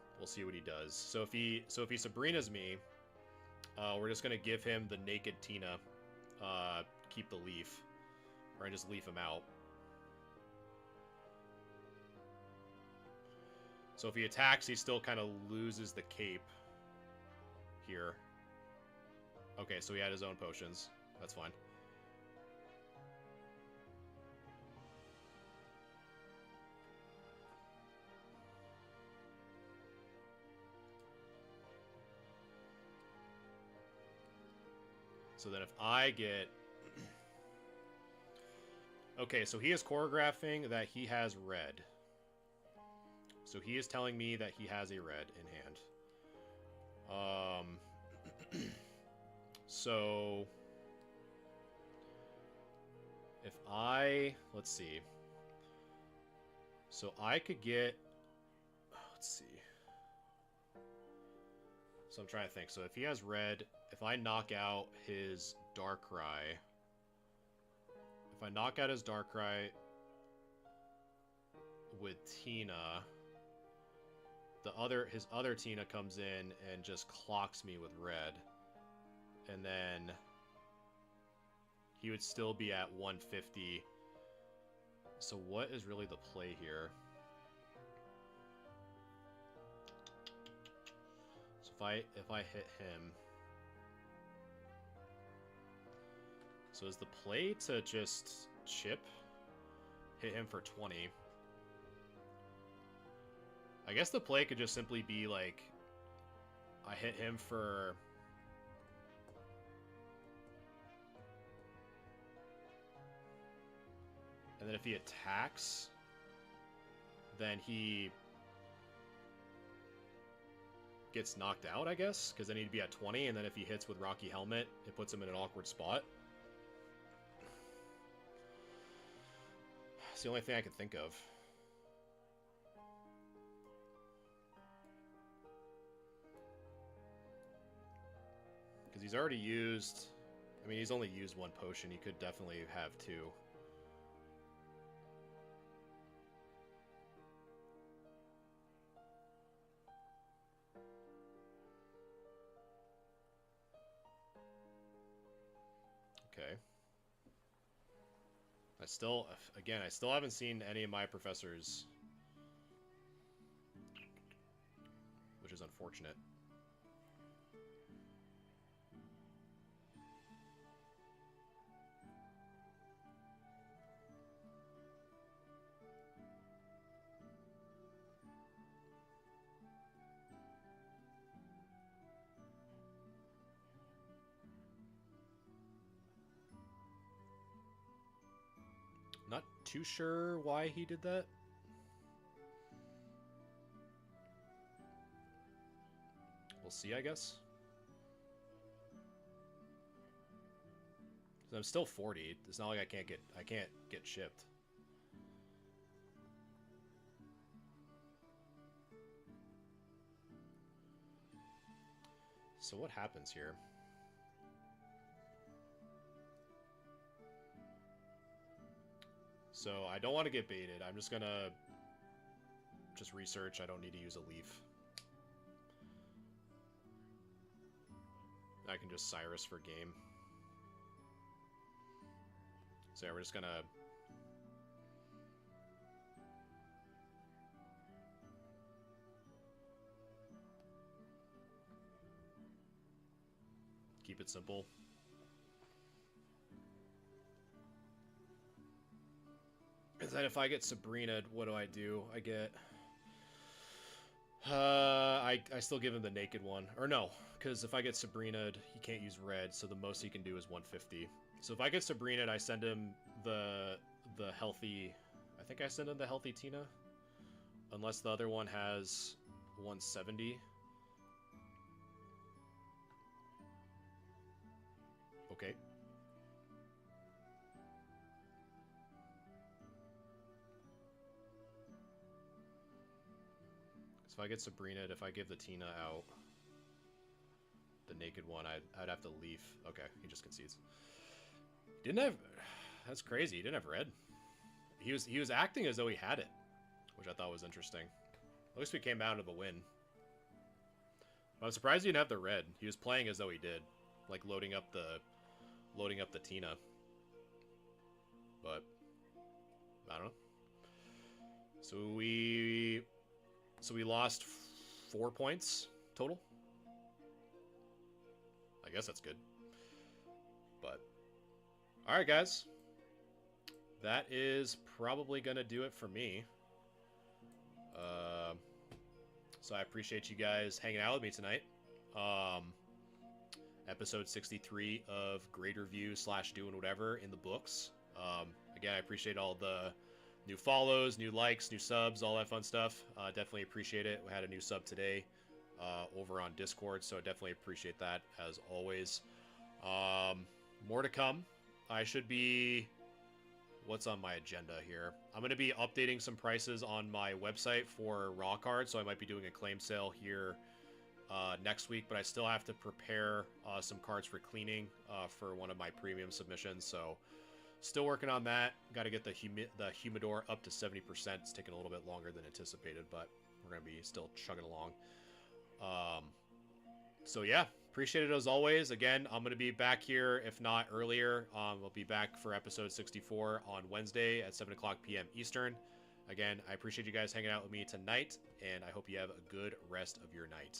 what he does. So if he Sabrina's me, we're just gonna give him the naked Tina, keep the leaf, or just leaf him out. So if he attacks, he still kind of loses the cape here. Okay, so he had his own potions. That's fine. So then if I get Okay, so he is choreographing that he has red. So he is telling me that he has a red in hand. So if let's see. So I could get, let's see. So I'm trying to think. So if he has red, if I knock out his Darkrai, with Tina, his other Tina comes in and just clocks me with red. And then he would still be at 150. So what is really the play here? So if I hit him, so is the play to just chip, hit him for 20? I guess the play could just simply be like, I hit him for, and then if he attacks, then he gets knocked out, I guess, because then he'd be at 20, and then if he hits with Rocky Helmet, it puts him in an awkward spot. It's the only thing I can think of. Because he's already used, I mean, he's only used one potion. He could definitely have two. Okay. I still haven't seen any of my professors, which is unfortunate. Not too sure why he did that. We'll see, I guess. I'm still 40. It's not like I can't get shipped. So what happens here? So I don't want to get baited. I'm just gonna research. I don't need to use a leaf. I can just Cyrus for game. So yeah, we're just gonna keep it simple. And then if I get Sabrina, what do? I get... I still give him the naked one. Or no, because if I get Sabrina, he can't use red, so the most he can do is 150. So if I get Sabrina, I send him the healthy... I think I send him the healthy Tina. Unless the other one has 170. Okay. So if I get Sabrina, if I give the Tina out, the naked one, I'd have to leaf. Okay, he just concedes. Didn't have... That's crazy. He didn't have red. He was acting as though he had it, which I thought was interesting. At least we came out of the win. I'm surprised he didn't have the red. He was playing as though he did, like loading up the Tina. But I don't know. So we lost 4 points total. I guess that's good. But all right, guys. That is probably going to do it for me. So I appreciate you guys hanging out with me tonight. Episode 63 of Great Review / Doing Whatever in the books. Again, I appreciate all the new follows, new likes, new subs, all that fun stuff. Definitely appreciate it. We had a new sub today over on Discord, so I definitely appreciate that as always. More to come. I should be... What's on my agenda here? I'm going to be updating some prices on my website for raw cards, so I might be doing a claim sale here next week, but I still have to prepare some cards for cleaning for one of my premium submissions, so still working on that. Got to get the humidor up to 70%. It's taking a little bit longer than anticipated, but we're going to be still chugging along. So yeah, appreciate it as always. Again, I'm going to be back here, if not earlier. We'll be back for episode 64 on Wednesday at 7 o'clock p.m. Eastern. Again, I appreciate you guys hanging out with me tonight, and I hope you have a good rest of your night.